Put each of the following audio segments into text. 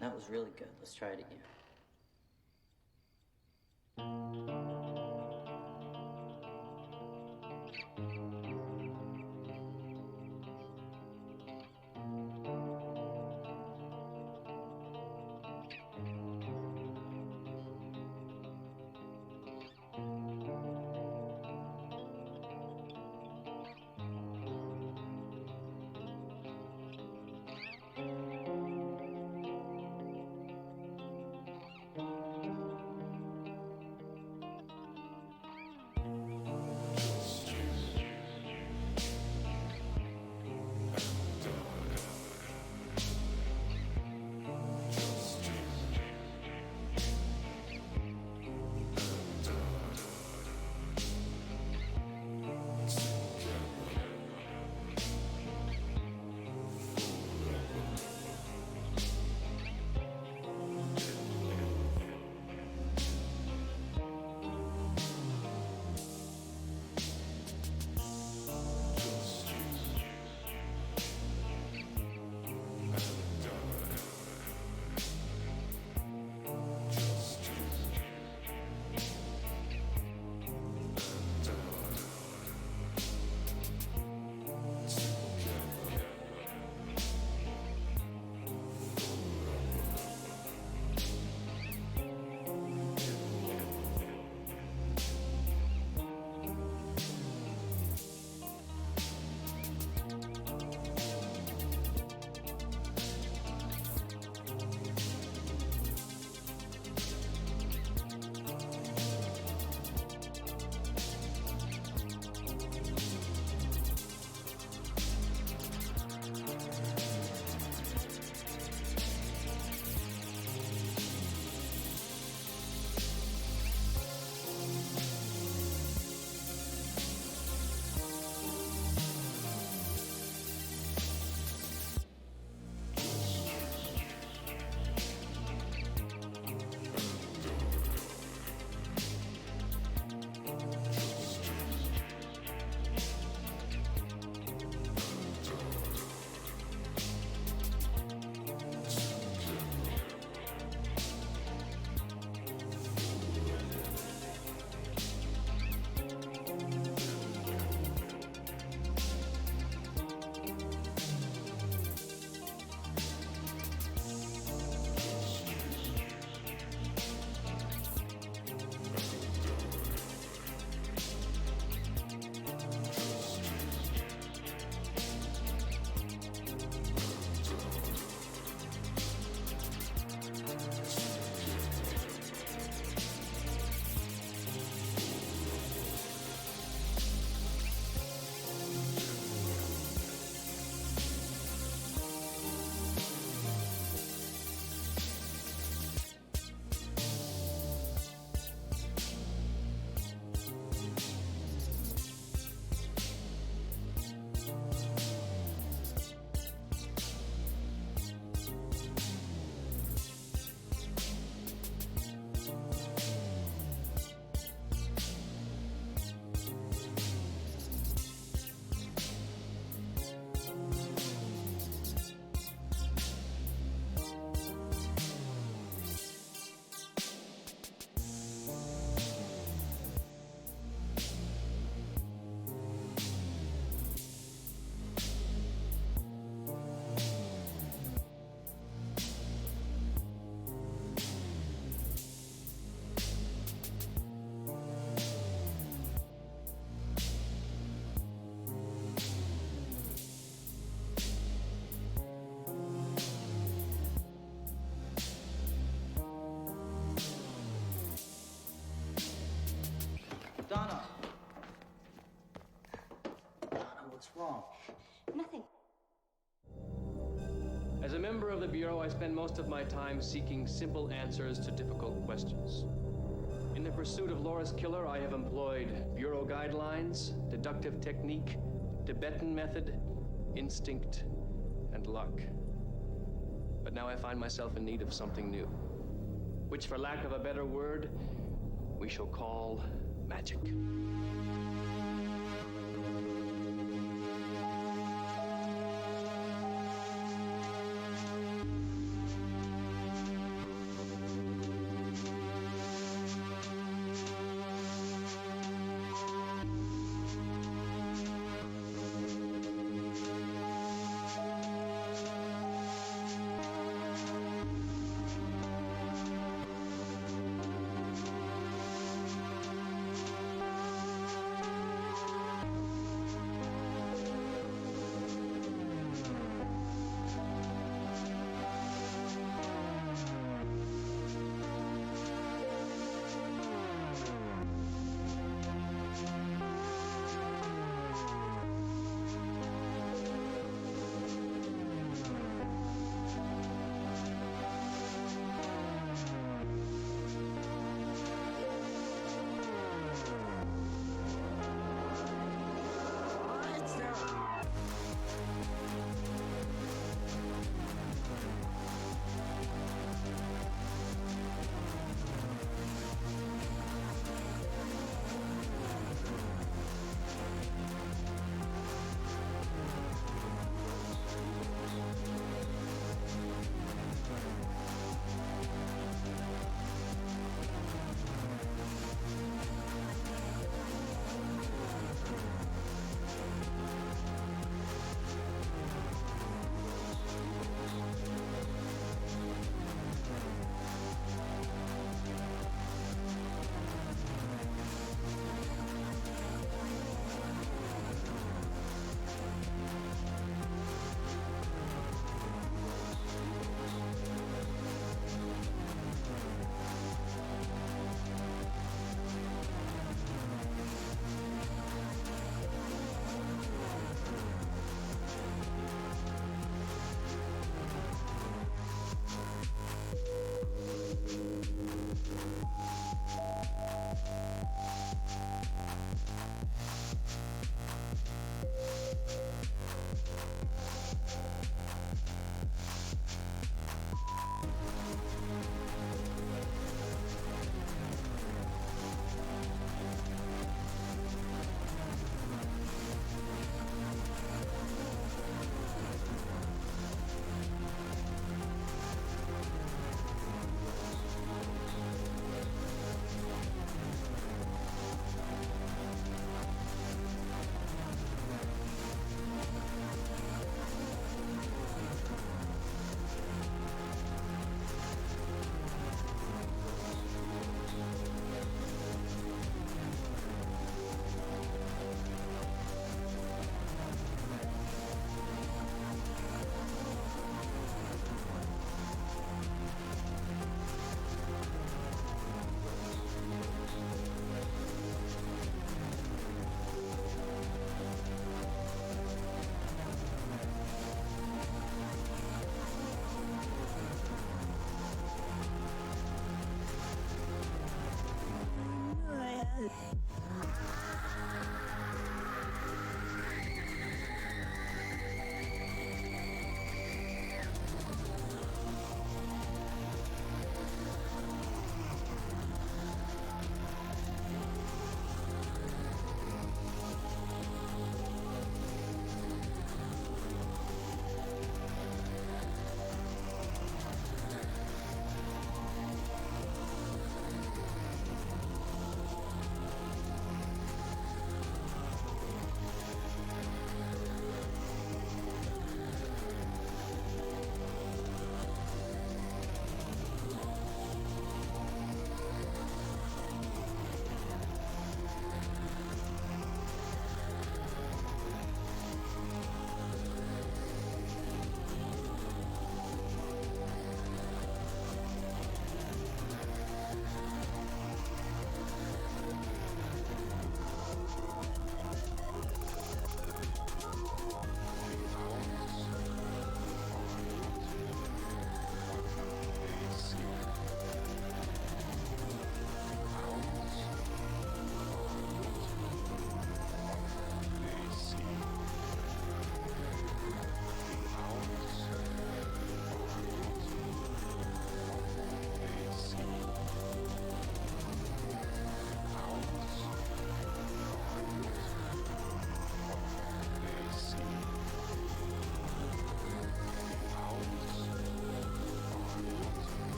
That was really good. Let's try it again. Donna! Donna, what's wrong? Nothing. As a member of the Bureau, I spend most of my time seeking simple answers to difficult questions. In the pursuit of Laura's killer, I have employed Bureau guidelines, deductive technique, Tibetan method, instinct, and luck. But now I find myself in need of something new, which, for lack of a better word, we shall call magic.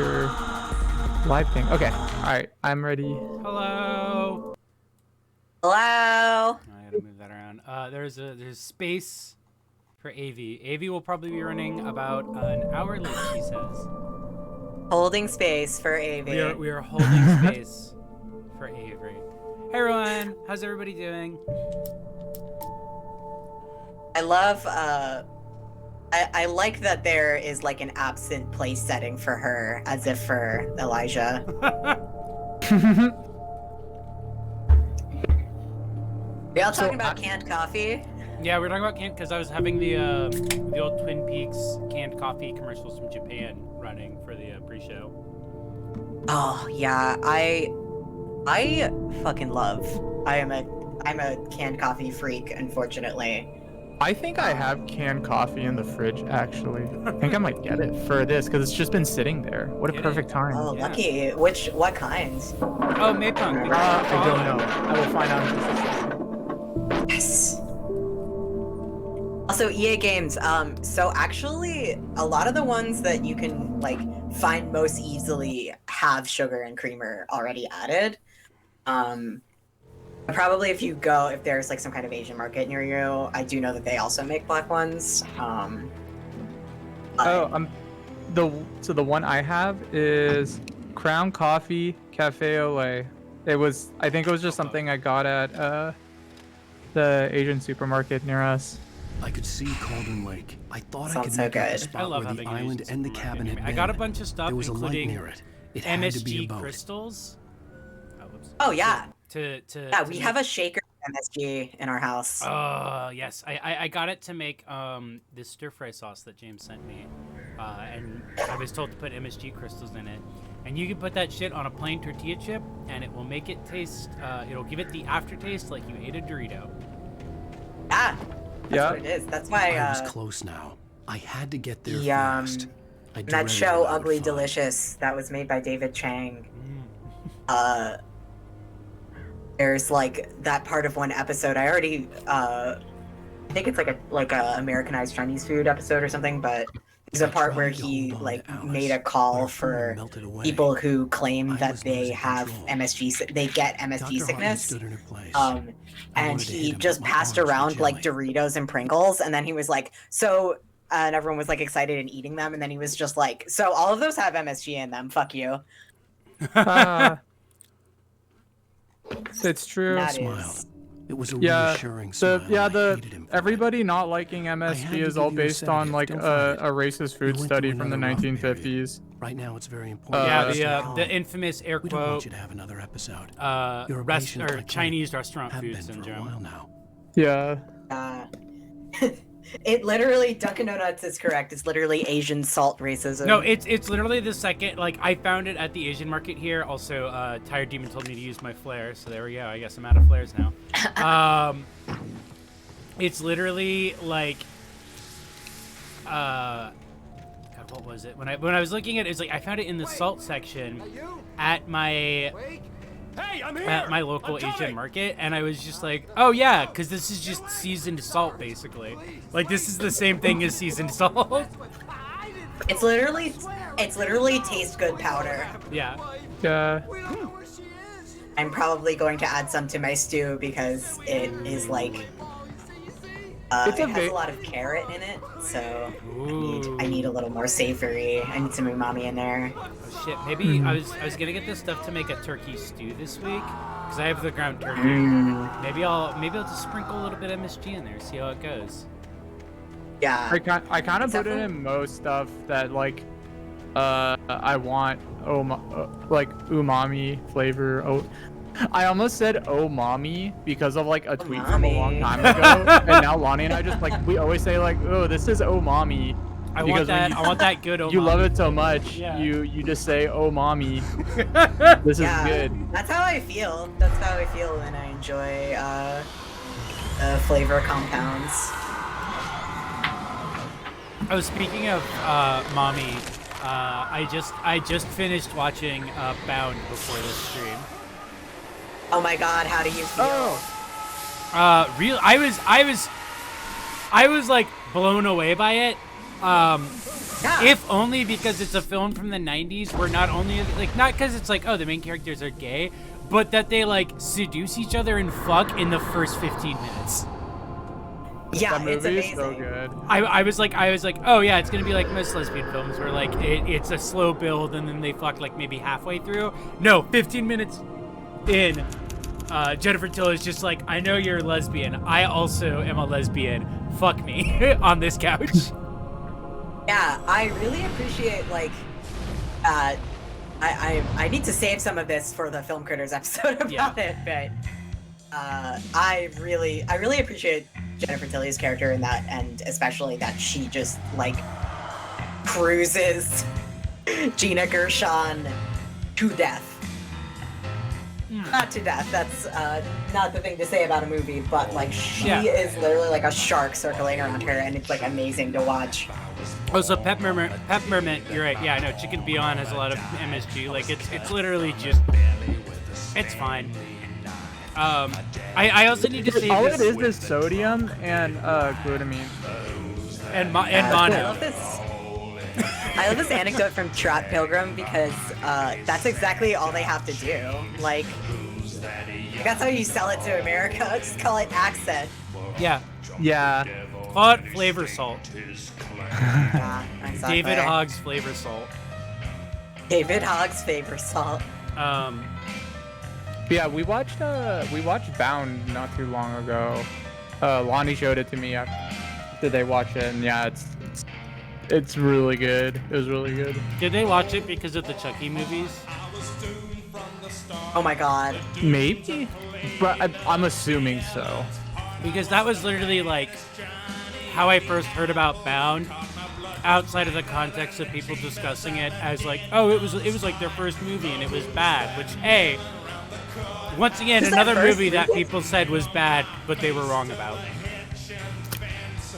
your live thing. Okay. All right. I'm ready. Hello. Hello. I gotta move that around. There's space for AV. AV will probably be running about an hour late, she says. Holding space for AV. We are holding space for Avery. Hey everyone, how's everybody doing? I love, I like that there is like an absent place setting for her, as if for Elijah. We all talking about canned coffee? Yeah, we're talking about canned because I was having the old Twin Peaks canned coffee commercials from Japan running for the pre-show. Oh yeah, I fucking love. I'm a canned coffee freak, unfortunately. I think I have canned coffee in the fridge, actually. I think I might get it for this, because it's just been sitting there. What a Get it. perfect time. Oh, Yeah. lucky. What kind? Oh, Maypunk. I don't know. I will find out in just a second. Yes. Also, EA Games. So actually, a lot of the ones that you can like find most easily have sugar and creamer already added. Probably if there's like some kind of Asian market near you, I do know that they also make black ones. The one I have is Crown Coffee Cafe Olay. I think it was just something I got at the Asian supermarket near us. I could see Cauldron Lake. I thought I Sounds could so make out the good. I spot love where the having an island Asian and the supermarket cabin near had me. I been. got a bunch of stuff, There was a light including near it. It had to be a MSG boat. crystals. Oh, whoops. Oh yeah, To yeah. We have a shaker MSG in our house. Oh yes, I got it to make this stir fry sauce that James sent me, and I was told to put MSG crystals in it, and you can put that shit on a plain tortilla chip, and it will make it taste. It'll give it the aftertaste like you ate a Dorito. Yeah, that's Yeah. what it is. That's why I was close now. I had to get there the, fast. I that dreaded show what I would Ugly find. Delicious that was made by David Chang. Mm. There's like that part of one episode. I already I think it's like a Americanized Chinese food episode or something, but there's a I part where tried to he hold on like to Alice, made a but call her for form melted away. people who claim I that was they losing have control. they get Dr. MSG Hartley sickness. stood in her place. Um, I and wanted to hit he him, just but my passed arms were around like jelly. Doritos and Pringles, and then he was like, so, and everyone was like excited and eating them, and then he was just like, so all of those have MSG in them. Fuck you. It's true. That Smiled. is. It was a Yeah, reassuring smile. and I hated him for it. everybody not liking had MSG to is all give you a based on sedative, like don't a forget. racist food went study through from the another rough period. 1950s. Right now, it's very important. Yeah, to stay calm. the infamous air We don't want quote you to have another episode. You're a patient like Chinese restaurant have food been for a syndrome. while now. Yeah. It literally, Dunkin' Donuts is correct. It's literally Asian salt racism. No, it's literally the second. Like I found it at the Asian market here. Also, Tired Demon told me to use my flare, so there we go. I guess I'm out of flares now. It's literally like, God, what was it? When I was looking at it, it's like I found it in the salt section at my local Asian market, and I was just like, oh yeah, because this is just seasoned salt basically. Like this is the same thing as seasoned salt. It's literally taste good powder. Yeah. Yeah. I'm probably going to add some to my stew because it is like It's it a has a lot of carrot in it, so I need a little more savory. I need some umami in there. Oh shit, maybe I was gonna get this stuff to make a turkey stew this week because I have the ground turkey. Maybe I'll just sprinkle a little bit of MSG in there, see how it goes. Yeah. I kind of Except put it for- in most stuff that like I want like umami flavor. Oh, I almost said oh mommy because of like a tweet from a long Umami. time ago, and now Lonnie and I just like we always say like oh this is oh mommy. I Because want when that. you- I want that good. You love umami. it so much, Yeah. you just say oh mommy. This is Yeah. good. That's how I feel. That's how I feel when I enjoy flavor compounds. Oh, speaking of mommy, I just finished watching Bound before this stream. Oh my god, how do you feel? Oh. I was like blown away by it. Yeah. If only because it's a film from the 90s where not only, like, not because it's like, oh, the main characters are gay, but that they, like, seduce each other and fuck in the first 15 minutes. Yeah, That it's movie is amazing. so good. I was like, oh yeah, it's gonna be like most lesbian films where like it's a slow build and then they fuck like maybe halfway through. No, 15 minutes in, Jennifer Tilly's just like, I know you're a lesbian. I also am a lesbian. Fuck me on this couch. Yeah, I really appreciate like I need to save some of this for the Film Critters episode about it, but I really appreciate Jennifer Tilly's character in that, and especially that she just like cruises Gina Gershon to death. Not to death, that's not the thing to say about a movie, but like she is literally like a shark circling around her, and it's like amazing to watch. Oh, so Peppermint, you're right. Yeah, I know. Chicken Beyond has a lot of MSG. Like it's literally just, it's fine. I also need to say All this. it is sodium and glutamine. And I mono. love this. I love this anecdote from Trap Pilgrim because that's exactly all they have to do. Like, that's how you sell it to America. Just call it accent. Yeah. Yeah. Call it flavor salt. Yeah, exactly. David Hogg's flavor salt. David Hogg's flavor salt. Yeah, we watched Bound not too long ago. Lonnie showed it to me after they watched it, and yeah, it's really good. It was really good. Did they watch it because of the Chucky movies? Oh my god. Maybe, but I'm assuming so. Because that was literally like how I first heard about Bound, outside of the context of people discussing it as like, oh, it was like their first movie and it was bad. Which, hey, once again, Is that another first movie that movie? people said was bad, but they were wrong about.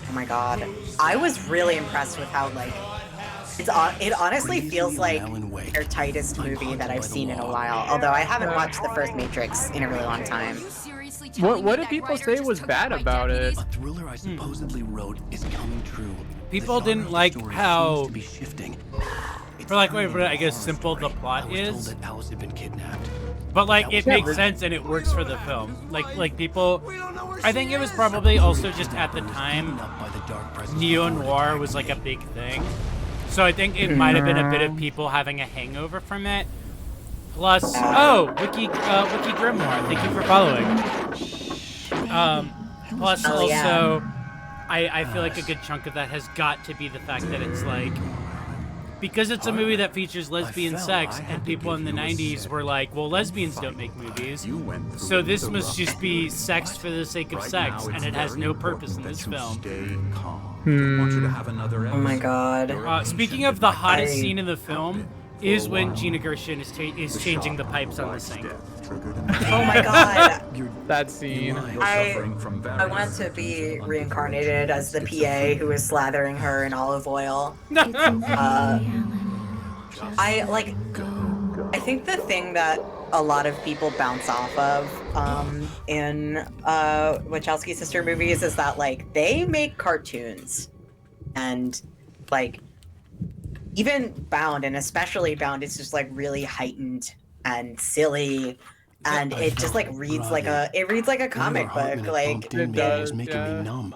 Oh my god. I was really impressed with how like it honestly feels like their tightest movie that I've seen in a while. Although I haven't watched the first Matrix in a really long time. What did people say was bad about it? A thriller I supposedly wrote is coming true. People The didn't genre like story how- seems to be shifting. For like, wait, I guess simple the plot I was told is, that Alice had been kidnapped. but like it makes sense and it works for the film. Like people, I think it was probably also just at the time, Up by the dark presence neo of noir was like a big thing. So I think it might have been a bit of people having a hangover from it. Plus, Wiki Grimoire, thank you for following. Plus Oh, yeah. also, I feel like a good chunk of that has got to be the fact that it's like, because it's a movie that features lesbian sex, and people in the 90s were like, well, lesbians don't make movies, so this must just be sex for the sake of sex, and it has no purpose in this film. Oh my god. Speaking of the hottest I- scene in the film, is when Gina Gershon is changing the pipes on the sink. Oh my god. That scene. I want to be reincarnated as the PA who is slathering her in olive oil. I think the thing that a lot of people bounce off of in Wachowski sister movies is that like they make cartoons, and like even Bound, and especially Bound, is just like really heightened and silly, and it just like reads like a comic book. Like It does, was making yeah. me numb.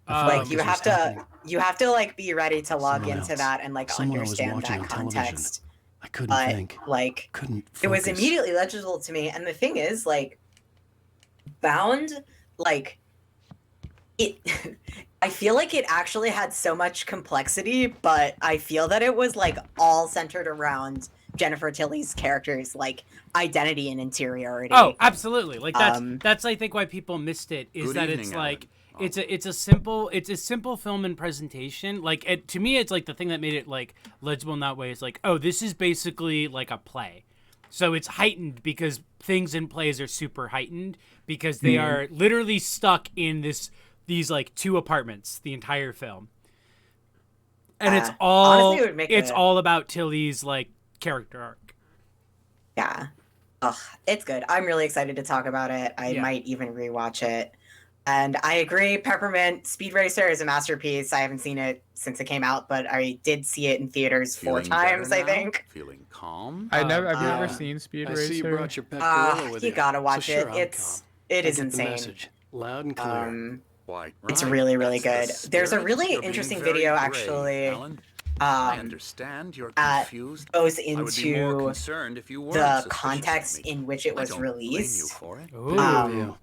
like you this was happening. have to like be ready to log Someone into else. that and like Someone I was understand watching that on television. context. I couldn't But think. like Couldn't it was focus. immediately legible to me, and the thing is like Bound, like it I feel like it actually had so much complexity, but I feel that it was like all centered around Jennifer Tilly's character's like identity and interiority. Oh, absolutely. Like Um, that's I think why people missed it is Good that evening, it's Alan. like it's a simple film and presentation. Like to me, it's like the thing that made it like legible in that way is like, oh, this is basically like a play. So it's heightened because things in plays are super heightened because they are literally stuck in these like two apartments the entire film. And it's honestly, it would make it's it- all about Tilly's like character arc. Yeah. Ugh, it's good. I'm really excited to talk about it. I Yeah. might even rewatch it. And I agree, Peppermint Speed Racer is a masterpiece. I haven't seen it since it came out, but I did see it in theaters 4 Feeling times, better I now? think. Feeling calm? Have you ever uh, seen Speed I Racer? see you brought your pet gorilla with You you. gotta watch so sure, it. I'm It calm. is I get the insane. message, loud and clear. Quite It's right. really, really That's the good. There's a spirit. really You're being interesting very video, brave, actually, Alan. I um, understand you're that confused. goes I would be more into concerned if you weren't the suspicious of context me. in which it I was don't blame you released. for it. Ooh.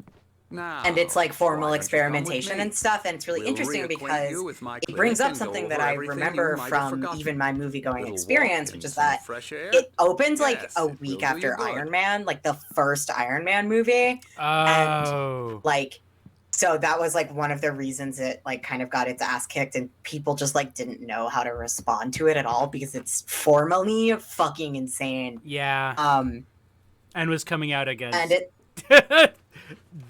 Now, And it's like formal why don't you come with experimentation me? and stuff, and it's really We'll interesting reacquaint because you with my it brings clinic up and go something that over I everything you remember might have from forgotten. even my movie going Little experience, walk which in is some that fresh air. it opens like Yes, a it will week do after you good. Iron Man, like the first Iron Man movie. Oh. Like, so that was like one of the reasons it like kind of got its ass kicked, and people just like didn't know how to respond to it at all because it's formally fucking insane. Yeah. And was coming out against And it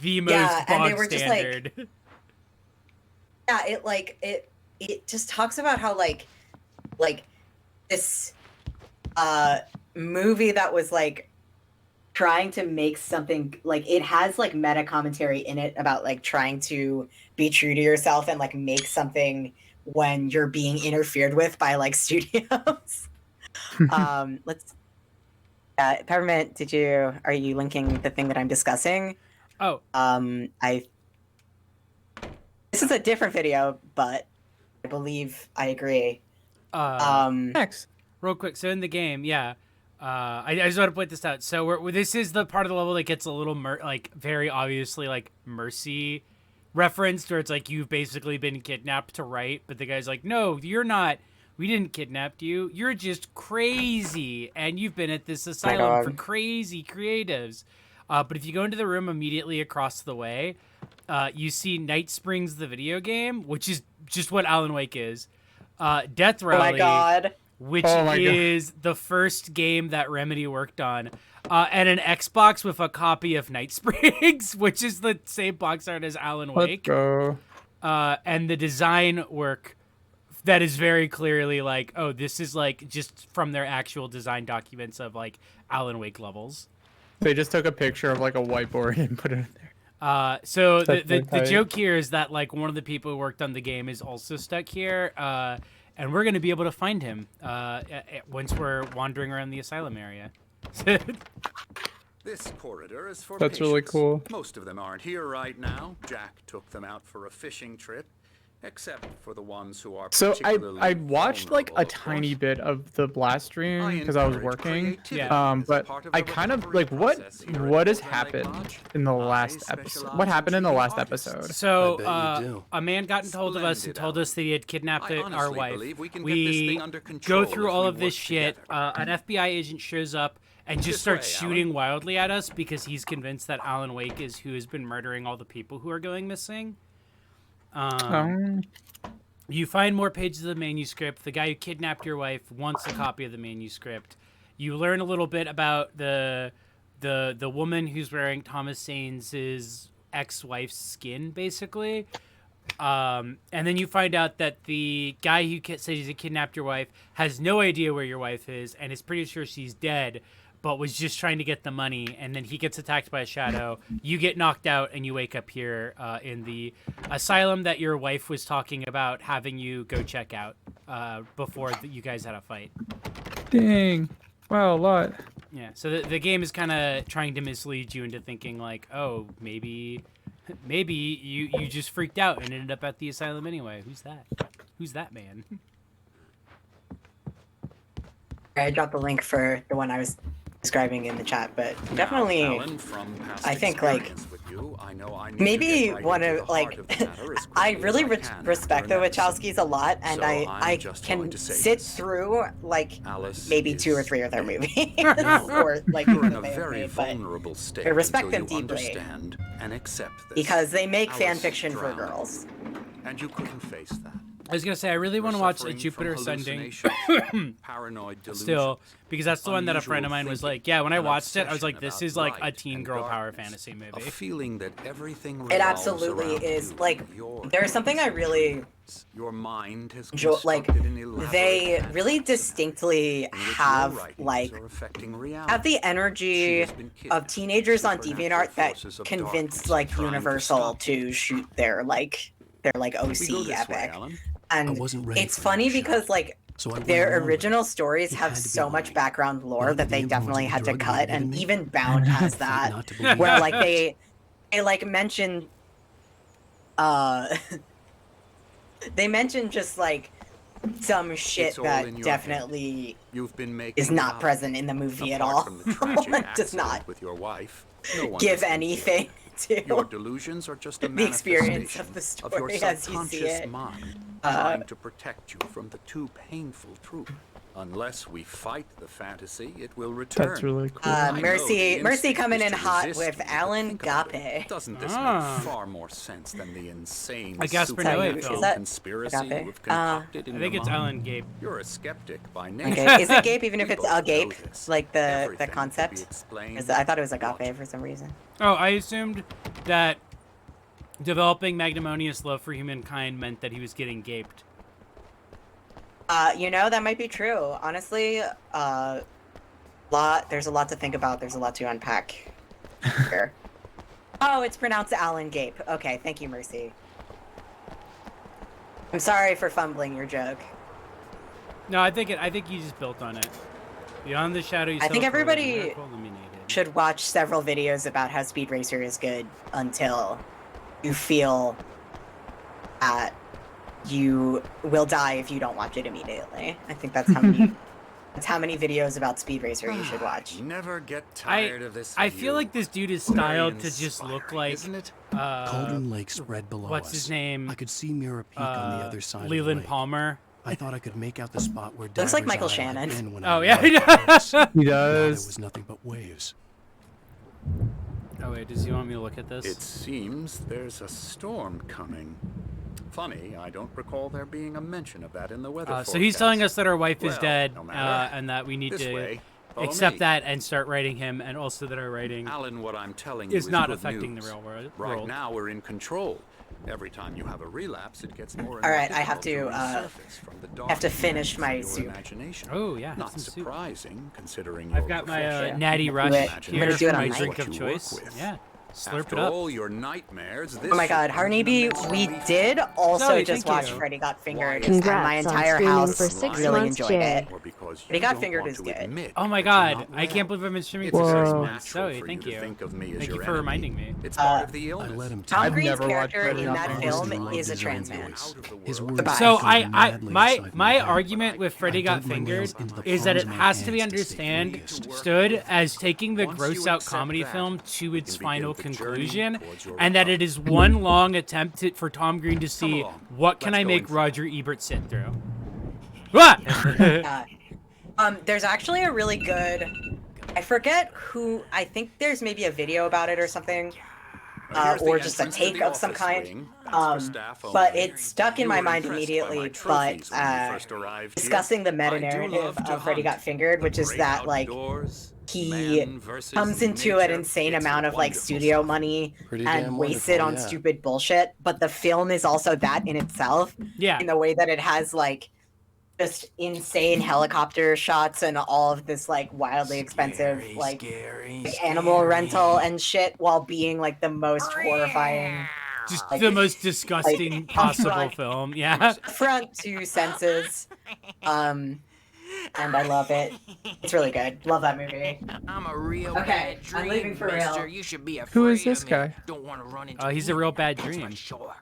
the most Yeah, and they bog were just, like, standard. yeah, it just talks about how like this movie that was like trying to make something like it has like meta commentary in it about like trying to be true to yourself and like make something when you're being interfered with by like studios. Let's Peppermint, are you linking the thing that I'm discussing? Oh. This is a different video, but I believe I agree. Next. Real quick, so in the game, yeah, I just want to point this out. So this is the part of the level that gets a little like very obviously like Mercy referenced, where it's like you've basically been kidnapped to write, but the guy's like, no, you're not. We didn't kidnap you. You're just crazy, and you've been at this asylum for crazy creatives. But if you go into the room immediately across the way, you see Night Springs, the video game, which is just what Alan Wake is. Death Rally. Oh my god. Which is the first game that Remedy worked on. And an Xbox with a copy of Night Springs, which is the same box art as Alan Wake. Let's go. And the design work that is very clearly like, oh, this is like just from their actual design documents of like Alan Wake levels. They just took a picture of like a whiteboard and put it in there. So That's the tight. joke here is that like one of the people who worked on the game is also stuck here. And we're going to be able to find him once we're wandering around the asylum area. This corridor is for That's really patients. cool. Most of them aren't here right now. Jack took them out for a fishing trip, except for the ones who are So particularly I watched like vulnerable, a of tiny course. bit of the blast stream because I was encourage working. creativity Yeah. as a But part of I the kind of recovery like what process here at has Golden Lake happened Lodge. in the I last episode? specialize What happened in the treating last artists. episode? So I bet you do. a man got hold of us and Splendid, told us that he had kidnapped I our honestly wife. believe we can get this We thing under go control through if all we of this work shit. together. An FBI agent shows up and just This starts way, shooting Alan. wildly at us because he's convinced that Alan Wake is who has been murdering all the people who are going missing. You find more pages of the manuscript. The guy who kidnapped your wife wants a copy of the manuscript. You learn a little bit about the woman who's wearing Thomas Sainz's ex-wife's skin, basically. And then you find out that the guy who says he kidnapped your wife has no idea where your wife is and is pretty sure she's dead, but was just trying to get the money. And then he gets attacked by a shadow. You get knocked out and you wake up here in the asylum that your wife was talking about having you go check out before you guys had a fight. Dang. Wow, a lot. Yeah, so the game is kind of trying to mislead you into thinking like, oh, maybe you just freaked out and ended up at the asylum anyway. Who's that? Who's that man? I dropped the link for the one I was describing in the chat, but Now, definitely Alan, from past I think, like, experience with you, I know I need to maybe get right one into of the like heart of the matter as I quickly really as I can respect the after an Wachowskis a lot, and So I I'm just going can to say sit this. through like Alice maybe 2 or is 3 of their dead. movies or like You're in that a they have very made, but vulnerable state I respect until them you deeply. understand and accept this. because they make fan Alice fiction for drowned, girls. and you couldn't face that. I was gonna say I really want to watch a Suffering Jupiter from Ascending hallucinations, paranoid delusions, still, because that's the one that a friend of mine was like, yeah, when I an watched it, I was like, obsession this about is like a light teen and girl power darkness, fantasy a movie. feeling that everything It revolves absolutely around is. you Like, and your there's something I really your mind has like. constructed an elaborate They really fantasy distinctly in which your have writings like are affecting reality. have the She energy has been of kidnapped. teenagers on Supernatural DeviantArt that forces of convinced darkness like trying to Universal stop to shoot their OC We go this way, epic. Alan. And I wasn't ready it's for funny that shot. because like So I went their along with it. original stories It have had to be so much right. background But lore under that the they influence definitely of had the to drug cut, you and gave me, even Bound has I'd that, not to believe where it. like they like mention they mention just like some shit It's all that in your definitely You've been making is not up. present in the movie at Apart all. from the tragic Does accident not with your wife, no one give has been anything killed. Your to delusions are just a the experience manifestation of the your story as you see subconscious it. mind trying to protect you from the too painful truth. Unless we fight the fantasy, it will return. That's really cool. I know Mercy the Mercy instinct coming is in to hot resist with you, but Alan think about it. Gape. Doesn't this Ah. make far more sense than the insane A Gaspar Noé supernatural film. Is that conspiracy Agape? you have concocted in I think your it's mind? Alan Gabe. You're a skeptic by nature. Okay, is it Gape even if We it's both a know Gape, this. like the Everything can be concept? explained. I thought it was Agape for some reason. Oh, I assumed that developing magnanimous love for humankind meant that he was getting gaped. You know, that might be true. Honestly, there's a lot to think about. There's a lot to unpack here. Oh, it's pronounced Alan Gape. Okay, thank you, Mercy. I'm sorry for fumbling your joke. No, I think you just built on it. Beyond the shadow, you I saw think a everybody miracle illuminated. Should watch several videos about how Speed Racer is good until you feel that you will die if you don't watch it immediately. I think that's how many videos about Speed Racer you should watch. Never get tired of this I feel view. like this dude is Very styled to just inspiring, look like isn't it? Cauldron Lake spread below what's us. his name? I could see Mirror Peak on the other side Leland of the lake. Palmer. I thought I could make out the spot where Looks like Diver's Michael Eye had Shannon. been when Oh I yeah, arrived he at the does. house. He Now there does. was nothing but waves. Oh wait, does he want me to look at this? It seems there's a storm coming. Funny, I don't recall there being a mention of that in the weather so he's telling us that our wife is Well, dead, no matter. and that we need This to way. Follow accept me. that and start writing him, and also that our writing Alan, what I'm telling is you not good affecting the news. real world. Right now, we're in control. Every time you have a relapse, it gets more and All more right, I have difficult to, resurface from the have to dark finish depths my of your soup. imagination. Oh yeah, have Not some soup. surprising, considering I've your got my profession. natty I'm rush gonna do here it for on my night. drink What of you work choice. with. Yeah, slurp After it up. all your nightmares, this Oh my god, is an Honeybee, immense we relief. did also Zoe, just thank watch you. Freddy Got Fingered, Congrats and my on entire streaming house for 6 really months, enjoyed Jay. it. Or because But he you got don't fingered want is to good. admit Oh my that you're god, not I can't well. believe I've been streaming It's for 6 very Whoa. months. natural Zoe, for thank you you. to think of me as Thank your you for enemy. reminding me. It's part of the I illness. let him Tom take I've Green's never watched character Freddy in Got that Fingered. film Loved is a his trans own man. voice. Out of the His world. words Goodbye. So echoed I madly my inside my head. argument with Freddy I Got dug my Fingered nails into the is that palms it of my has to be hands to stay understood focused. stood as taking the Once gross you out accept comedy that, film to we its can final begin the journey conclusion, towards your and that it is one long attempt for Tom Green to see along. what can Let's I go make inside. Roger Ebert sit through. What? There's actually a really good. I forget who. I think there's maybe a video about it or something, Here's the or just a entrance to take the of some office kind. wing. That's for staff But only. it stuck in You my were mind impressed by immediately. my But trophies when you first arrived here. discussing the meta I do narrative love to of Freddy hunt. Got Fingered, which The is great that like outdoors, he man versus comes into nature. an insane It's amount of like wonderful studio stuff. money Pretty and damn wastes it wonderful, on yeah. stupid bullshit. But the film is also that in itself, Yeah. in the way that it has like just insane helicopter shots and all of this like wildly expensive like animal rental and shit, while being like the most horrifying Just like- the most disgusting like, possible upfront. film. Yeah. front two senses. And I love it. It's really good. Love that movie. I'm a real Okay, bad dream, I'm leaving for mister. real. You should be afraid Who is of this me. guy? Don't want to run into He's a me. real bad That's dream. for sure.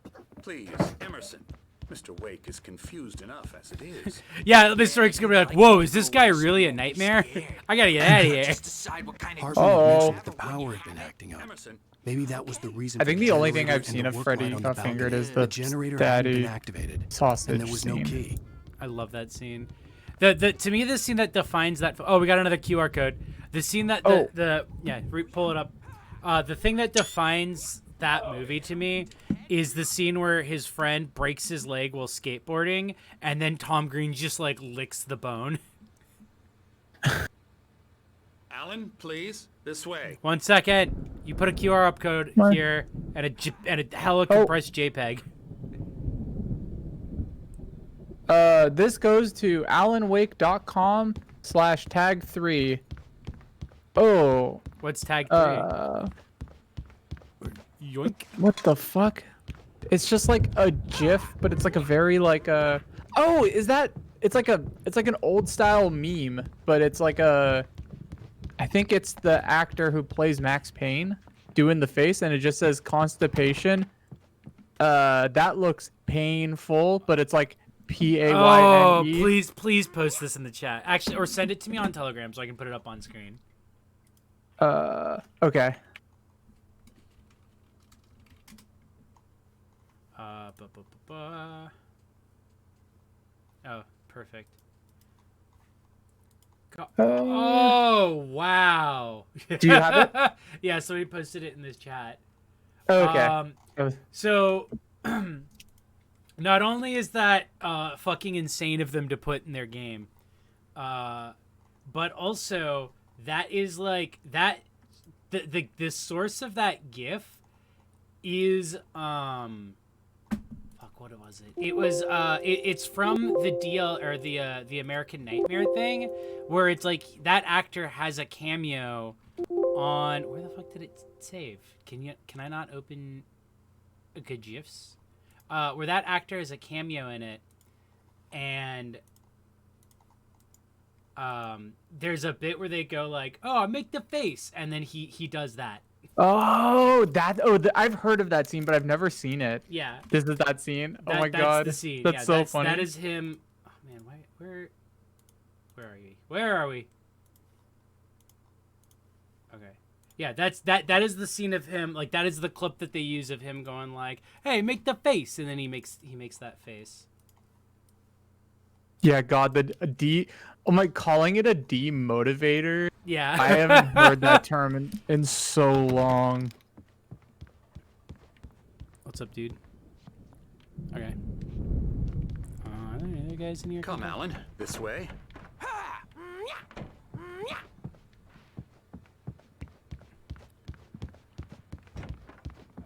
Please, Emerson. Mr. Wake is confused enough as it is. Yeah, Mr. Rick's gonna be like, whoa, is this guy really a nightmare? I gotta get out of here. Just decide what kind of Hartman Oh. mentioned that the power had been acting up. Emerson, Maybe that was the reason. I for think the only thing generator I've and seen the of work Freddy light on Got the Fingered balcony. is the generator hadn't been daddy activated, sausage and there was no scene. key. I love that scene. The to me the scene that defines that. Oh, we got another QR code. The scene that pull it up. The thing that defines that movie to me is the scene where his friend breaks his leg while skateboarding, and then Tom Green just like licks the bone. Alan, please, this way. 1 second. You put a QR code What? here and a hella compressed JPEG. This goes to alanwake.com/tag3. Oh. What's tag 3? Yoink. What the fuck? It's just like a GIF, but it's like a very like oh, is that? It's like an old style meme, but it's like a. I think it's the actor who plays Max Payne doing the face, and it just says constipation. That looks painful, but it's like PAYNE. Oh, please post this in the chat. Actually, or send it to me on Telegram so I can put it up on screen. Okay. Oh, perfect. Oh, wow. Do you have it? Yeah, somebody posted it in this chat. Okay. So, not only is that fucking insane of them to put in their game, but also that is like that the source of that GIF is what was it? It was it's from the DL or the American Nightmare thing, where it's like that actor has a cameo on where the fuck did it save? Can I not open good GIFs? Where that actor has a cameo in it, and there's a bit where they go like, "Oh, make the face," and then he does that. Oh, I've heard of that scene, but I've never seen it. Yeah. This is that scene. Oh my that's god, the scene. that's Yeah, so funny. That is him. Oh man, where are you? Where are we? Okay. Yeah, that is the scene of him. Like that is the clip that they use of him going like, "Hey, make the face," and then he makes that face. Yeah, God, oh my, calling it a demotivator. Yeah. I haven't heard that term in so long. What's up, dude? Okay. Are there any other guys in here? Come, Alan, this way.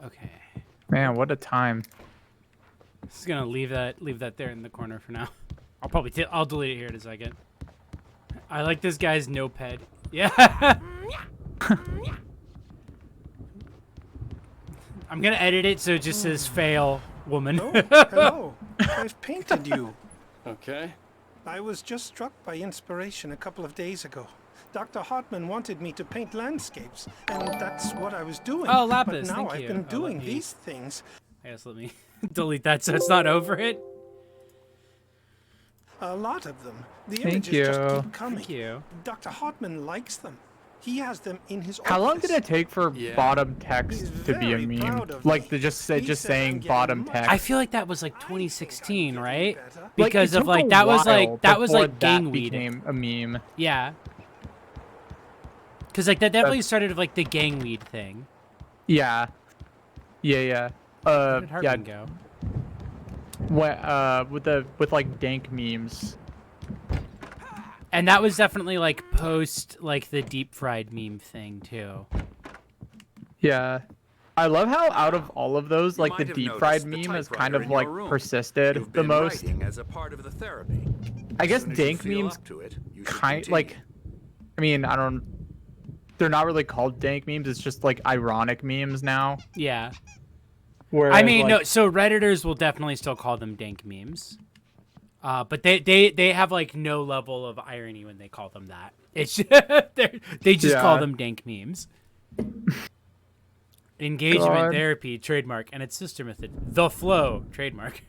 Okay. Man, what a time. Just gonna leave that there in the corner for now. I'll probably I'll delete it here in a second. I like this guy's notepad. Yeah. I'm gonna edit it so it just says "fail, woman." Oh, hello. I've painted you. Okay. I was just struck by inspiration a couple of days ago. Dr. Hartman wanted me to paint landscapes, and that's what I was doing. Oh, Lapis, but now thank I've you. been Oh, doing let me- these things. I guess let me delete that so it's not over it. A lot of them. The Thank images just you. keep coming. Thank you. Dr. Hartman likes them. He has them in his How long office. did it take for Yeah. bottom text He's to be a very meme? proud of Like me. the just He said I'm saying getting bottom much- text. I feel like that was like 2016, right? better. Like, Because it of took like a that was while like that was before like that Gangweed. became a meme. Yeah. Because like that definitely started with like the Gangweed thing. Yeah. Yeah. Where did Yeah. Hartman go? With like dank memes. And that was definitely like post like the deep fried meme thing too. Yeah. I love how out of all of those, You like the might have deep fried noticed the meme has typewriter kind of in your like room. persisted You've the been most. writing as a part of the therapy. I As guess soon as you dank feel memes up to it, you should kind continue. like, I mean, they're not really called dank memes. It's just like ironic memes now. Yeah. Whereas, I mean, no. like, So Redditors will definitely still call them dank memes, but they have like no level of irony when they call them that. It's they just call Yeah. them dank memes. Engagement God. therapy trademark and its sister method, the flow trademark.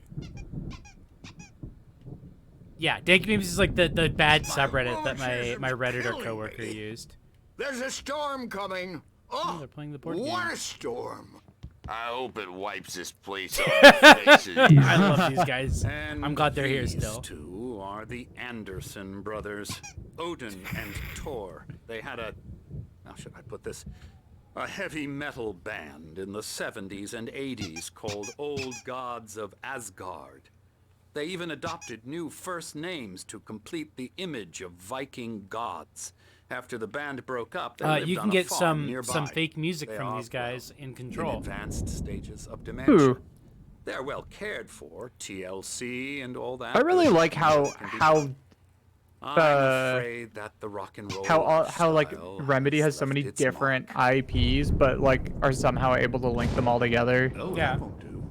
Yeah, dank memes is like the bad subreddit that my Redditor coworker used. There's a storm coming. Oh, Oh, they're playing the board what game. a storm. I hope it wipes this place off the face of the I love these guys. And I'm glad they're here these still. two are the Anderson brothers, Odin and Tor. They had how should I put this? a heavy metal band in the 70s and 80s called Old Gods of Asgard. They even adopted new first names to complete the image of Viking gods. After the band broke up, they lived you on can a get farm some nearby. fake music They from are, these guys in in Control. advanced stages of dementia. Ooh. They're well cared for, TLC and all that. I really but like how it can be done. I'm uh, afraid that the rock and roll how like style Remedy has so left many its different mark. IPs, but like are somehow able to link them all together. Oh, Yeah. that won't do.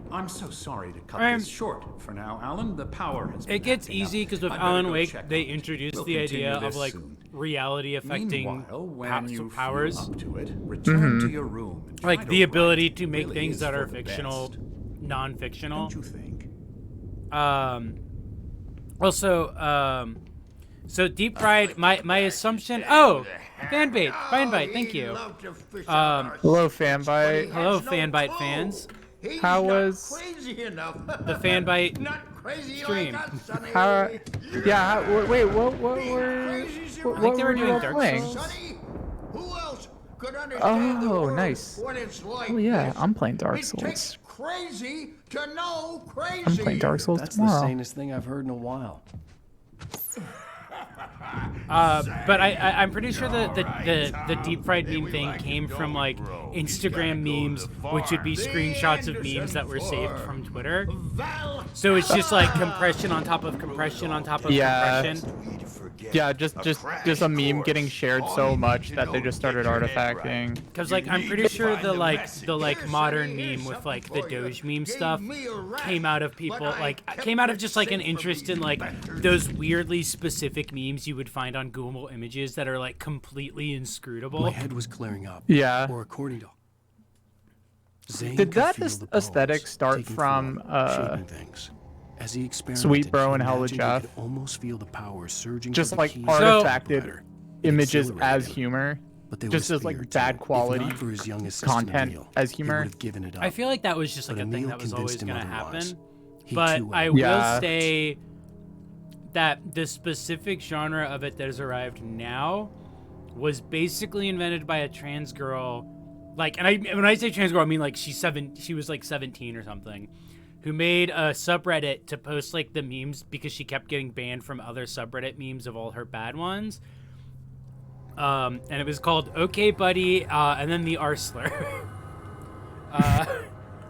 I'm so sorry to cut Um, this short for now, Alan. The power has been It gets acting up. easy because with I'd better Alan go Wake, check they on it. introduced We'll the idea continue of this like soon. reality affecting Meanwhile, when you powers. feel up to it, return to your room and try Like to the ability write. to It make really things is that for are the fictional, best. non-fictional. Don't you think? Also, so Deep Fried, my assumption. Oh, Fanbite, thank you. Hello, Fanbite. Hello, Fanbite fans. How was The Fanbite stream. how? Yeah. Wait. What were? What they were were you doing all Dark playing? Souls. Who else could Oh, nice. what it's like? Oh yeah, I'm playing Dark Souls. Takes crazy to know crazy. I'm playing Dark Souls That's the tomorrow. sanest thing I've heard in a while. But I'm pretty sure that the Deep Fried meme thing came from like Instagram memes, which would be screenshots of memes that were saved from Twitter. So it's just like compression on top of compression on top of Yeah. compression. Yeah, just a meme getting shared so much that they just started artifacting. Because like I'm pretty sure the modern meme with like the Doge meme stuff came out of people came out of just like an interest in like those weirdly specific memes you would find on Google Images that are like completely inscrutable. My head was clearing up. Yeah. Or according to Zane Did could that feel the aesthetic poles start taking from, form, shaping things. As he experimented, Sweet Bro he and Hella imagined he Jeff? could almost feel the power surging Just to the like keys artifacted ladder. images Exhilarated as him. humor, But there just was as like fear, bad too. quality If not for his young assistant, content Emil, as he humor. would have given it up. I feel like that was just like But a thing Emil that was always convinced him going to otherwise. happen. He But too I had Yeah. will say that the specific genre of it that has arrived now was basically invented by a trans girl. Like, and when I say trans girl, I mean like she was like 17 or something, who made a subreddit to post like the memes because she kept getting banned from other subreddit memes of all her bad ones. And it was called Okay Buddy, and then the Arsler.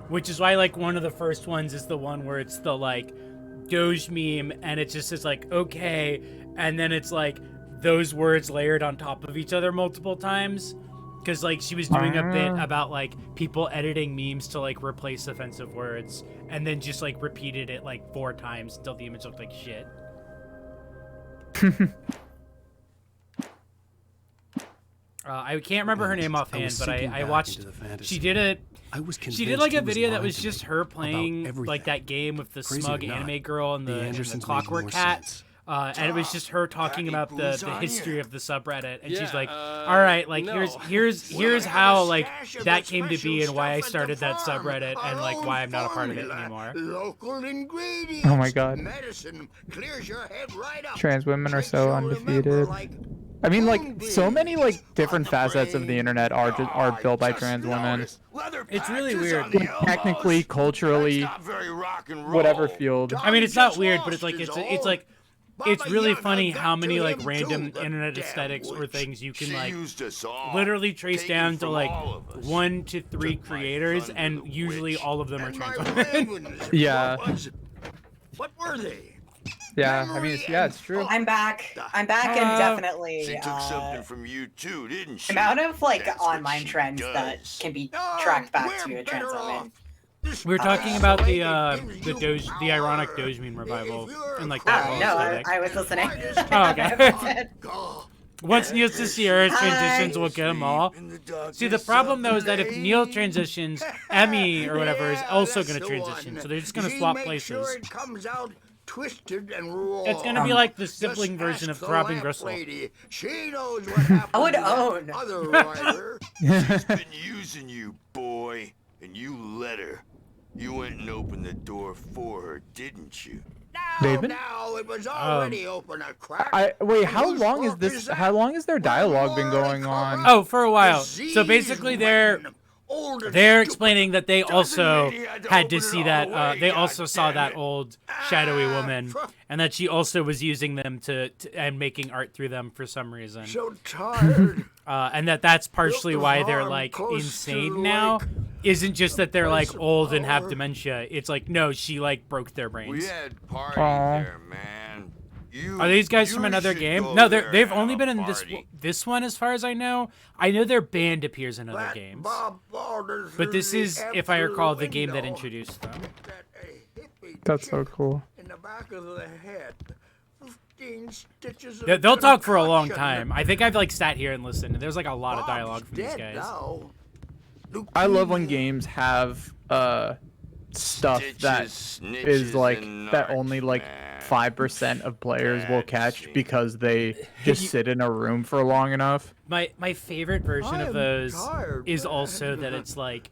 Which is why like one of the first ones is the one where it's the like Doge meme and it just says like okay, and then it's like those words layered on top of each other multiple times. Because like she was doing a bit about like people editing memes to like replace offensive words, and then just like repeated it like 4 times until the image looked like shit. I can't remember her name offhand, but I watched. She did a. She did like a video that was just her playing like that game with the smug anime girl and the Clockwork Cat. And it was just her talking about the history of the subreddit, and she's like, "All right, like here's how like that came to be and why I started that subreddit and like why I'm not a part of it anymore." Local ingredients. Oh my God. Medicine clears your head right up. Trans women are so undefeated. I mean, like, so many, like, different facets of the internet are built by trans women. It's really weird. Technically, culturally, whatever field. I mean, it's not weird, but it's like it's really funny how many like random internet aesthetics or things you can like literally trace down to like 1 to 3 creators, and usually all of them are trans women. Yeah. What were they? Yeah, I mean, it's true. I'm back and definitely She took something from you too, didn't she? amount of like That's what online she trends does. that can be tracked back to a trans woman. We were talking about the ironic Doge meme revival and like that whole No, aesthetic. I was listening. Oh, okay. Once Neil Cicera transitions, we'll get them all. See, the problem though is that if Neil transitions, Emmy or whatever is also going to transition, so they're just going to swap places. It comes out twisted and raw. It's going to be like the sibling version of Throbbing Gristle. She knows what happened. I would to that own. Other writer. She's been using you, boy, and you let her. You went and opened the door for her, didn't you? No, David? Now it was already open a crack. Wait, how long is this? How long has their dialogue been going on? Oh, for a while. So basically, they're explaining that they also had to see that. They also saw that old shadowy woman, and that she also was using them and making art through them for some reason. So tired. And that's partially why they're like insane now. Isn't just that they're like old and have dementia. It's like, no, she like broke their brains. We had parties there, man. Are these guys from another game? No, they've only been in this one as far as I know. I know their band appears in other games. But this is, if I recall, the game that introduced them. That's so cool. In the back of the head. 15 stitches. They'll talk for a long time. I think I've like sat here and listened. There's like a lot of dialogue from these guys. I love when games have stuff that is like that only like 5% of players will catch because they just sit in a room for long enough. My favorite version of those is also that it's like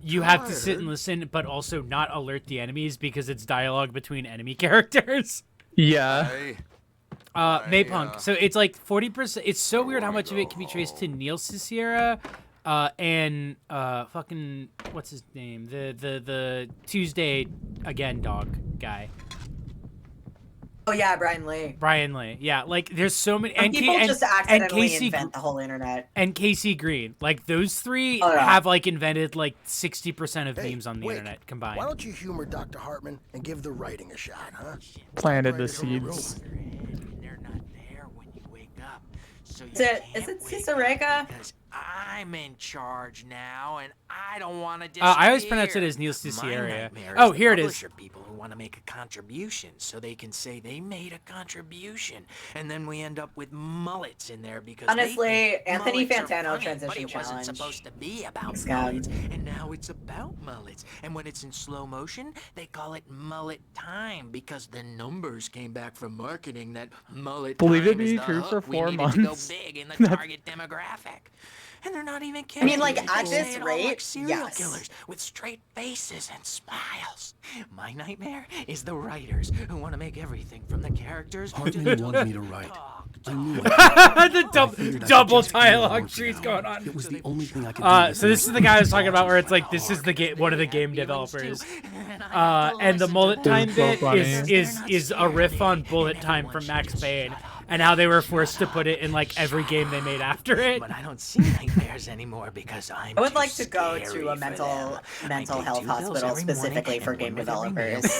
you have to sit and listen, but also not alert the enemies because it's dialogue between enemy characters. Yeah. Maypunk. So it's like 40%. It's so weird how much of it can be traced to Neil Cicera. And fucking what's his name? The Tuesday Again dog guy. Oh yeah, Brian Lee. Brian Lee. Yeah, like there's so many. And people just accidentally Casey, invent the whole internet. And Casey Green, like those three have like invented like 60% of memes on the internet combined. Why don't you humor Dr. Hartman and give the writing a shot, huh? Planted the seeds. They're not there when you wake up. So Is it Cicerega? Because I'm in charge now, and I don't want to disappear. I always pronounce it as Neil Cicera. Oh, here it is. People who want to make a contribution, so they can say they made a contribution, and then we end up with mullets in there because honestly, Anthony Fantano funny, transition but it challenge. wasn't supposed to be about mullets, and now it's about mullets. And when it's in slow motion, they call it mullet time because the numbers came back from marketing that mullet Believe time it be is the true for hook. We 4 needed months. to go big in the target demographic. And they're not even kidding. I mean, like, They at say this it all rate, like serial yes. killers with straight faces and smiles. My nightmare is the writers who want to make everything from the characters. Hartman wanted me to write. I knew it. The double dialogue trees going on. It was the only thing I could do. So this is the guy I was talking about, where it's like this is the game, one of the game developers, and the mullet time bit is a riff on bullet time from Max Payne, and how they were forced to put it in like every game they made after it. But I don't see nightmares anymore because I would like to go to a mental health hospital specifically for game developers.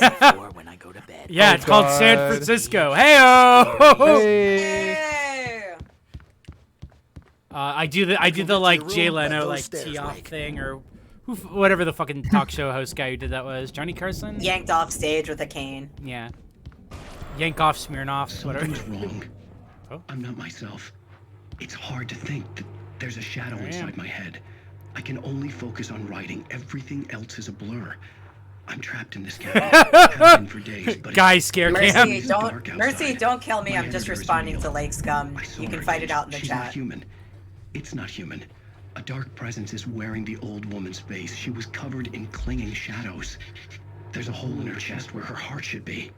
When I go to bed. Yeah, it's called San Francisco. Hey-o! Hey! I do the like Jay Leno like tee off thing, or whatever the fucking talk show host guy who did that was. Johnny Carson? Yanked off stage with a cane. Yeah. Yank off, Smirnoff, whatever. Something's wrong. I'm not myself. It's hard to think that there's a shadow inside my head. I can only focus on writing. Everything else is a blur. I'm trapped in this cabin. Have been for days, but Guy scare cam. Mercy, don't kill me. I'm just responding to Lake Scum. You can fight it out in the She's chat. not human. It's not human. A dark presence is wearing the old woman's face. She was covered in clinging shadows. There's a hole in her chest where her heart should be.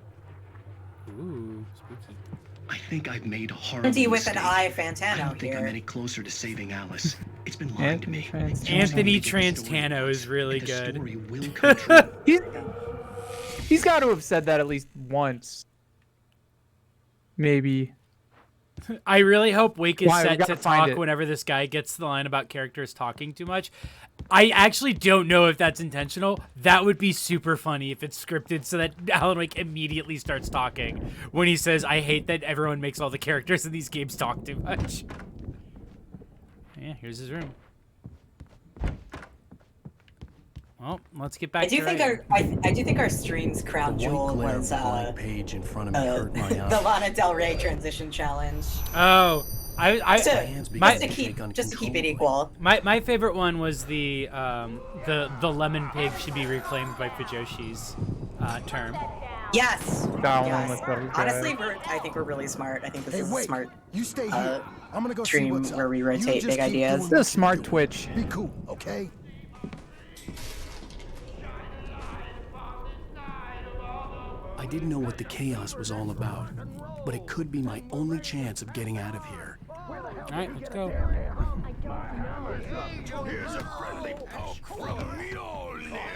Ooh, spooky. I think I've made a horrible Empty with mistake. an eye, I Fantano don't think I'm here. any closer to saving Alice. It's been lying to me. Anthony Trantano is really good. Will come true. He's got to have said that at least once. Maybe. I really hope Wake is Why? We set gotta to find talk it. whenever this guy gets the line about characters talking too much. I actually don't know if that's intentional. That would be super funny if it's scripted so that Alan Wake immediately starts talking when he says, I hate that everyone makes all the characters in these games talk too much. Yeah, here's his room. Well, let's get back I do to think writing. I do think our stream's crown The white jewel glare was of the blank page in front of me hurt my eye. the Lana Del Rey transition challenge. Oh, just to keep it equal. My favorite one was the lemon pig should be reclaimed by Fujoshi's term. Yes. That one yes. was really good. Honestly, I think we're really smart. I think this is a smart You stay here. I'm gonna go see stream what's up. where we You rotate just big keep ideas. doing This is a smart Twitch. Be cool, okay? I I didn't know what the chaos was all about, but it could be my only chance of getting out of here. All right, let's go.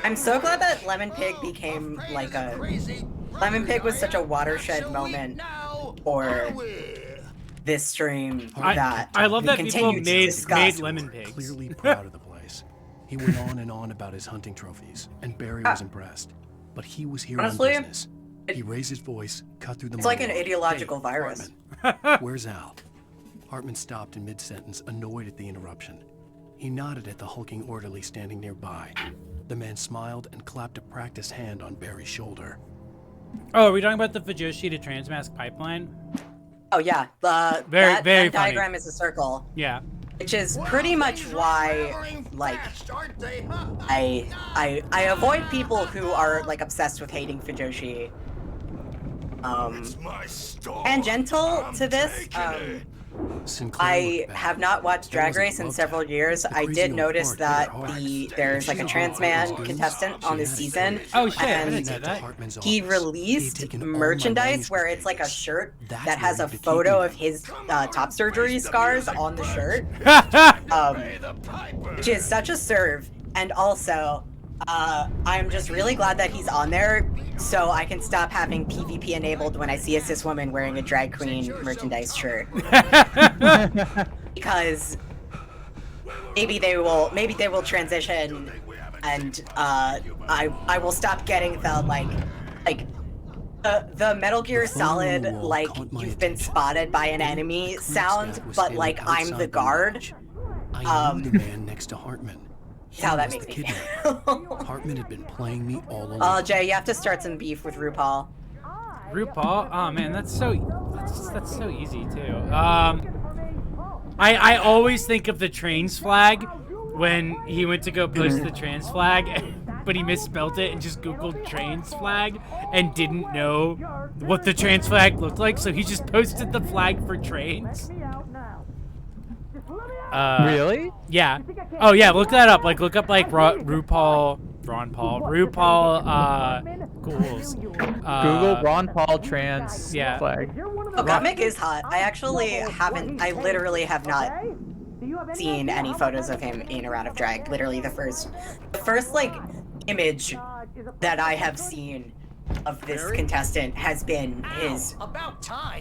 I'm so glad that Lemon Pig became like a... Lemon Pig was such a watershed moment for this stream that I love we that people continue to discuss. made Lemon Pigs. Clearly proud of the place. He went on and on about his hunting trophies, and Barry was impressed. But he was here Honestly, on business. He raised his voice, cut through the It's like an monologue. ideological Hey, virus. Hartman, where's Al? Hartman stopped in mid-sentence, annoyed at the interruption. He nodded at the hulking orderly standing nearby. The man smiled and clapped a practiced hand on Barry's shoulder. Oh, are we talking about the Fujoshi to Transmask pipeline? Oh yeah, that very funny. diagram is a circle. Yeah. Which is pretty much why, like, I avoid people who are like obsessed with hating Fujoshi. Tangential to this, I have not watched Drag Race in several years. I did notice that there's like a trans man contestant on this season. Oh shit, I and didn't know that. he released merchandise where it's like a shirt that has a photo of his top surgery scars on the shirt, which is such a serve. And also, I'm just really glad that he's on there so I can stop having PvP enabled when I see a cis woman wearing a drag queen merchandise shirt. Because maybe they will transition and I will stop getting the Metal Gear Solid like you've been spotted by an enemy sound, but like I'm the guard. I knew the man next to Hartman. How that makes me feel. Hartman had been playing me all along. Oh, Jay, you have to start some beef with RuPaul. RuPaul? Oh man, that's so easy too. I always think of the trans flag when he went to go post the trans flag, but he misspelled it and just Googled trans flag and didn't know what the trans flag looked like, so he just posted the flag for trans. Really? Yeah. Oh yeah, look that up. Like look up like RuPaul ghouls. Google Ron Paul trans flag. Oh, comic is hot. I literally have not seen any photos of him in or out of drag. Literally the first like image that I have seen of this contestant has been his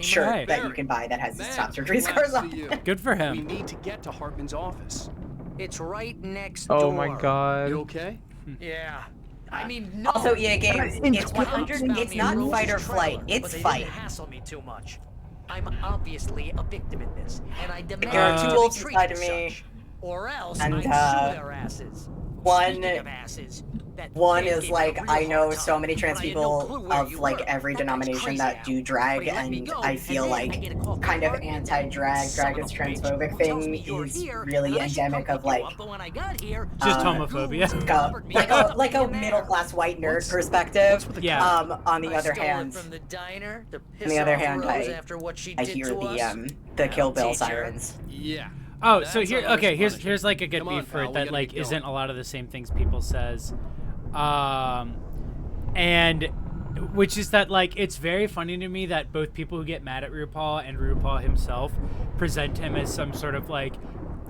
shirt that you can buy that has his top surgery scars on it. Good for him. We need to get to Hartman's office. It's right next door. Oh my god. You okay? Yeah. I mean, no. Also, EA Games, it's 100. It's not fight or flight. It's fight. Hassle me too much. I'm obviously a victim in this, and I demand There are to two be wolves treated inside of as me, such, or else and I'd sue their asses. one Speaking of asses, that One fan is gave me like a real I know hard so time, many trans but I had no clue people where of you like were. every That makes denomination crazy that do drag, But he let me and go, I and feel then like I get a call from kind of Hartman. anti-drag, Son drag of is a bitch transphobic who tells thing me you're is here, really and I should endemic come of pick you like up, but when I got here, Just homophobia. like a middle class white nerd perspective. Yeah. On the I other stole it hand, from the diner to on piss the other off hand, Rose after what she I did hear to us. the Kill Bill teach her. sirens. Yeah. Oh, so here's like a good beef for it that gotta like get going. isn't a lot of the same things people says, and which is that like it's very funny to me that both people who get mad at RuPaul and RuPaul himself present him as some sort of like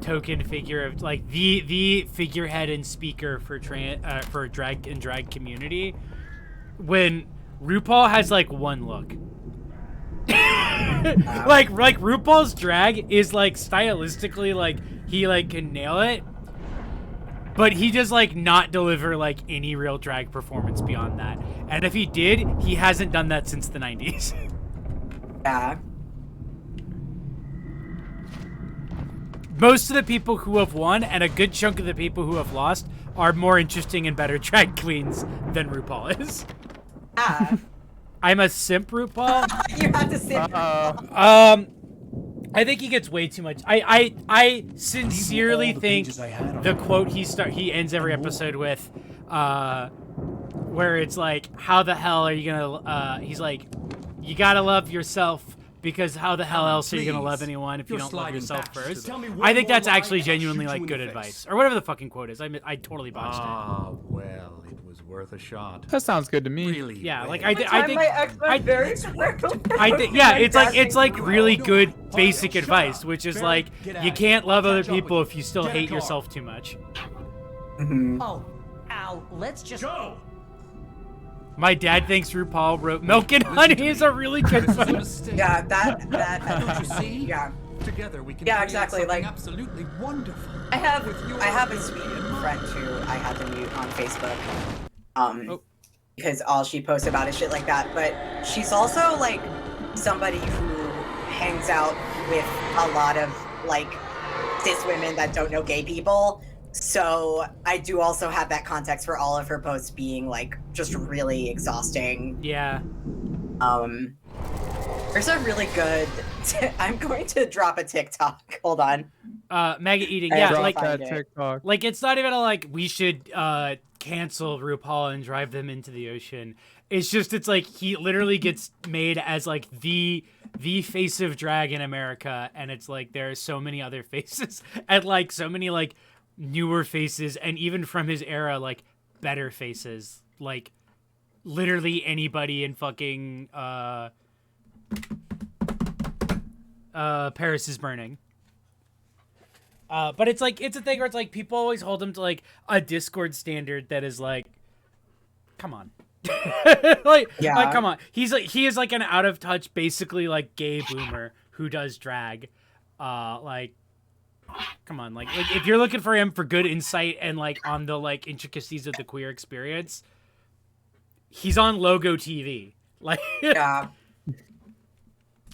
token figure of like the figurehead and speaker for drag and drag community, when RuPaul has like one look. like RuPaul's drag is like stylistically like he like can nail it, but he does like not deliver like any real drag performance beyond that. And if he did, he hasn't done that since the 90s. Yeah. Most of the people who have won and a good chunk of the people who have lost are more interesting and better drag queens than RuPaul is. Ah. I'm a simp RuPaul. You have to simp. I think he gets way too much. I sincerely think the quote he ends every episode with, where it's like, how the hell are you gonna, he's like, you gotta love yourself, because how the hell else are you gonna love anyone if you don't love yourself first? I think that's actually genuinely like good advice, or whatever the fucking quote is. I totally botched it. Well, it was was worth a shot. That sounds good to me. Really? Yeah, like My ex went very yeah, it's like really good basic advice, which is like you can't love other people if you still hate yourself too much. Oh, Al, let's just go. My dad thinks RuPaul wrote Milk and Honey is a really good one. Yeah, that Don't you see? yeah. Together we can Yeah, create exactly, something like- absolutely wonderful. I have a sweet friend who I had to mute on Facebook. Because all she posts about is shit like that. But she's also like somebody who hangs out with a lot of like cis women that don't know gay people. So I do also have that context for all of her posts being like just really exhausting. Yeah. There's a really good. I'm going to drop a TikTok. Hold on. Maggot eating. I Yeah, have to like find it. TikTok. Like it's not even a, like we should cancel RuPaul and drive them into the ocean. It's just it's like he literally gets made as like the face of drag in America, and it's like there are so many other faces and like so many like newer faces, and even from his era like better faces, like literally anybody in fucking Paris is Burning. But it's like, it's a thing where it's like, people always hold him to like a Discord standard that is like, come on. like come on. He is like an out of touch, basically like gay boomer who does drag. Like, come on. Like if you're looking for him for good insight and like on the like intricacies of the queer experience, he's on Logo TV. Like, yeah.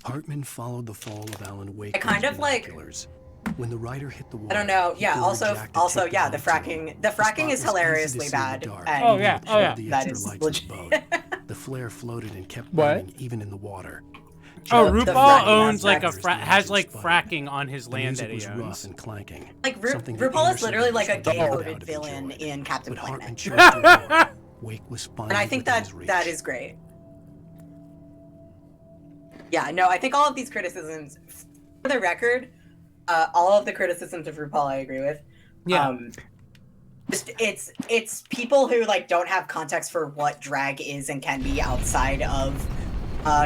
Hartman followed the fall of Alan Wake. I kind of like. When the rider hit the wall. I don't know. Yeah. Also, yeah. The fracking. The fracking is hilariously bad. Oh yeah. Oh yeah. That is legit. The flare floated and kept What? burning even in the water. Oh, The RuPaul fracking owns like aspect. has like fracking on his The land music that he was rough owns. and clanking. Like Something that RuPaul is Anderson literally like a Cooper gay-coded undoubtedly villain enjoyed. in Captain But Hartman Planet. chose to ignore. Wake was fine. And I think that is great. Yeah, no, I think all of these criticisms, for the record, all of the criticisms of RuPaul I agree with. Yeah. It's people who like don't have context for what drag is and can be outside of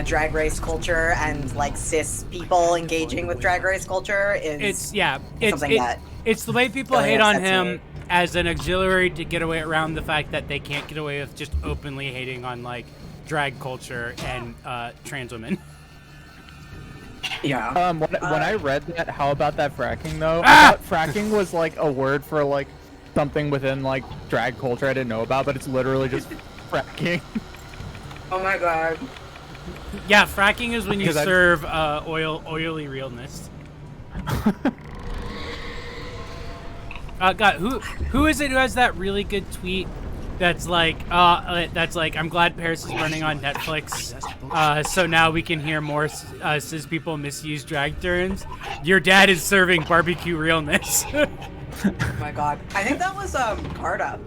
drag race culture, and like cis people engaging with drag race culture is something that it's the way people really hate on upsets him me. as an auxiliary to get away around the fact that they can't get away with just openly hating on like drag culture and trans women. Yeah. When I read that, how about that fracking though? I thought fracking was like a word for like something within like drag culture I didn't know about, but it's literally just fracking. Oh my god. Yeah, fracking is when you Because I- serve oily realness. God, who is it who has that really good tweet that's like I'm glad Paris is running on Netflix, so now we can hear more cis people misuse drag terms. Your dad is serving barbecue realness. Oh my god. I think that was Carta.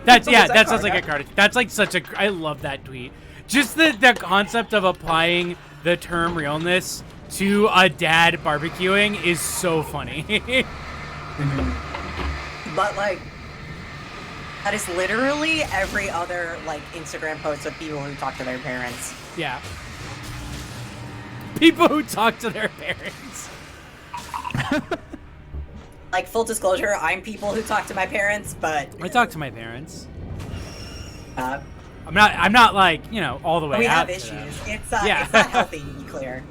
That Was that sounds like a Carta? card. That's like such a. I love that tweet. Just the concept of applying the term realness to a dad barbecuing is so funny. But like, that is literally every other like Instagram post of people who talk to their parents. Yeah. People who talk to their parents. Like, full disclosure, I'm people who talk to my parents, but I talk to my parents. uh, I'm not like, you know, all the way we out have to issues. that. It's Yeah. it's not healthy, to be clear.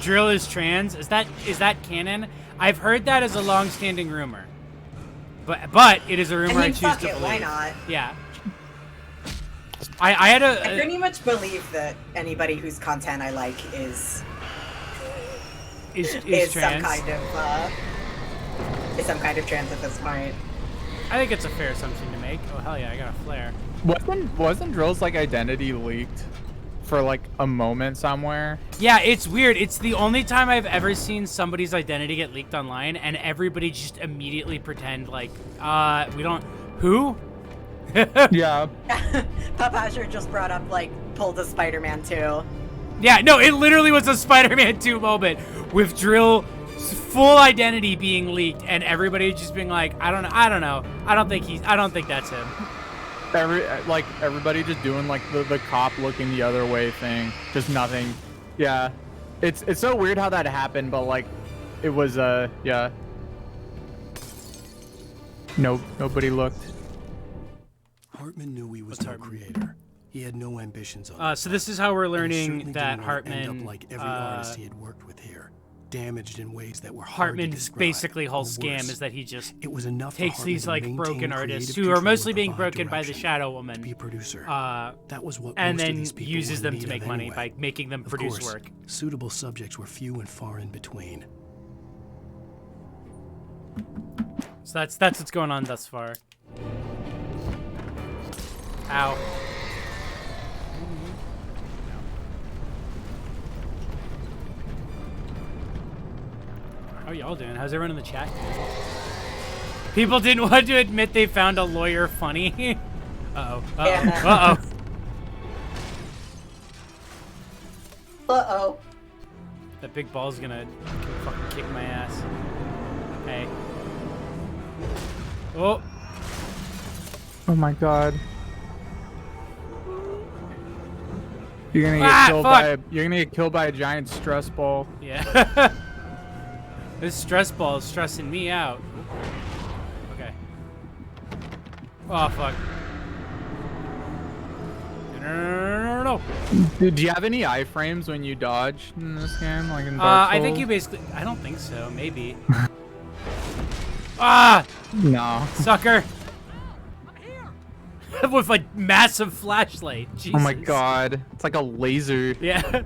Drill is trans. Is that canon? I've heard that as a long-standing rumor. But it is a rumor I, mean, choose fuck to it, believe. why not? Yeah. I had I a pretty much believe that anybody whose content I like is is some trans. kind of trans at this point. I think it's a fair assumption to make. Oh hell yeah, I got a flare. Wasn't Drill's like identity leaked for like a moment somewhere? Yeah, it's weird. It's the only time I've ever seen somebody's identity get leaked online, and everybody just immediately pretend like, we don't. Who? Yeah. Pop Asher just brought up like pulled a Spider-Man 2. Yeah, no, it literally was a Spider-Man 2 moment with Drill full identity being leaked, and everybody just being like, I don't know. I don't think that's him. Everybody just doing like the cop looking the other way thing. Just nothing. Yeah. It's so weird how that happened, but like it was yeah. Nobody looked. Hartman knew he was no creator. He had no ambitions on So this is how we're and he learning certainly that didn't want to end Hartman up like every artist he had worked with here, damaged in ways that were hard to Hartman's describe, basically whole or scam worse. is that he just It was enough for takes Hartman these to like maintain broken artists creative who are control mostly of being Odd broken by the Direction. Shadow Woman, To be a producer. That was what and most of then these people uses were in them to need make of money anyway. by making them Of produce course, work. Suitable subjects were few and far in between. So that's what's going on thus far. Ow. How y'all doing? How's everyone in the chat? People didn't want to admit they found a lawyer funny. Uh-oh. Uh-oh. Yeah. Uh-oh. Uh-oh. That big ball's gonna fucking kick my ass. Hey. Oh. Oh my god. You're gonna get killed by a giant stress ball. Yeah. This stress ball is stressing me out. Okay. Oh fuck. No. Dude, do you have any iframes when you dodge in this game, like in Dark Souls? I think you basically. I don't think so. Maybe. Ah! No. Sucker. With a massive flashlight. Jesus. Oh my god. It's like a laser. Yeah.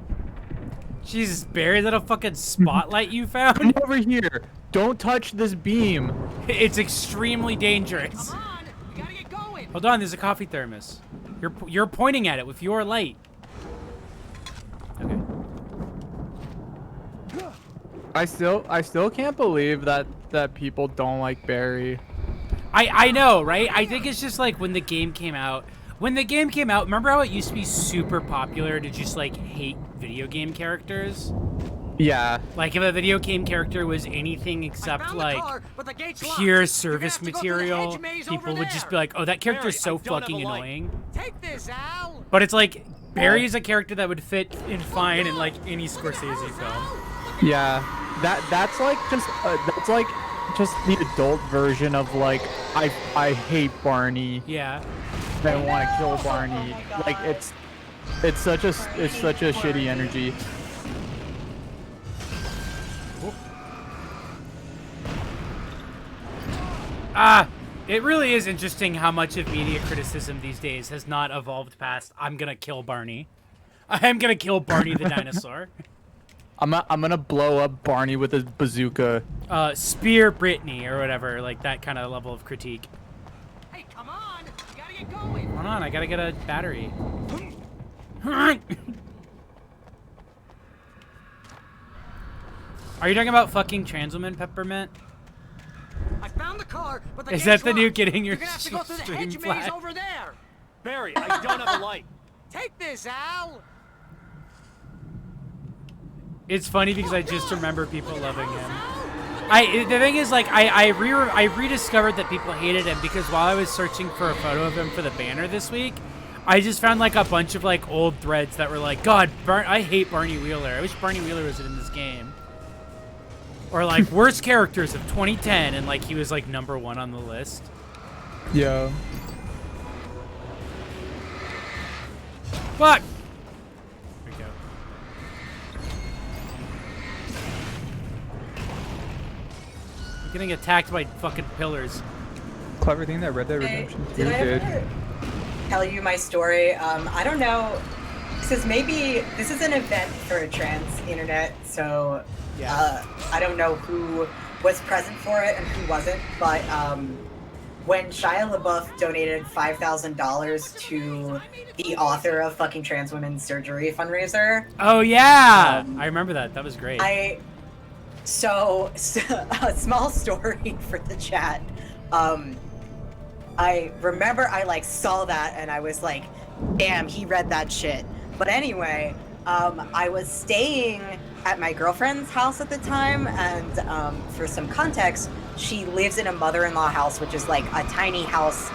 Jesus, Barry, is that a fucking spotlight you found? Come over here. Don't touch this beam. It's extremely dangerous. Come on, we gotta get going. Hold on, there's a coffee thermos. You're pointing at it with your light. Okay. I still can't believe that people don't like Barry. I know, right? I think it's just like when the game came out. Remember how it used to be super popular to just like hate video game characters? Yeah. Like if a video game character was anything except like pure service material, people would just be like, "Oh, that character's so fucking annoying." Take this, Al. But it's like Barry is a character that would fit in fine in like any Scorsese film. Yeah. That's like just the adult version of like I hate Barney. Yeah. I want to kill Barney. Like it's such a shitty energy. It really is interesting how much of media criticism these days has not evolved past I'm gonna kill Barney. I'm gonna kill Barney the dinosaur. I'm gonna blow up Barney with a bazooka. Spear Brittany or whatever, like that kind of level of critique. Hey, come on, we gotta get going. Hold on, I gotta get a battery. Are you talking about fucking trans woman, Peppermint? I found the car, but the Is gate's that the new locked. getting your You're gonna have to go through the stream hedge flat? maze over there. Barry, I don't have a light. Take this, Al. It's funny because I just remember people loving him. The thing is, like, I rediscovered that people hated him because while I was searching for a photo of him for the banner this week, I just found like a bunch of like old threads that were like, God, I hate Barney Wheeler. I wish Barney Wheeler was in this game. Or like worst characters of 2010, and like he was like #1 on the list. Yeah. Fuck. There we go. I'm getting attacked by fucking pillars. Clever thing that Red Dead Redemption 2 Did I did. ever tell you my story? I don't know. This is an event for trans internet, so I don't know who was present for it and who wasn't, but when Shia LaBeouf donated $5,000 to the author of fucking Trans Women's Surgery fundraiser. Oh yeah, I remember that. That was great. So a small story for the chat. I remember I like saw that and I was like, damn, he read that shit. But anyway, I was staying at my girlfriend's house at the time, and for some context, she lives in a mother-in-law house, which is like a tiny house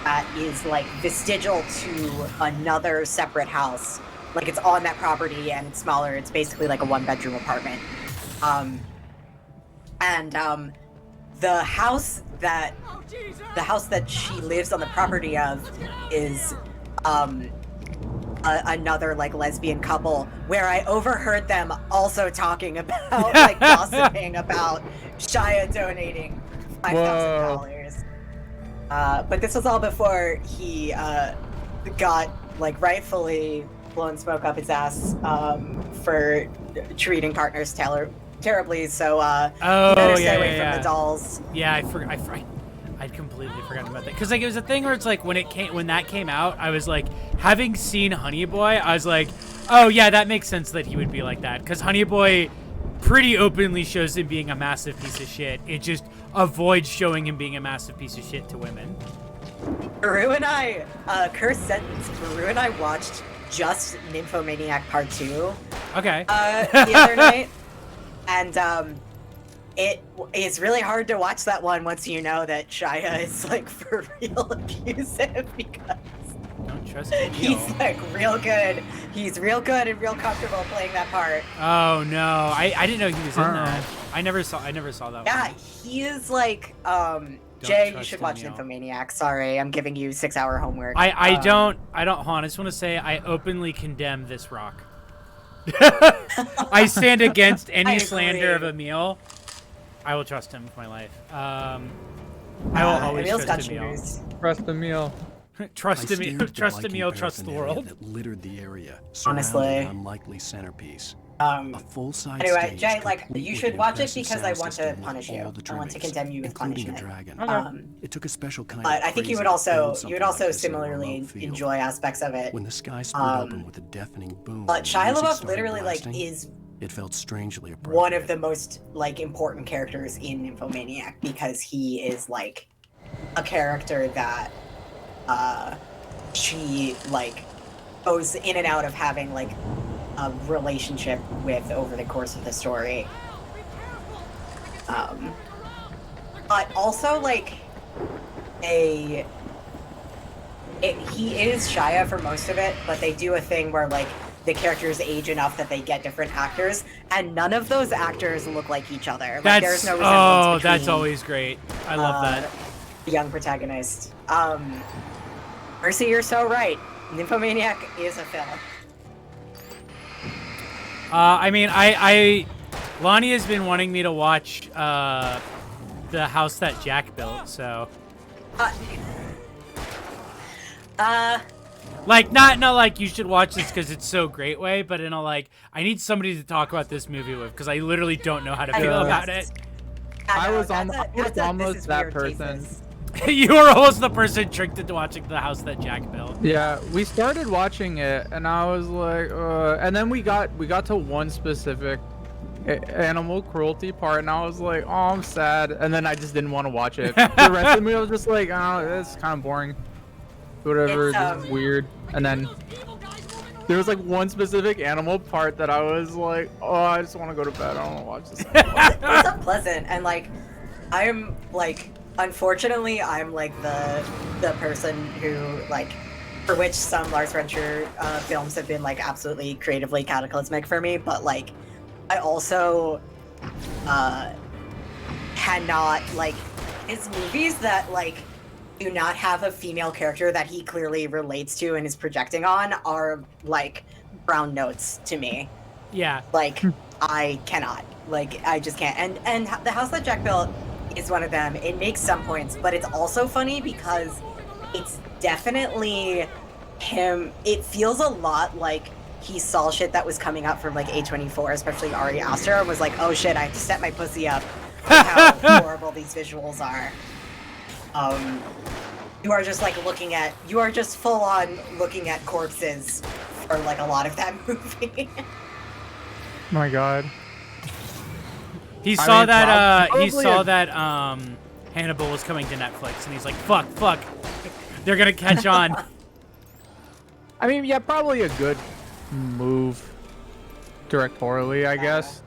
that is like vestigial to another separate house. Like it's on that property and it's smaller. It's basically like a one-bedroom apartment. The house that she lives on the property of is another like lesbian couple, where I overheard them also talking about like gossiping about Shia donating $5,000. But this was all before he got like rightfully blown smoke up his ass for treating partners terribly. So you better stay away from the dolls. Yeah, I'd completely forgotten about that. Cause like it was a thing where it's like when that came out, I was like, having seen Honey Boy, I was like, oh yeah, that makes sense that he would be like that. Cause Honey Boy pretty openly shows him being a massive piece of shit. It just avoids showing him being a massive piece of shit to women. Baru and I, cursed sentence, Baru and I watched just Nymphomaniac Part 2. Okay. The other night. And, it is really hard to watch that one once you know that Shia is, like, for real abusive, because don't trust him. He's, like, real good. He's real good and real comfortable playing that part. Oh, no. I didn't know he was in that. I never saw that Yeah, one. he is, like, Jay, you should watch Nymphomaniac. Sorry, I'm giving you 6-hour homework. I don't, hold on, I just want to say I openly condemn this rock. I stand against any slander of Emil. I will trust him with my life. I will always trust Emil. Trust Emil. Trust Emil. Trust Emil. Trust the world. That littered the area. Honestly. An unlikely centerpiece. A full-size anyway, stage, Jay, like, you should watch it impressive because I sound want to system punish with you. all the I want to trimmings, condemn you with including a punishment. dragon. It took a special kind But of I think you crazy would to also build something like this in a similarly remote field. enjoy aspects of it. When the sky split open with a deafening boom, But and Shia music LaBeouf started literally blasting, like is it felt strangely appropriate. one of the most like important characters in Nymphomaniac, because he is like a character that she like goes in and out of having like a relationship with over the course of the story. But also like he is Shia for most of it, but they do a thing where like the characters age enough that they get different actors, and none of those actors look like each other. Like, there's no resemblance that's between, always great. I love that. The young protagonist. Mercy, you're so right. Nymphomaniac is a film. I mean, Lonnie has been wanting me to watch the house that Jack built, so. Like, not like you should watch this because it's so great way, but in a like, I need somebody to talk about this movie with because I literally don't know how to feel about it. I was almost that person. You were almost the person tricked into watching the house that Jack built. Yeah, we started watching it, and I was like, and then we got to one specific animal cruelty part, and I was like, oh, I'm sad, and then I just didn't want to watch it. The rest of the movie, I was just like, oh, it's kind of boring. Whatever, it's just weird. And then there was like one specific animal part that I was like, oh, I just want to go to bed. I don't want to watch this. It's unpleasant, and like, I'm like, unfortunately, I'm like the person who like, for which some Lars von Trier films have been like absolutely creatively cataclysmic for me, but like, I also cannot like his movies that like do not have a female character that he clearly relates to and is projecting on are like brown notes to me. Yeah. Like, I cannot. Like, I just can't. And the house that Jack built is one of them. It makes some points, but it's also funny because it's definitely him. It feels a lot like he saw shit that was coming up from like A24, especially Ari Aster, and was like, oh shit, I have to set my pussy up with how horrible these visuals are. You are just like you are just full on looking at corpses for like a lot of that movie. Oh my god. He saw that Hannibal was coming to Netflix, and he's like, fuck, they're gonna catch on. I mean, yeah, probably a good move directorially, I guess.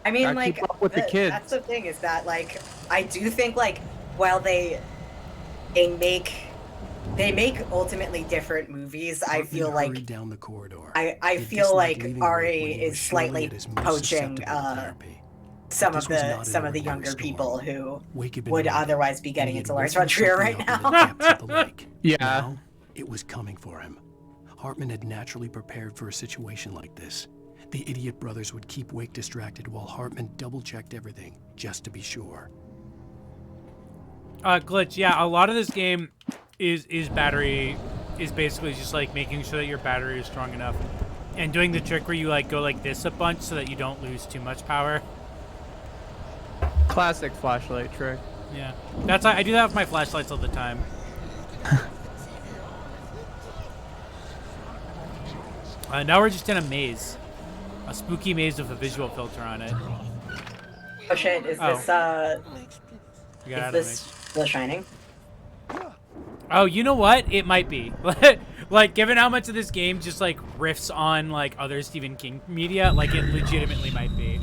I mean, Gotta like, keep up with the kids. that's the thing is that, like, I do think, like, while they make ultimately different movies, I feel like down the corridor. I feel like Ari is slightly poaching some of the younger people who would otherwise be getting into Lars von Trier right now. Yeah. Now, it was coming for him. Hartman had naturally prepared for a situation like this. The idiot brothers would keep Wake distracted while Hartman double-checked everything, just to be sure. Glitch, yeah, a lot of this game is basically just like making sure that your battery is strong enough and doing the trick where you like go like this a bunch so that you don't lose too much power. Classic flashlight trick. Yeah, that's I do that with my flashlights all the time. Now we're just in a maze, a spooky maze with a visual filter on it. Oh shit! Is this The Shining? Oh, you know what? It might be. Like, given how much of this game just like riffs on like other Stephen King media, like it legitimately might be.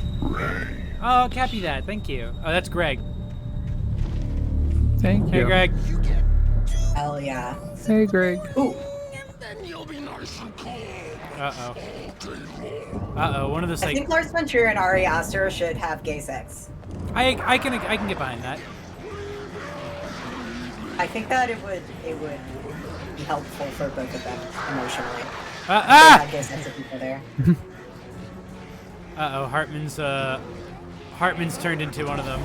Oh, copy that. Thank you. Oh, that's Greg. Thank you. Hey, Greg. Hell yeah. Hey, Greg. Ooh. Uh-oh. Uh-oh, one of those I like... think Lars von Trier and Ari Aster should have gay sex. I can get behind that. I think that it would be helpful for both of them emotionally. If they had gay sex with people there. Uh-oh, Hartman's turned into one of them.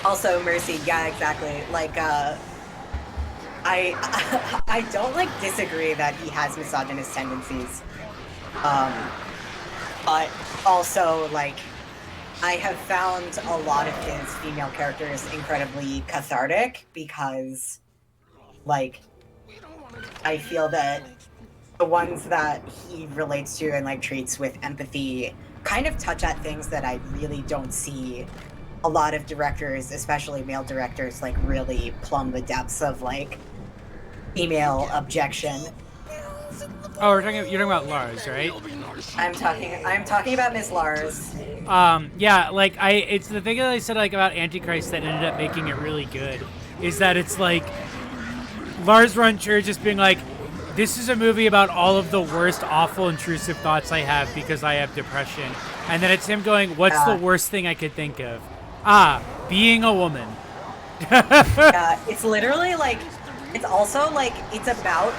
Also, Mercy, yeah, exactly. Like, I don't like disagree that he has misogynist tendencies. But also, like, I have found a lot of his female characters incredibly cathartic because, like, I feel that the ones that he relates to and, like, treats with empathy kind of touch at things that I really don't see a lot of directors, especially male directors, like, really plumb the depths of, like, female objection. Oh, you're talking about Lars, right? I'm talking about Miss Lars. Yeah, like it's the thing that I said like about Antichrist that ended up making it really good is that it's like Lars von Trier just being like, this is a movie about all of the worst, awful, intrusive thoughts I have because I have depression, and then it's him going, what's the worst thing I could think of? Being a woman. Yeah, it's literally like, it's also like, it's about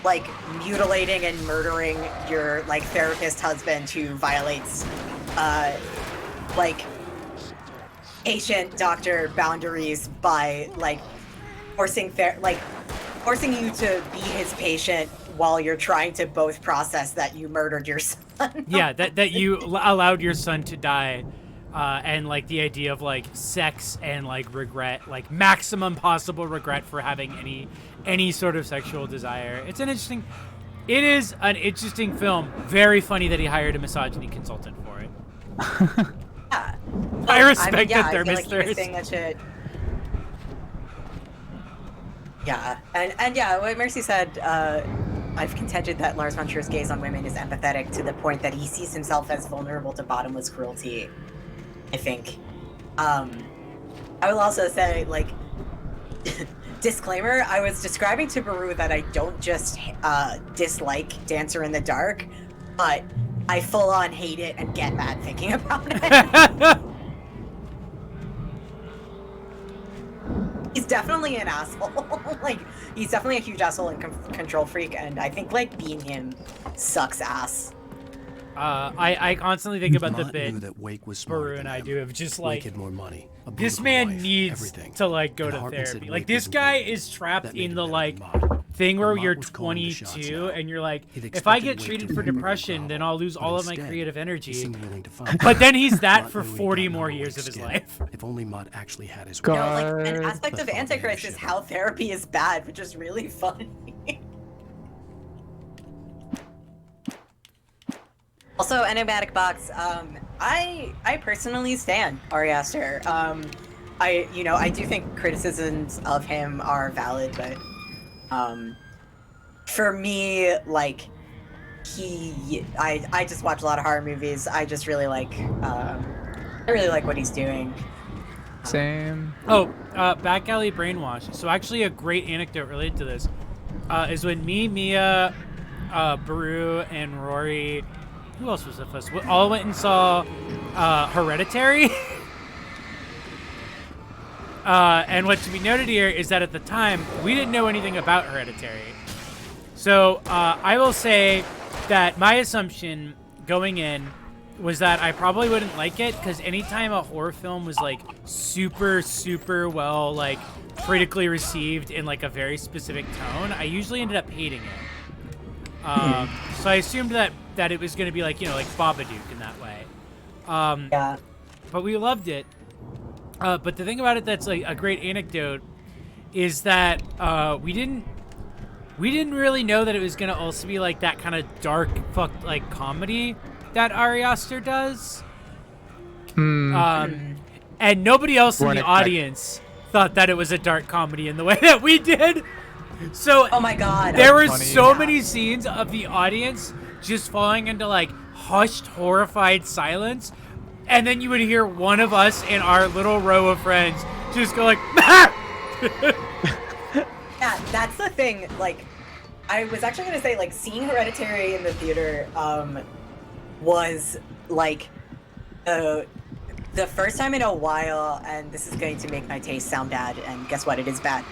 like mutilating and murdering your like therapist husband who violates like patient doctor boundaries by like forcing you to be his patient while you're trying to both process that you murdered your son. Yeah, that you allowed your son to die. And like the idea of like sex and like regret, like maximum possible regret for having any sort of sexual desire. It is an interesting film. Very funny that he hired a misogyny consultant for it. Yeah. I respect that I feel thermos like he was saying that shit. Yeah, and yeah, what Mercy said, I've contended that Lars von Trier's gaze on women is empathetic to the point that he sees himself as vulnerable to bottomless cruelty, I think. I will also say, like, disclaimer, I was describing to Baru that I don't just dislike Dancer in the Dark, but I full-on hate it and get mad thinking about it. He's definitely an asshole. Like, he's definitely a huge asshole and control freak, and I think, like, being him sucks ass. I constantly think about the bit that Wake was Baru and I do of just like, Wake had more money, a this beautiful man wife, needs everything. to like go And to Hartman said therapy. Wake Like this wasn't guy worth it. is trapped That made in him the better like than Mott. thing where Mott you're was calling the shots 22 now. and you're like, He'd if I expected get Wake treated to for remember the depression, problem, then I'll lose but all of my instead, creative he energy. seemed willing to find But then he's that Mott for knew he'd 40 gotten more under years of Wake's his skin. life. If only Mott actually had his No, way. like, an aspect But of thought Antichrist they is should. how therapy is bad, which is really funny. Also, Enigmatic Box, I personally stan Ari Aster. I do think criticisms of him are valid, but for me, like, I just watch a lot of horror movies. I just really like, I really like what he's doing. Same. Oh, Back Alley Brainwash. So actually a great anecdote related to this is when me, Mia, Baru, and Rory, who else was with us? We all went and saw Hereditary. And what to be noted here is that at the time, we didn't know anything about Hereditary. So I will say that my assumption going in was that I probably wouldn't like it, because anytime a horror film was like super, super well like critically received in like a very specific tone, I usually ended up hating it. So I assumed that it was going to be like, you know, like Babadook in that way. Yeah. But we loved it. But the thing about it that's like a great anecdote is that we didn't really know that it was going to also be like that kind of dark like comedy that Ari Aster does. And nobody else in the audience thought that it was a dark comedy in the way that we did. So oh my god, there were so many scenes of the audience just falling into like hushed, horrified silence, and then you would hear one of us in our little row of friends just go like, yeah, that's the thing. Like, I was actually gonna say, like, seeing Hereditary in the theater was like the first time in a while, and this is going to make my taste sound bad, and guess what, it is bad,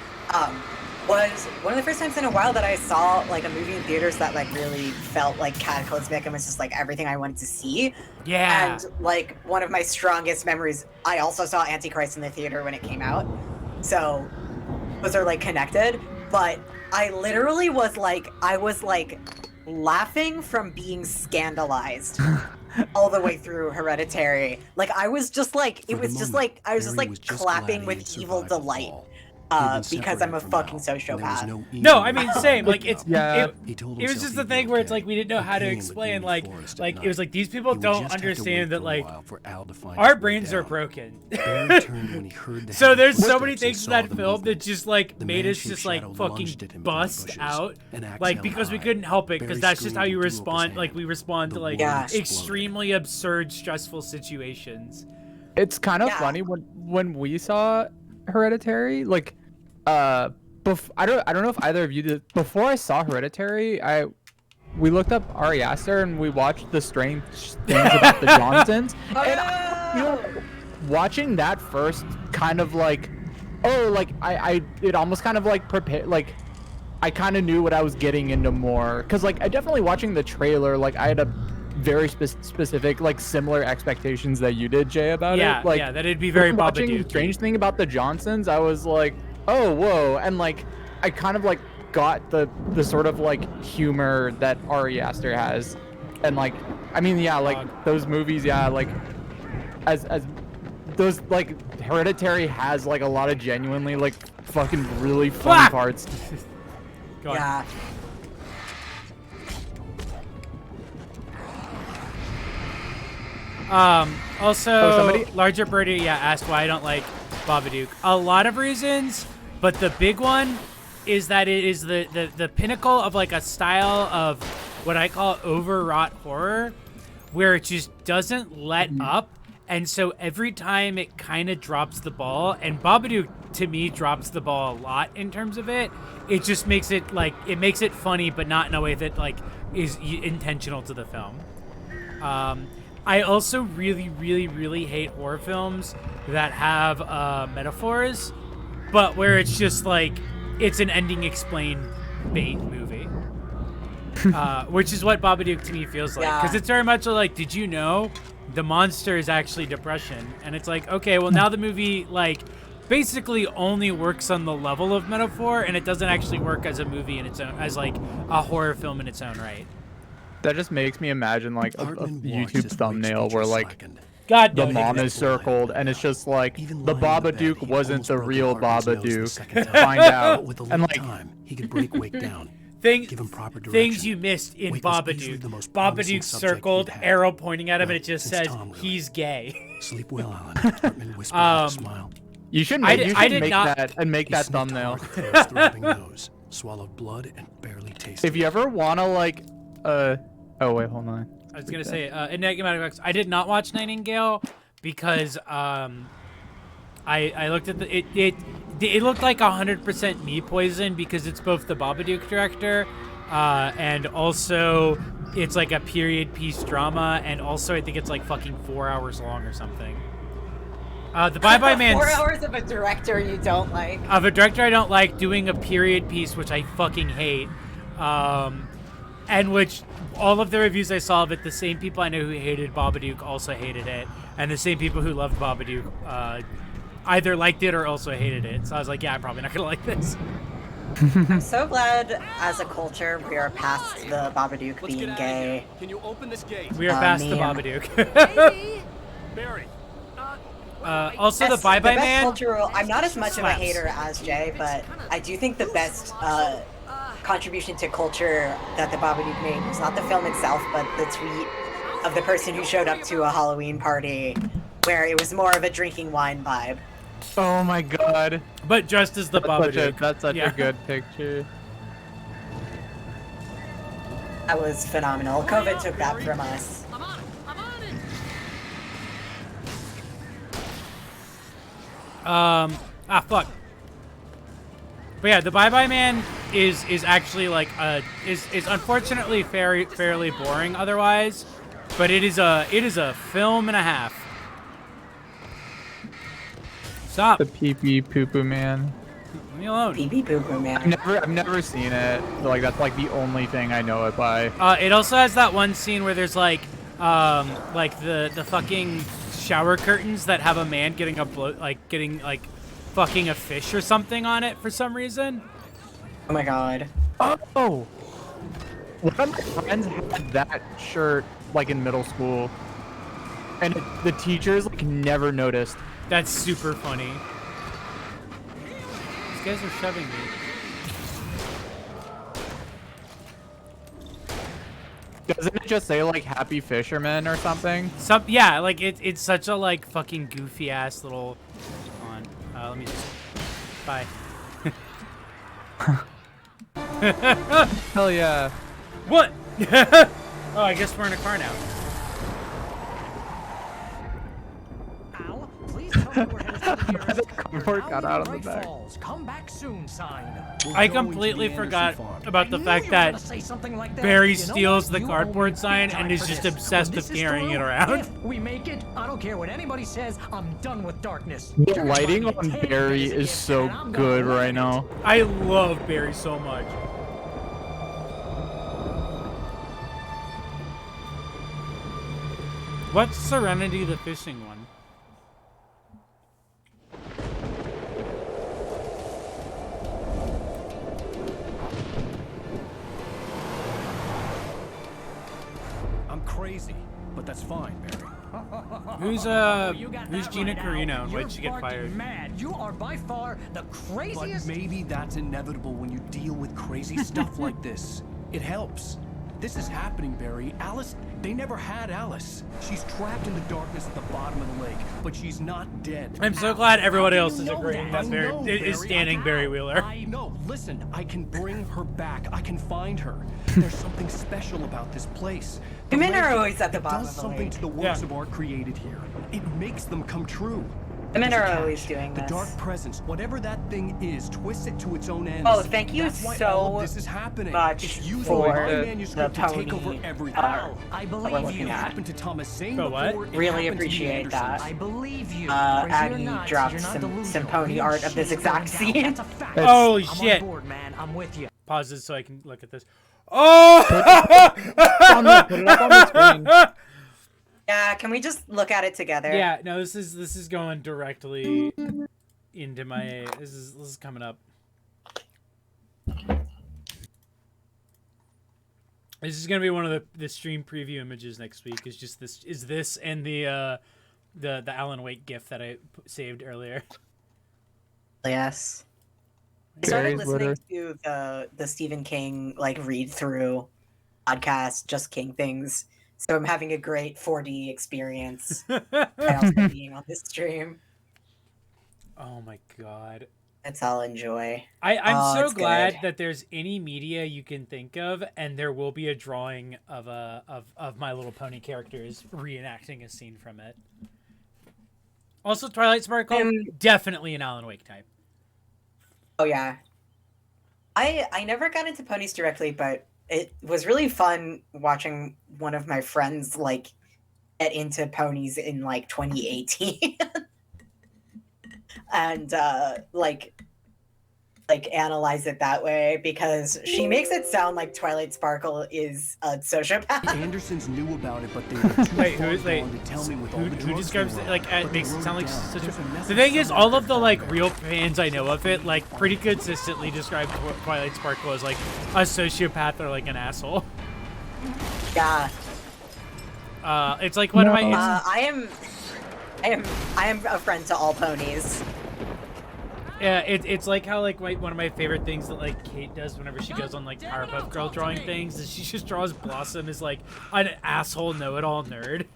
was one of the first times in a while that I saw like a movie in theaters that like really felt like cataclysmic and was just like everything I wanted to see. Yeah. And like one of my strongest memories, I also saw Antichrist in the theater when it came out, so those are like connected. But I literally was like, I was like laughing from being scandalized all the way through Hereditary. Like I was just like, it was just like, I was just like clapping with evil delight. Because I'm a fucking sociopath. No, I mean, same. Like, it's Yeah. it was just the thing where it's like we didn't know how to explain. Like it was like these people don't understand that like our brains are broken. So there's so many things in that film that just like made us just like fucking bust out, like because we couldn't help it, because that's just how you respond. Like we respond to like extremely absurd, stressful situations. It's kind of funny when we saw Hereditary, like I don't know if either of you did. Before I saw Hereditary, we looked up Ari Aster and we watched the strange things about the Johnsons. And you know, watching that first kind of like, oh, like it almost kind of like prepared, like I kind of knew what I was getting into more, because like I definitely watching the trailer, like I had a very specific, like similar expectations that you did, Jay, about it. Like, yeah, that it'd be very watching Babadook. The strange thing about the Johnsons, I was like, oh, whoa, and like I kind of like got the sort of like humor that Ari Aster has, and like I mean, yeah, like those movies, yeah, like as those like Hereditary has like a lot of genuinely like fucking really fun parts. Yeah. Also, Larger Birdie, asked why I don't like Babadook. A lot of reasons, but the big one is that it is the pinnacle of like a style of what I call overwrought horror, where it just doesn't let up, and so every time it kind of drops the ball, and Babadook to me drops the ball a lot in terms of it. It just makes it like, it makes it funny, but not in a way that like is intentional to the film. I also really, really, really hate horror films that have metaphors, but where it's just like, it's an ending explained bait movie. Which is what Babadook to me feels like. Because it's very much like, did you know the monster is actually depression? And it's like, okay, well now the movie like basically only works on the level of metaphor, and it doesn't actually work as a movie in its own, as like a horror film in its own right. That just makes me imagine like a YouTube thumbnail where like the mom is circled and it's just like the Babadook wasn't the real Babadook. Find out. And like he could break Wake down. Things you missed in Babadook. Babadook circled, arrow pointing at him, and it just says he's gay. Sleep well, Alan. Hartman whispered with a smile. You should make that thumbnail. Swallowed blood and barely tasted. If you ever wanna like, oh wait, hold on. I was gonna say, Enigmatic X. I did not watch Nightingale because I looked at it looked like 100% knee poison because it's both the Babadook director, and also it's like a period piece drama, and also I think it's like fucking 4 hours long or something. The Bye Bye Man. 4 hours of a director you don't like. Of a director I don't like doing a period piece, which I fucking hate. And which all of the reviews I saw of it, the same people I know who hated Babadook also hated it. And the same people who loved Babadook either liked it or also hated it. So I was like, yeah, I'm probably not going to like this. I'm so glad as a culture we are past the Babadook being gay. Can you open this gate? We are past the meme. Babadook. Barry. Also, the Bye Bye best Man. Cultural, I'm not as much of a slaps. hater as Jay, but I do think the best contribution to culture that the Babadook made was not the film itself, but the tweet of the person who showed up to a Halloween party where it was more of a drinking wine vibe. Oh my god. But just as the Babadook. That's such Yeah. a good picture. That was phenomenal. COVID took that from us. Fuck. But yeah, the Bye Bye Man is actually like is unfortunately fairly boring otherwise, but it is a film and a half. Stop. The pee pee poo poo man. Leave me alone. Pee pee poo poo man. I've never seen it. Like that's like the only thing I know it by. It also has that one scene where there's like the fucking shower curtains that have a man getting fucking a fish or something on it for some reason. Oh my god. Oh! One of my friends had that shirt like in middle school, and the teachers like never noticed. That's super funny. These guys are shoving me. Doesn't it just say like Happy Fisherman or something? Yeah, like it's such a like fucking goofy ass little. Hold on, let me just. Bye. Hell yeah. What? Oh, I guess we're in a car now. Al, please tell me we're headed to the nearest Cardboard got out of the back. Falls. Come back soon sign. I completely forgot about the fact that Say something like that. Barry You know steals what? the You cardboard owe me sign big and time is for just this. obsessed When with this is carrying it through, around. If we make it, I don't care what anybody says. I'm done with darkness. The lighting on Barry is so good right now. I love Barry so much. What's Serenity the fishing one? I'm crazy, but that's fine, Barry. Who's Gina Carino and why'd she get fired? Mad. You are by far the But craziest. maybe that's inevitable when you deal with crazy stuff like this. It helps. This is happening, Barry. Alice, they never had Alice. She's trapped in the darkness at the bottom of the lake, but she's not dead. I'm so glad everyone How do else you is know agreeing that I Barry know, is standing Barry Wheeler. I know. Listen, I can bring her back. I can find her. There's something special about this place. The men are lake, always at the it bottom does of the something lake. to the works of art created here. It makes them come true. The men There's a are always catch. doing The this. dark presence, whatever that thing is, twists it to its own ends. Oh, thank you That's why so all of this is happening. much It's using for my the manuscript to take over pony everything. Al, I that we're believe looking you. It at. happened to Thomas Zane The what? before. It Really happened to the appreciate Andersons. that. I believe you. Crazy or Aggie not, dropped you're not some delusional. pony You art of this shit exact going down. scene. That's a fact. Holy I'm shit. on board, man. I'm with you. Pause this so I can look at this. Oh! Put it up on the screen. Yeah, can we just look at it together? Yeah, no, this is going directly into my. This is coming up. This is gonna be one of the stream preview images next week. Is just this and the Alan Wake GIF that I saved earlier. Yes. I started Barry's listening Litter. to the Stephen King like read through podcast, Just King Things. So I'm having a great 4D experience by also being on this stream. Oh my god. It's all enjoy. I'm Oh, so it's glad good. that there's any media you can think of, and there will be a drawing of My Little Pony characters reenacting a scene from it. Also, Twilight Sparkle, definitely an Alan Wake type. Oh yeah. I never got into ponies directly, but it was really fun watching one of my friends like get into ponies in like 2018 and like analyze it that way because she makes it sound like Twilight Sparkle is a sociopath. The Andersons knew about it, but they were too Wait, far who is like gone to tell me with all who the drugs describes they it were like on, it but makes they it sound like wrote it such down. a. There's The thing is, necessary all of the like background. real fans I know of it like pretty consistently describe Twilight Sparkle as like a sociopath or like an asshole. Yeah. It's like one of my. I am a friend to all ponies. Yeah, it's like how like one of my favorite things that like Kate does whenever she goes on like Powerpuff Girl drawing things is she just draws Blossom as like an asshole know-it-all nerd.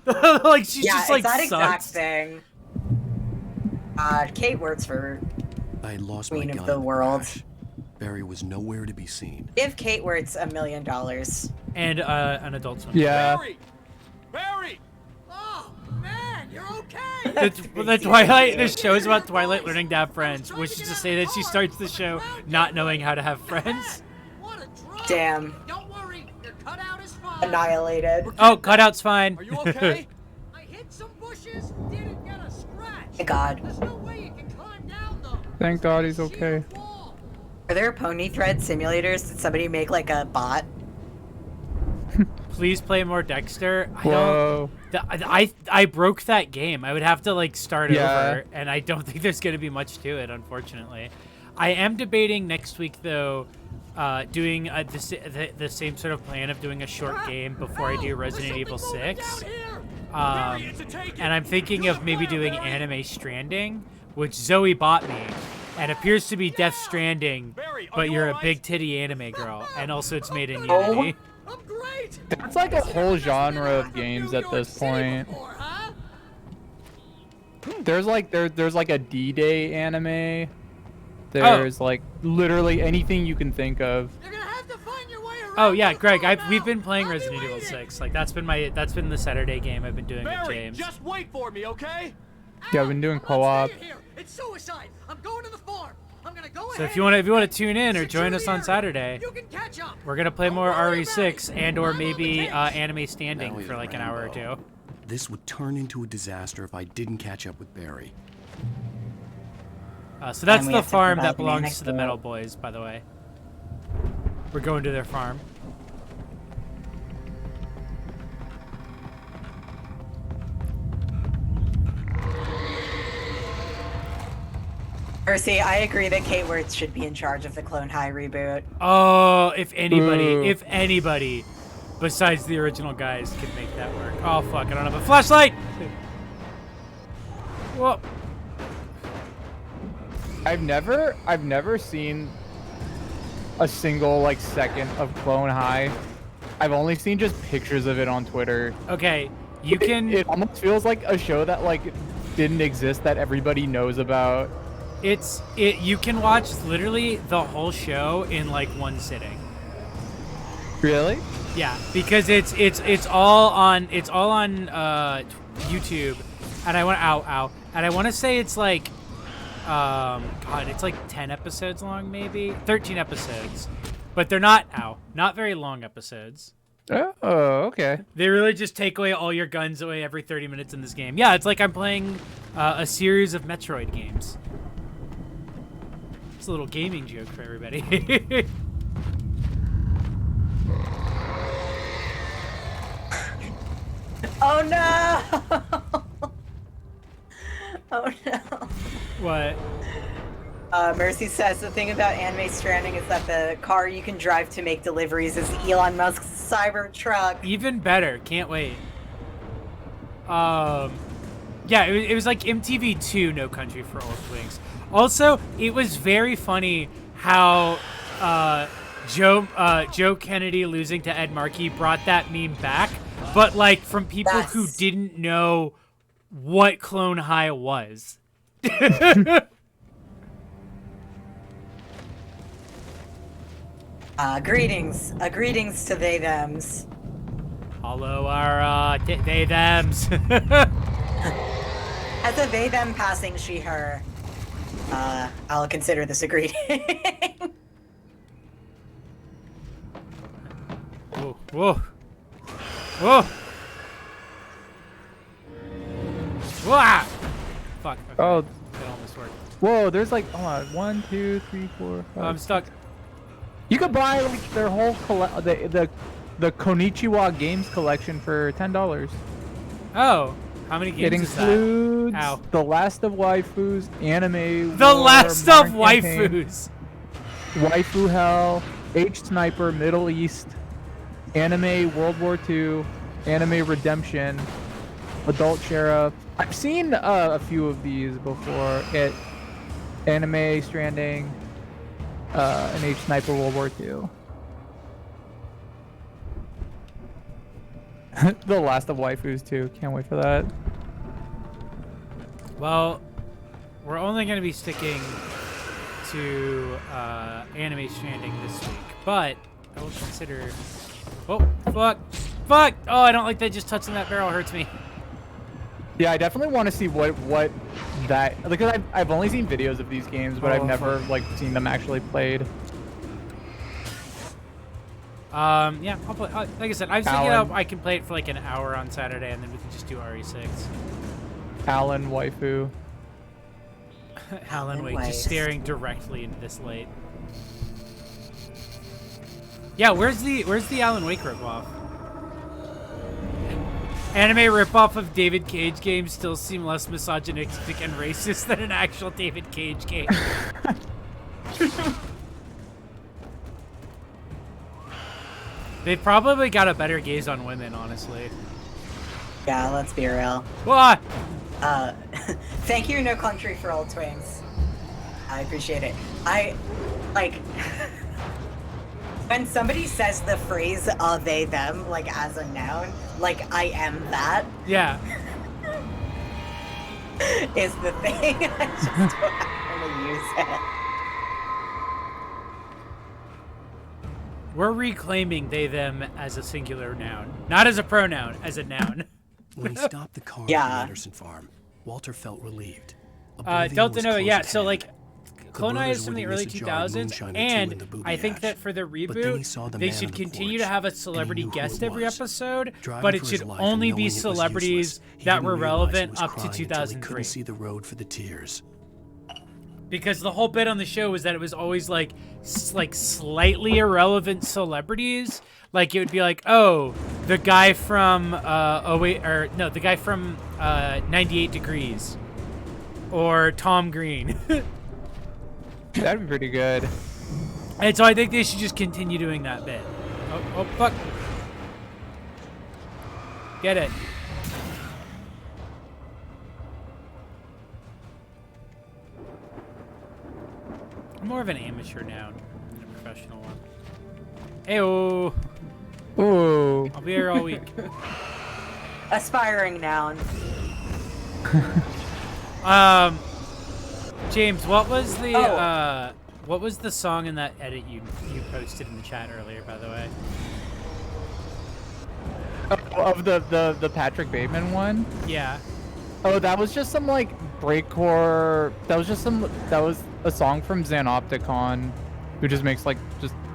Like she's just like it's that exact sucks. thing. Kate works for I had lost Queen my of gun the in world. crash. Barry was nowhere to be seen. Give Kate Wirtz $1 million. And an Adult Swim. Yeah. Barry! Oh, man, you're okay! The Twilight, the show is about Twilight learning to have friends, which is to say that she starts the show not knowing how to have friends. Damn. Don't worry, your cutout is fine. Annihilated. Oh, cutout's fine. Are you okay? I hit some bushes, didn't get a scratch. Thank God. There's no way you can climb down though. Thank God he's okay. Are there pony thread simulators? Did somebody make like a bot? Please play more Dexter. Whoa. I broke that game. I would have to like start Yeah. over, and I don't think there's going to be much to it, unfortunately. I am debating next week though, doing the same sort of plan of doing a short game before I do Resident Evil 6. And I'm thinking of maybe doing Anime Stranding, which Zoe bought me, and appears to be Death Stranding, but you're a big titty anime girl, and also it's made in Unity. That's like a whole genre of games at this point. There's like there's like a D-Day anime. There's like literally anything you can think of. Oh yeah, Greg, we've been playing Resident Evil 6. Like that's been the Saturday game I've been doing with James. Just wait for me, okay? Yeah, I've been doing co-op. It's suicide. I'm going to the farm. I'm gonna go So if you want to tune in or join us on Saturday, You can catch up. we're gonna play more RE6 and or maybe Anime Standing Now he's for like an hour or two. This would turn into a disaster if I didn't catch up with Barry. So that's And we the have to farm provide that the belongs to the anecdote. Metal Boys, by the way. We're going to their farm. Percy, I agree that Kate Wirtz should be in charge of the Clone High reboot. Oh, if Ooh. anybody besides the original guys could make that work. Oh fuck, I don't have a flashlight! Whoa. I've never seen a single like second of Clone High. I've only seen just pictures of it on Twitter. Okay, you can... It almost feels like a show that like didn't exist that everybody knows about. You can watch literally the whole show in like one sitting. Really? Yeah, because it's all on YouTube, and I want to say it's like God, it's like 10 episodes long, maybe 13 episodes, but they're not very long episodes. Oh, okay. They really just take away all your guns away every 30 minutes in this game. Yeah, it's like I'm playing a series of Metroid games. It's a little gaming joke for everybody. Oh no! Oh no. What? Mercy says the thing about Anime Stranding is that the car you can drive to make deliveries is Elon Musk's Cybertruck. Even better. Can't wait. Yeah, it was like MTV2 No Country for Old Wings. Also, it was very funny how Joe Kennedy losing to Ed Markey brought that meme back, but like from people who didn't know what Clone High was. Greetings to they thems. Follow our they thems. As a they them passing she her, I'll consider this a greeting. Whoa, whoa, whoa, whoa! Fuck. Okay. Oh, That almost worked. whoa! There's like, hold on, 1, 2, 3, 4, 5. I'm stuck. You could buy like their whole the Konichiwa Games collection for $10. Oh, how many games It is that? includes Ow. The Last of Waifus, Anime The War, Last of Modern Campaign, Waifus. Waifu Hell, H Sniper, Middle East, Anime World War II, Anime Redemption, Adult Sheriff. I've seen a few of these before. Anime Stranding, and H Sniper World War II. The Last of Waifus too. Can't wait for that. Well, we're only going to be sticking to Anime Stranding this week, but I will consider. Oh, fuck! Fuck! Oh, I don't like that. Just touching that barrel hurts me. Yeah, I definitely want to see what that, because I've only seen videos of these games, but I've never like seen them actually played. Yeah, I'll play. Like I said, I was thinking Alan. I can play it for like an hour on Saturday, and then we can just do RE6. Alan Waifu. Alan Wake, Wait. just staring directly into this light. Yeah, where's the Alan Wake ripoff? Anime ripoff of David Cage games still seem less misogynistic and racist than an actual David Cage game. They probably got a better gaze on women, honestly. Yeah, let's be real. What? Thank you, No Country for Old Twins. I appreciate it. I, like, when somebody says the phrase they, them, like, as a noun, like, I am that, Yeah. is the thing. I just don't know how to use it. We're reclaiming they, them as a singular noun. Not as a pronoun, as a noun. When he stopped the car Yeah. at the Anderson farm, Walter felt relieved. Delta Oblivion was Nova, close yeah, at so hand. like, The Clone Eye is brothers from would the early miss a jar of 2000s, moonshine or two and in the booby I think ash. that for the But then he reboot, saw the they man should on the continue porch, to have a and he celebrity knew who guest it every was. episode, Driving but it for his should life only and be knowing it was celebrities useless, he that didn't were realize he relevant was up to crying until he 2003. couldn't see the road for the tears. Because the whole bit on the show was that it was always like slightly irrelevant celebrities. Like it would be like, oh, the guy from the guy from 98 Degrees, or Tom Green. That'd be pretty good. And so I think they should just continue doing that bit. Oh fuck! Get it. I'm more of an amateur now than a professional one. Heyo. Ooh. I'll be here all week. Aspiring noun. James, what was the song in that edit you posted in the chat earlier, by the way? Of the Patrick Bateman one? Yeah. Oh, that was just some like breakcore. That was a song from Xanopticon, who just makes like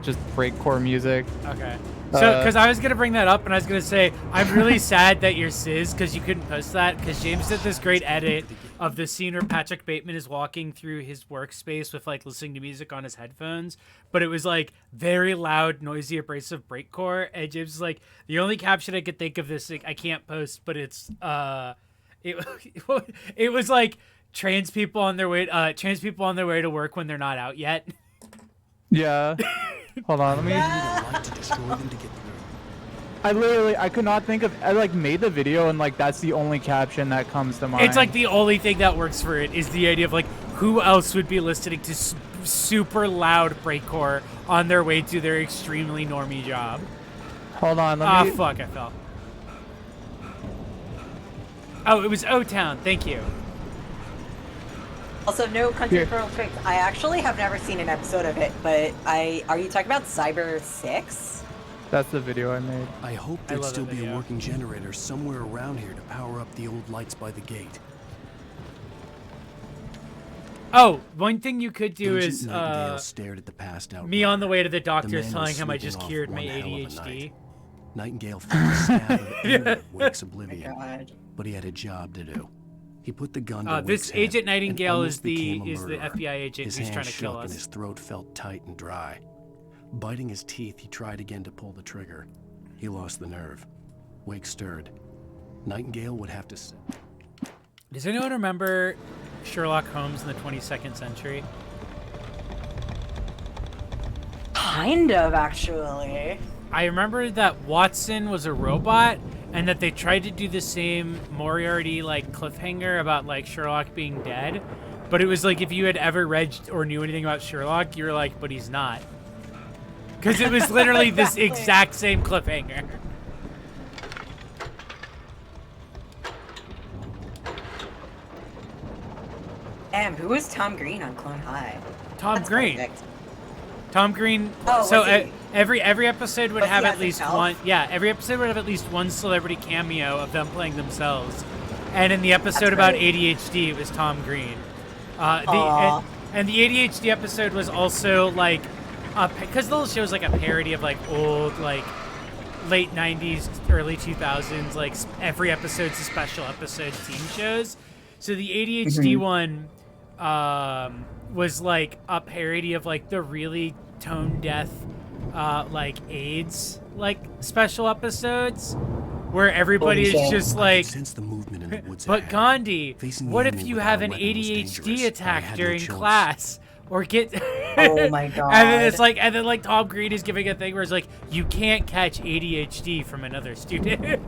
just breakcore music. Okay. So, because I was gonna bring that up, and I was gonna say I'm really sad that you're Sis because you couldn't post that, because James did this great edit of the scene where Patrick Bateman is walking through his workspace with like listening to music on his headphones, but it was like very loud, noisy, abrasive breakcore, and James is like, the only caption I could think of this, like, I can't post, but it's it was like trans people on their way to work when they're not out yet. Yeah. Hold on, let me. I could not think of. I like made the video and like that's the only caption that comes to mind. It's like the only thing that works for it is the idea of like, who else would be listening to super loud breakcore on their way to their extremely normie job? Hold on, let me. Fuck, I fell. Oh, it was O-Town. Thank you. Also, no country Here. for old tricks. I actually have never seen an episode of it, but are you talking about Cyber 6? That's the video I made. I hope I there'd love still that be a video. working generator somewhere around here to power up the old lights by the gate. Oh, one thing you could do Agent is Nightingale stared at the passed out me on the way to the The doctor man telling was him I sleeping just off cured my one hell of a ADHD. night. Nightingale felt a stab of anger at Wake's oblivion, God. but he had a job to do. He put the gun to This Wake's head Agent and Nightingale almost is the became a murderer. FBI agent His who's hands trying to kill shook and us. his throat felt tight and dry. Biting his teeth, he tried again to pull the trigger. He lost the nerve. Wake stirred. Nightingale would have to sit. Does anyone remember Sherlock Holmes in the 22nd century? Kind of, actually. I remember that Watson was a robot and that they tried to do the same Moriarty like cliffhanger about like Sherlock being dead. But it was like if you had ever read or knew anything about Sherlock, you were like, but he's not. Because it was literally this exact same cliffhanger. Damn, who was Tom Green on Clone High? Tom That's Green. perfect. Tom Green. Oh, so was he- every episode would Was he have as at least himself? one. Yeah, every episode would have at least one celebrity cameo of them playing themselves. And in the episode That's about great. ADHD, it was Tom Green. Aw. And the ADHD episode was also like, because the whole show is like a parody of like old like late 90s, early 2000s, like every episode's a special episode team shows. So the ADHD one was like a parody of like the really tone deaf like AIDS like special episodes where everybody Holy is shit. just I like, could sense the movement in the woods but ahead. Gandhi, Facing the what if enemy you without have a an weapon was ADHD dangerous, but I attack had no during choice. class? Or get Oh my and then it's God. like, and then like Tom Green is giving a thing where it's like, you can't catch ADHD from another student.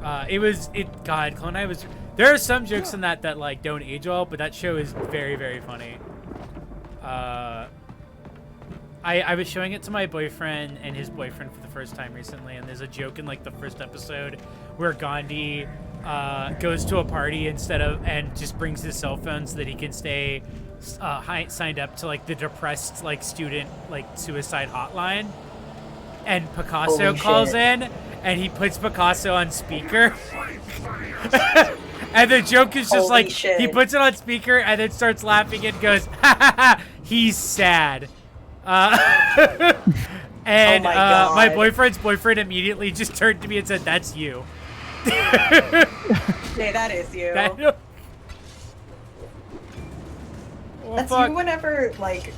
God, Clone High was, there are some jokes in that that like don't age well, but that show is very, very funny. I was showing it to my boyfriend and his boyfriend for the first time recently, and there's a joke in like the first episode where Gandhi goes to a party and just brings his cell phone so that he can stay signed up to like the depressed like student like suicide hotline. And Picasso Holy calls shit. in, and he puts Picasso on speaker. And the joke is just Holy like, shit. he puts it on speaker and then starts laughing and goes, ha ha ha, he's sad. And Oh my God. my boyfriend's boyfriend immediately just turned to me and said, that's you. Hey, that is you. That- Oh, That's fuck. you whenever, like,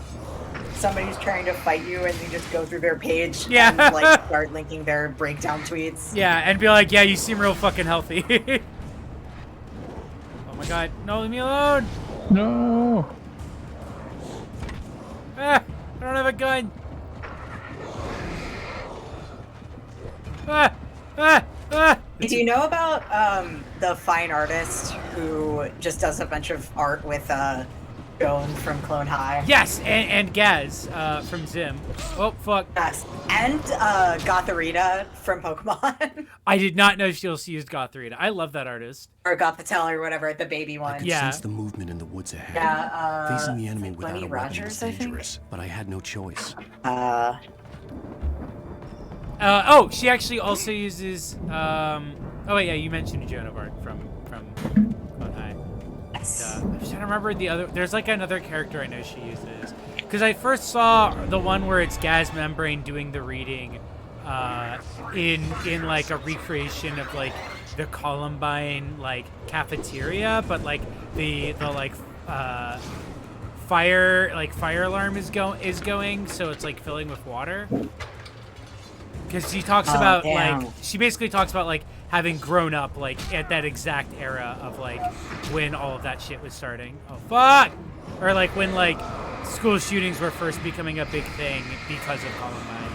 somebody's trying to fight you and you just go through their page Yeah. and, like, start linking their breakdown tweets. Yeah, and be like, yeah, you seem real fucking healthy. Oh my god, no, leave me alone. No. Ah, I don't have a gun. Ah, ah, ah. Do you know about the fine artist who just does a bunch of art with Joan from Clone High? Yes, and Gaz from Zim. Oh, fuck. Yes. And Gotharita from Pokemon. I did not know she also used Gotharita. I love that artist. Or Gothitelle or whatever, the baby I one. could Yeah. sense the movement in the woods ahead. Yeah, Facing the enemy like without Bunny a weapon Rogers, was I think? dangerous, but I had no choice. Oh, she actually also uses. Oh wait, yeah, you mentioned Joan of Arc from Clone High. Yes. I'm just trying to remember the other. There's like another character I know she uses. Because I first saw the one where it's Gaz Membrane doing the reading, in like a recreation of like the Columbine like cafeteria, but like the like fire alarm is going, so it's like filling with water. Because she talks Oh, about damn. like, she basically talks about like having grown up like at that exact era of like when all of that shit was starting. Oh fuck! Or like when like school shootings were first becoming a big thing because of Columbine.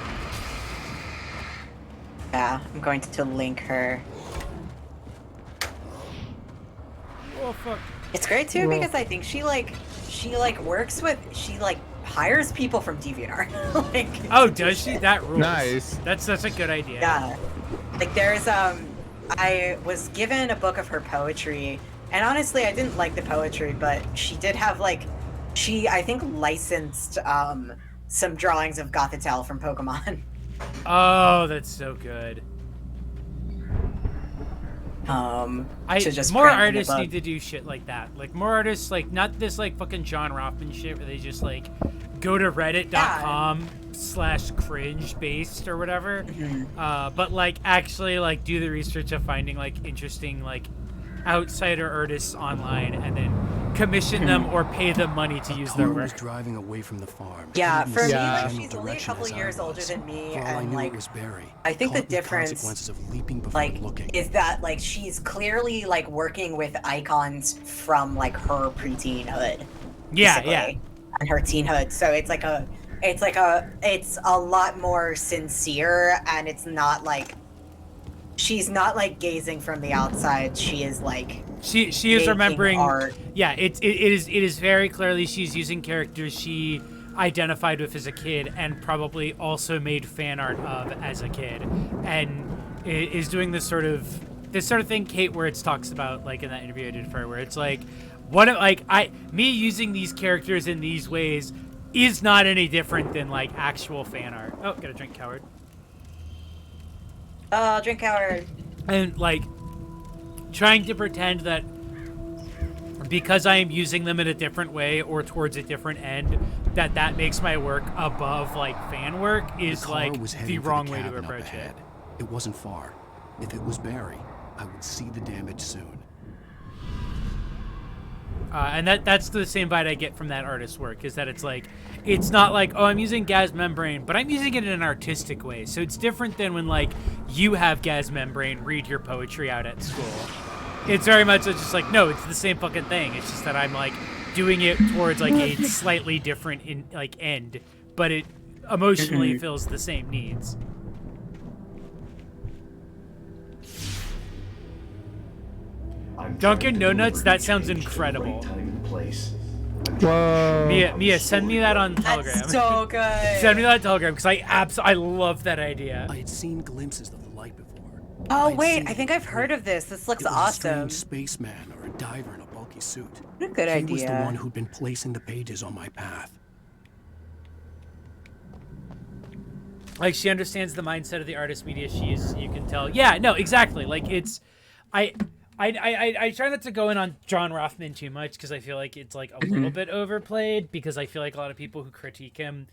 Yeah, I'm going to link her. Oh fuck! It's great too Whoa. because I think she works with, she hires people from DeviantArt. Like, Oh, does she? That rules. Nice. That's such a good idea. yeah. Like there's I was given a book of her poetry, and honestly, I didn't like the poetry, but she did have like, I think licensed some drawings of Gothitelle from Pokemon. Oh, that's so good. To just more print in the artists book. need to do shit like that. Like more artists, like not this like fucking John Rothman shit where they just like go to reddit.com/cringe based or whatever. But like actually like do the research of finding like interesting like outsider artists online and then commission them or pay them money to use their car work. was driving away from the farm. Yeah, heading for in me, the like, general she's only a direction couple as I years older was. than me, For all I and knew, like, it was Barry. I think the Caught in difference consequences of leaping before like looking. is that like she's clearly like working with icons from like her preteen-hood. Yeah, basically, yeah. and her teenhood. So it's a lot more sincere, and it's not like she's not like gazing from the outside. She is like she is making remembering art. Yeah, it is very clearly she's using characters she identified with as a kid and probably also made fan art of as a kid, and is doing this sort of thing Kate Wirtz talks about like in that interview I did for her, where it's like me using these characters in these ways is not any different than like actual fan art. Oh, gotta drink, coward. Drink Howard. And like trying to pretend that because I am using them in a different way or towards a different end, that makes my work above like fan work is like the wrong way to approach it. It wasn't far. If it was Barry, I would see the damage soon. And that's the same vibe I get from that artist's work, is that it's like, it's not like, oh, I'm using Gaz Membrane, but I'm using it in an artistic way. So it's different than when like you have Gaz Membrane read your poetry out at school. It's very much just like, no, it's the same fucking thing. It's just that I'm like doing it towards like a slightly different end, but it emotionally fills the same needs. Dunkin' Donuts, that sounds incredible. Whoa. Mia, send me that on Telegram. That's so good. Send me that on Telegram, because I love that idea. I had seen glimpses of the light before. Oh wait, I think I've heard of this. This looks It was awesome. a strange spaceman or a diver in a bulky suit. What a good he idea. was the one who'd been placing the pages on my path. Like, she understands the mindset of the artist media you can tell. Yeah, no, exactly. Like, it's, I try not to go in on John Rothman too much, because I feel like it's like a little bit overplayed, because I feel like a lot of people who critique him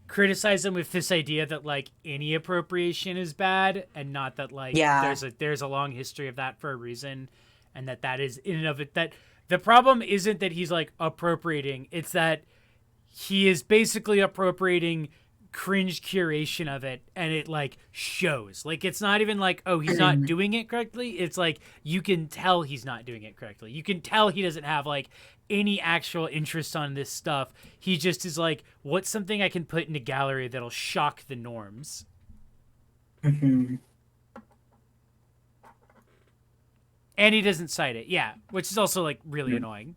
criticize him with this idea that like any appropriation is bad, and not that like there's a long history of that for a reason, and that is in and of it, that the problem isn't that he's like appropriating, it's that he is basically appropriating cringe curation of it, and it like shows. Like, it's not even like, oh, he's not doing it correctly, it's like you can tell he's not doing it correctly. You can tell he doesn't have like any actual interest on this stuff. He just is like, what's something I can put in a gallery that'll shock the norms? And he doesn't cite it, yeah, which is also like really annoying.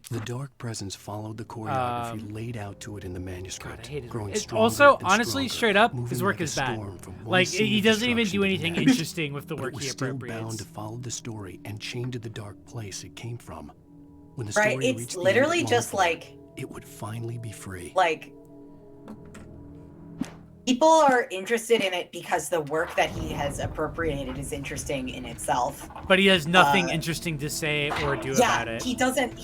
The dark presence followed the choreography laid out to it in the manuscript, growing It stronger also, and honestly, stronger, straight up, moving his work like a is bad. storm from one Like, scene he of doesn't even destruction do to the anything next. interesting with the But work it was he still bound appropriates. to follow the story and chained to the dark place it came from. When the Right, story it's reached the literally end it just longed for, like it would finally be free. like people are interested in it because the work that he has appropriated is interesting in itself. But he has nothing interesting to say or do about it. he doesn't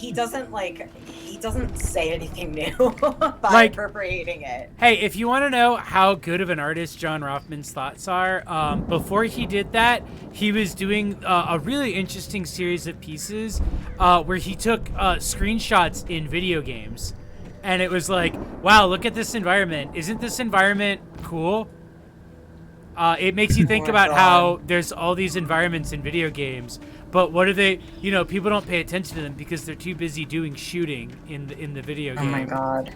say anything new by Like, appropriating it. Hey, if you want to know how good of an artist John Rothman's thoughts are, before he did that, he was doing a really interesting series of pieces where he took screenshots in video games. And it was like, wow, look at this environment. Isn't this environment cool? It makes you think about how there's all these environments in video games, but what are they, people don't pay attention to them because they're too busy doing shooting in the video game. Oh my god.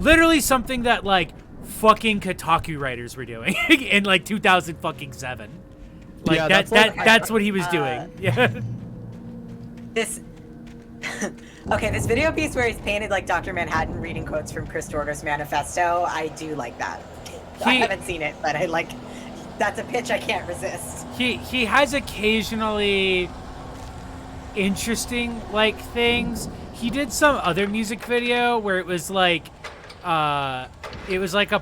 Literally something that like fucking Kotaku writers were doing in like 2007. Like Yeah, that's what he was doing. Yeah. This this video piece where he's painted like Dr. Manhattan reading quotes from Chris Dorgo's manifesto, I do like that. I haven't seen it, but I like that's a pitch I can't resist. He has occasionally interesting like things. He did some other music video where it was like a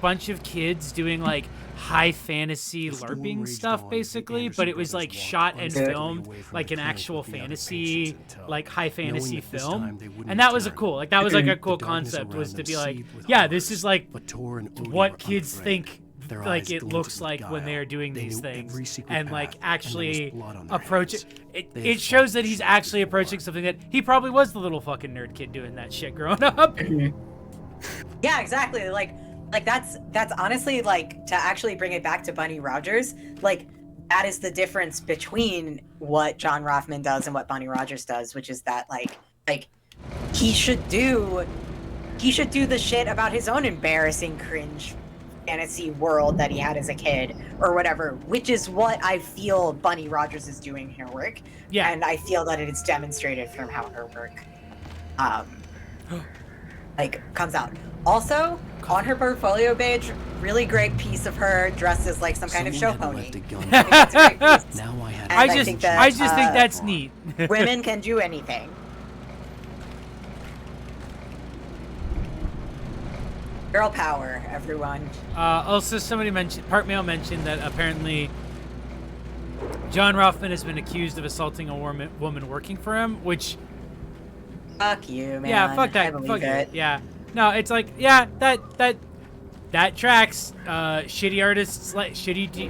bunch of kids doing like high fantasy LARPing stuff basically, but it was like shot and filmed like an actual fantasy, like high fantasy film. And that was a cool concept, was to be like, yeah, this is like what kids think like it looks like when they're doing these things, and like actually approach it. It shows that he's actually approaching something that he probably was the little fucking nerd kid doing that shit growing up. Yeah, exactly. Like that's honestly, like, to actually bring it back to Bunny Rogers, like that is the difference between what John Rothman does and what Bunny Rogers does, which is that like he should do the shit about his own embarrassing cringe fantasy world that he had as a kid or whatever, which is what I feel Bunny Rogers is doing in her work. Yeah. And I feel that it is demonstrated from how her work like comes out. Also, on her portfolio page, really great piece of her dressed as like some kind of show pony. I just think that's neat. Women can do anything. Girl power, everyone. Also, Part Mail mentioned that apparently John Rothman has been accused of assaulting a woman working for him, which... Fuck you, man. Yeah, fuck that. Fuck it. Yeah. No, it's like, yeah, that tracks. Shitty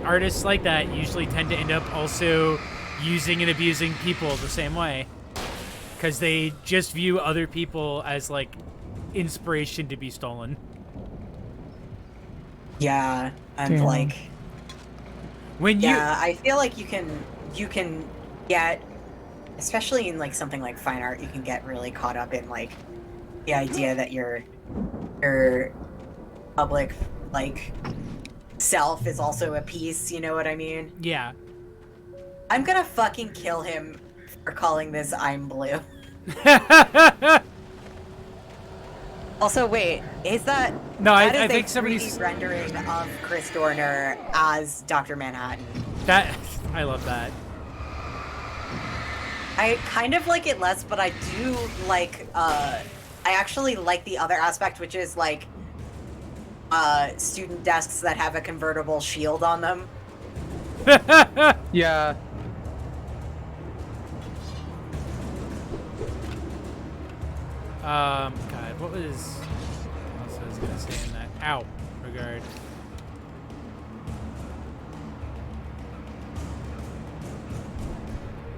artists like that usually tend to end up also using and abusing people the same way, because they just view other people as like inspiration to be stolen. Yeah, and like when I feel like you can get, especially in like something like fine art, you can get really caught up in like the idea that your public like self is also a piece, you know what I mean? Yeah. I'm gonna fucking kill him for calling this I'm Blue. Also, wait, is that... No, that I is think a somebody's... 3D rendering of Chris Dorner as Dr. Manhattan. I love that. I kind of like it less, but I do like, I actually like the other aspect, which is like, student desks that have a convertible shield on them. Yeah. God, what was else I was gonna say in that regard?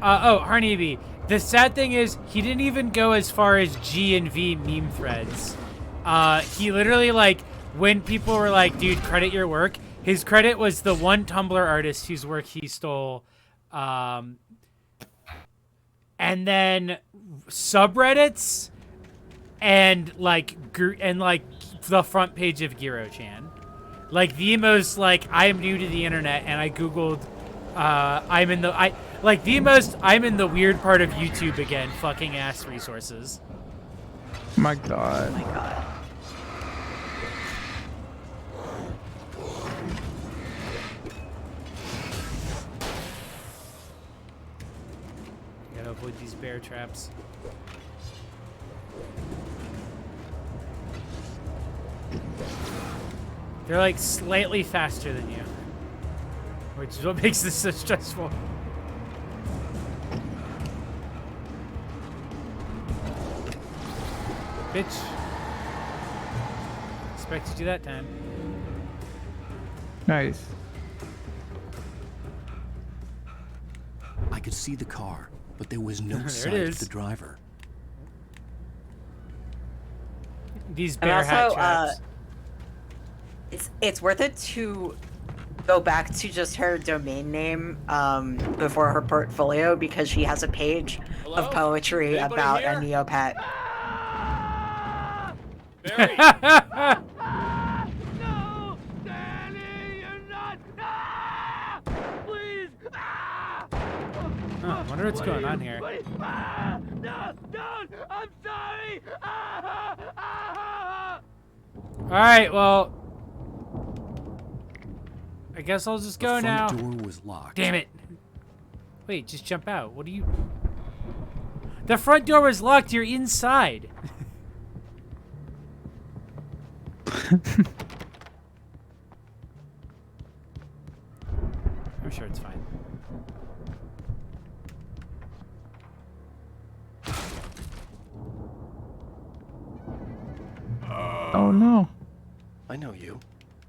Harneeby. The sad thing is, he didn't even go as far as G and V meme threads. He literally, like, when people were like, dude, credit your work, his credit was the one Tumblr artist whose work he stole. And then subreddits and the front page of Giro-chan. Like the most, like, I am new to the internet and I Googled I'm in the weird part of YouTube again, fucking ass resources. My god. Oh my god. Gotta avoid these bear traps. They're like slightly faster than you, which is what makes this so stressful. Bitch. Expected you that time. Nice. I could see the car, but there was no sign of the driver. These bear hat traps. It's worth it to go back to just her domain name before her portfolio, because she has a page of poetry about a Neopet. Barry! No! Danny, you're not! Please! I wonder what's going on here. No! Don't! I'm sorry! Alright, well... I guess I'll just go the now. front door was locked. Damn it. Wait, just jump out. What are you... The front door was locked. You're inside. I'm sure it's fine. Oh no. I know you.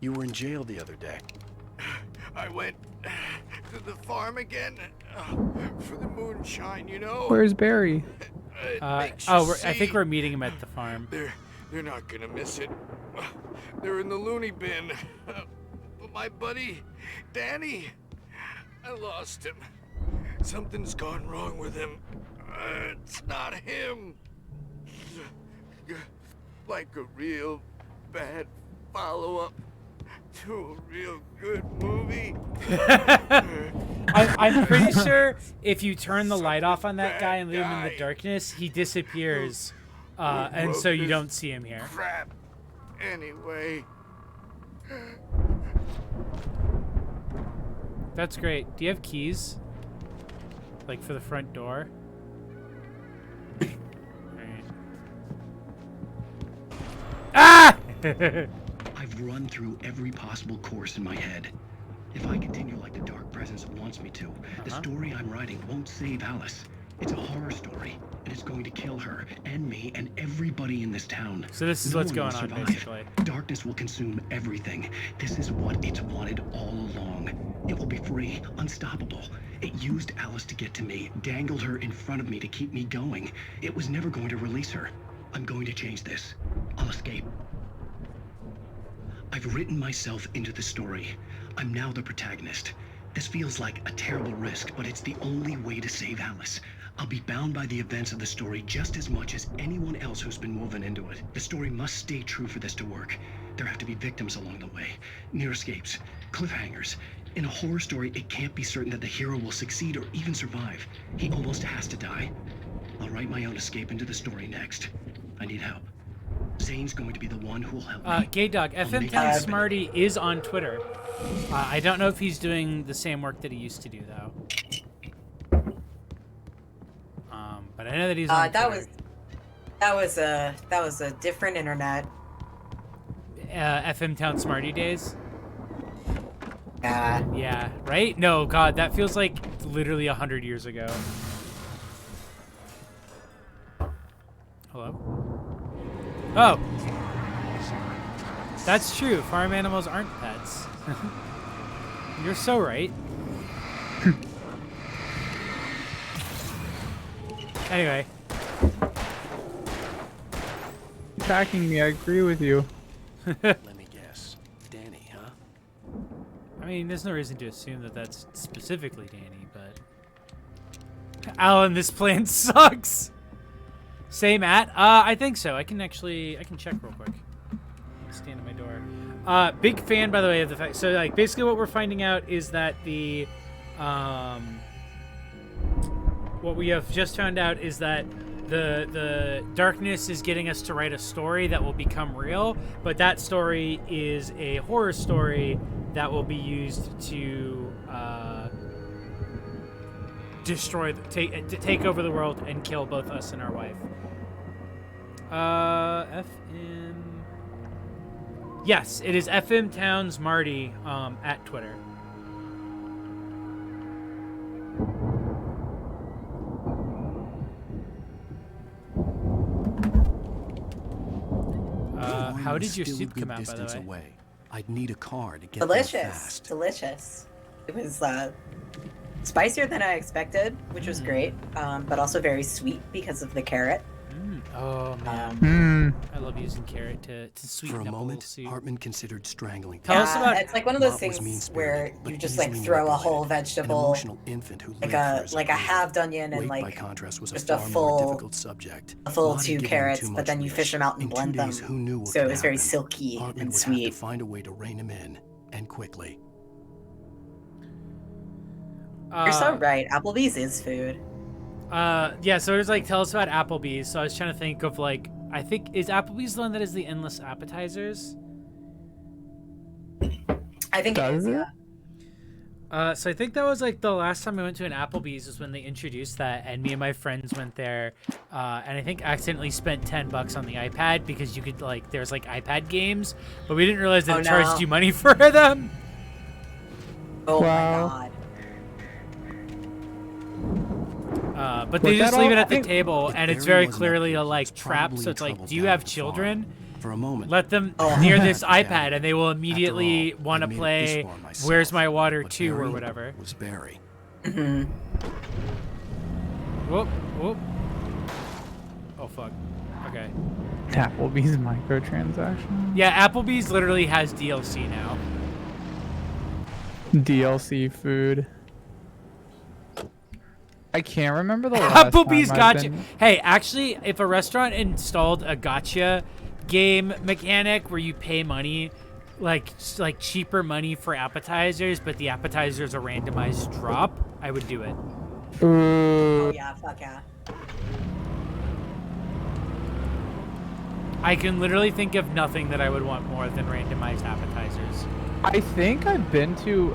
You were in jail the other day. I went to the farm again for the moonshine, you know. Where's Barry? I think we're meeting him at the farm. They're not gonna miss it. They're in the loony bin. But my buddy, Danny, I lost him. Something's gone wrong with him. It's not him. Like a real bad follow-up to a real good movie. I'm pretty sure if you turn the light off on that guy and leave him in the darkness, he disappears, and so you don't see him here. Crap. Anyway. That's great. Do you have keys? Like for the front door? Alright. Ah! I've run through every possible course in my head. If I continue like the Dark Presence wants me to, the story I'm writing won't save Alice. It's a horror story, and it's going to kill her, and me, and everybody in this town. So this is No what's one going will on, survive. basically. Darkness will consume everything. This is what it's wanted all along. It will be free, unstoppable. It used Alice to get to me, dangled her in front of me to keep me going. It was never going to release her. I'm going to change this. I'll escape. I've written myself into the story. I'm now the protagonist. This feels like a terrible risk, but it's the only way to save Alice. I'll be bound by the events of the story just as much as anyone else who's been woven into it. The story must stay true for this to work. There have to be victims along the way, near escapes, cliffhangers. In a horror story, it can't be certain that the hero will succeed or even survive. He almost has to die. I'll write my own escape into the story next. I need help. Zane's going to be the one who will help me. Gay Dog, FM Town Smarty is on Twitter. I don't know if he's doing the same work that he used to do, though. But I know that he's on Twitter. That was a different internet. FM Town Smarty days? Yeah. Yeah, right? No, God, that feels like literally 100 years ago. Hello? Oh! That's true. Farm animals aren't pets. You're so right. Anyway. Attacking me, I agree with you. Let me guess. Danny, huh? I mean, there's no reason to assume that that's specifically Danny, but... Alan, this plan sucks! Same at? I think so. I can check real quick. Stand at my door. Big fan, by the way, of the fact... So, like, basically what we're finding out is that the... What we have just found out is that the darkness is getting us to write a story that will become real, but that story is a horror story that will be used to take over the world and kill both us and our wife. FM. Yes, it is FM Towns Marty at Twitter. How did your soup come out, by the way? Away. I'd need a car to get Delicious. there fast. Delicious. It was spicier than I expected, which was great, but also very sweet because of the carrot. Oh man, I love using carrot to sweeten For a up moment, soup. Hartman considered strangling. Tell us about. It's like one of those Mott was things mean-spirited, where but you just easily like throw a manipulated. whole An vegetable, emotional infant who like lived for his a idea. halved onion and Wade, by like contrast, was just a a far more full, difficult subject. a full Mott had 2 given him carrots, too but much then you wish. fish them out and In 2 blend them, days, who knew what so it could was very happen? silky Hartman and would sweet. have to find a way to rein him in, and quickly. You're so right. Applebee's is food. Yeah, so it was like, tell us about Applebee's. So I was trying to think of like, I think, is Applebee's the one that is the endless appetizers? I think it is, yeah. So I think that was like the last time I went to an Applebee's was when they introduced that, and me and my friends went there, and I think accidentally spent $10 on the iPad because you could like there's like iPad games, but we didn't realize that it charged you money for them. Oh Wow. my god. But they Was just that leave all? it at I the think- table, and it's very clearly a like trap. So it's like, do you have children? For a moment. Let them near this iPad, and they will immediately want to play "Where's My Water 2" or whatever. Was Barry. Mhm. Whoop, whoop. Oh fuck. Okay. Applebee's microtransaction. Yeah, Applebee's literally has DLC now. DLC food. I can't remember the last Applebee's time I've gotcha. been- Hey, actually, if a restaurant installed a gotcha game mechanic where you pay money, like cheaper money for appetizers, but the appetizers a randomized drop, I would do it. Oh yeah, fuck yeah. I can literally think of nothing that I would want more than randomized appetizers. I think I've been to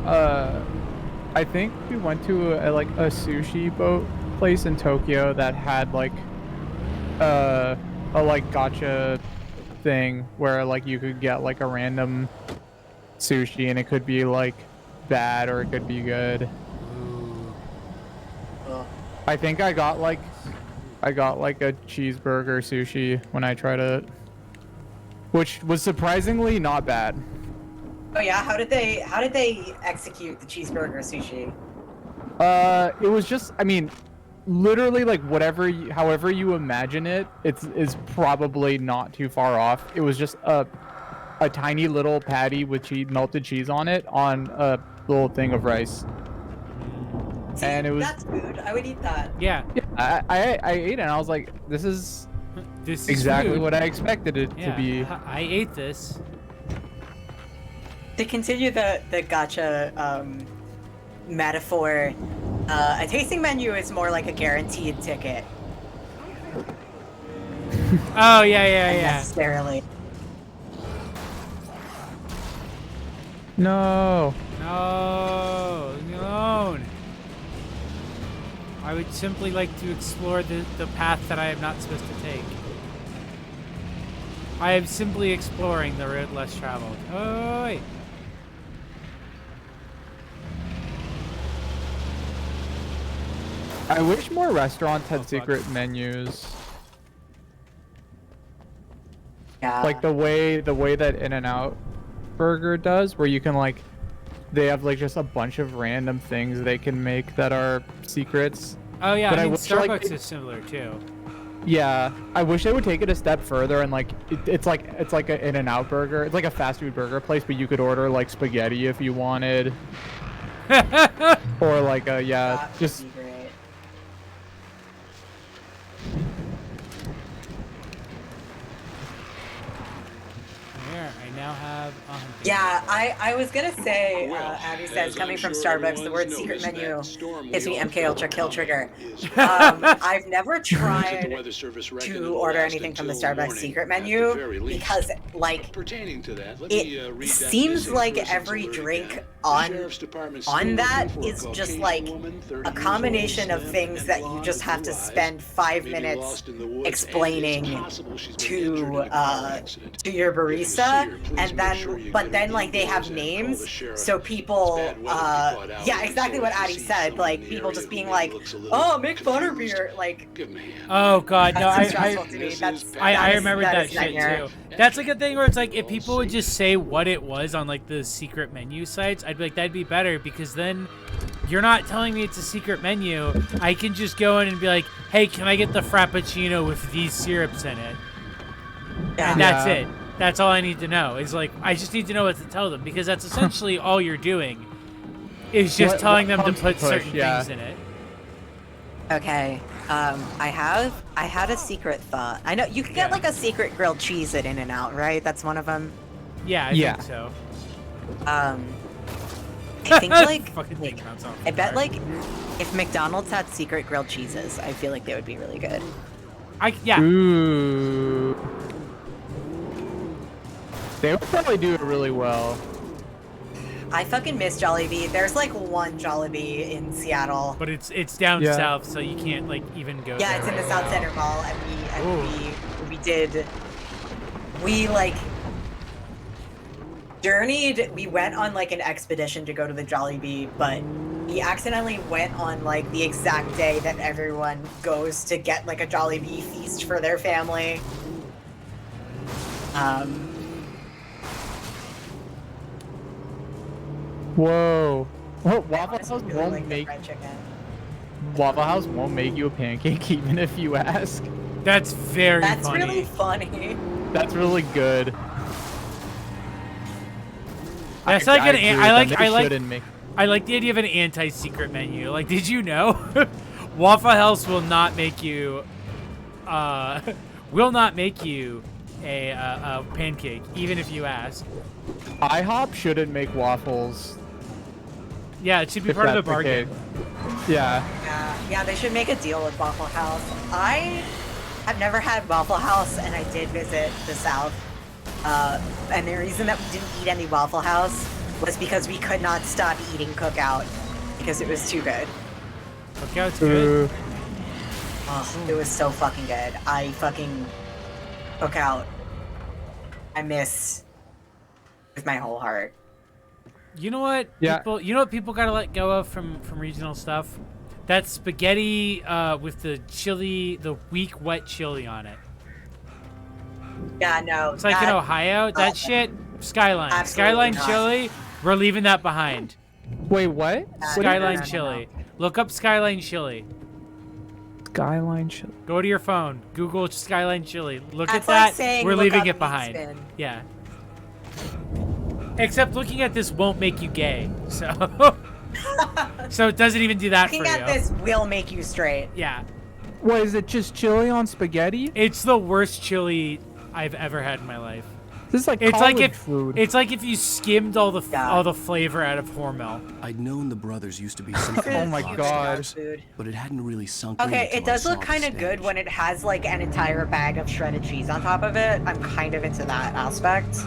I think we went to a sushi boat place in Tokyo that had like a like gotcha thing where like you could get like a random sushi and it could be like bad or it could be good. I think I got like a cheeseburger sushi when I tried it, which was surprisingly not bad. Oh yeah, how did they execute the cheeseburger sushi? It was just, I mean, literally like however you imagine it, is probably not too far off. It was just a tiny little patty with melted cheese on it on a little thing of rice. See, and it was that's food. I would eat that. Yeah. I ate it and I was like, this is exactly food. what I expected it Yeah, to be. I ate this. To continue the gotcha metaphor, a tasting menu is more like a guaranteed ticket. Oh yeah. Necessarily. No. No. I would simply like to explore the path that I am not supposed to take. I am simply exploring the road less traveled. Oh, wait. I wish more restaurants had secret menus. Yeah. Like the way that In-N-Out Burger does, where you can like, they have like just a bunch of random things they can make that are secrets. Oh yeah, But I mean wish, Starbucks like, is similar too. Yeah, I wish they would take it a step further and like it's like an In-N-Out Burger. It's like a fast food burger place, but you could order like spaghetti if you wanted, or like That would just be great. Here, I now have. Yeah, I was gonna say, Abby says, coming from Starbucks, the word secret menu gives me MK Ultra kill trigger. I've never tried to order anything from the Starbucks secret menu because, like, it seems like every drink on that is just like a combination of things that you just have to spend 5 minutes explaining to your barista, and then like they have names, so people yeah, exactly what Addie said, like people just being like, oh, make butterbeer, like, Oh god, no! that's so stressful to me. I remember that is shit nightmare. too. That's like a thing where it's like if people would just say what it was on like the secret menu sites, I'd be like, that'd be better, because then you're not telling me it's a secret menu. I can just go in and be like, hey, can I get the Frappuccino with these syrups in it? Yeah. And that's it. That's all I need to know. Is like, I just need to know what to tell them, because that's essentially all you're doing is just telling them to put certain things in it. Okay, I had a secret thought. I know you can get like a secret grilled cheese at In-N-Out, right? That's one of them. Yeah, I think so. I think like Fucking thing sounds awful. I bet like if McDonald's had secret grilled cheeses, I feel like they would be really good. Ooh. They would probably do it really well. I fucking miss Jollibee. There's like one Jollibee in Seattle. But it's down Yeah. south, so you can't like even go. Yeah, there it's in the right South now. Center Mall, and we like journeyed. We went on like an expedition to go to the Jollibee, but we accidentally went on like the exact day that everyone goes to get like a Jollibee feast for their family. Whoa. Well, I Waffle honestly House really won't like the make fried chicken. Waffle House won't make you a pancake even if you ask. That's very That's funny. really funny. That's really good. That's like an. agree with I like. them. They I like. shouldn't make- I like the idea of an anti-secret menu. Like, did you know? Waffle House will not make you. Will not make you a pancake, even if you ask. IHOP shouldn't make waffles. Yeah, it should be if part of the that's bargain. case. Yeah. Yeah, they should make a deal with Waffle House. I have never had Waffle House, and I did visit the South. And the reason that we didn't eat any Waffle House was because we could not stop eating Cookout because it was too good. Cookout's good. Oh, it was so fucking good. I fucking Cookout. I miss with my whole heart. You know what? Yeah. People, you know what people gotta let go of from regional stuff? That spaghetti with the chili, the weak wet chili on it. Yeah, no. It's like in Ohio, that shit. Skyline, Absolutely Skyline not. chili. We're leaving that behind. Wait, what? Skyline no. chili. Look up Skyline chili. Skyline chili. Go to your phone. Google Skyline chili. Look That's at like that. saying We're look leaving up it meat behind. spin. Yeah. Except looking at this won't make you gay. So so it doesn't even do that Looking for at you. this will make you straight. Yeah. What, is it just chili on spaghetti? It's the worst chili I've ever had in my life. This is like It's like college if food. it's like if you skimmed all the flavor out of Hormel. I'd known the brothers used to be something. Oh my god. Food. But it hadn't really sunk Okay, in it does until I look saw the kind of good stage. when it has like an entire bag of shredded cheese on top of it. I'm kind of into that aspect.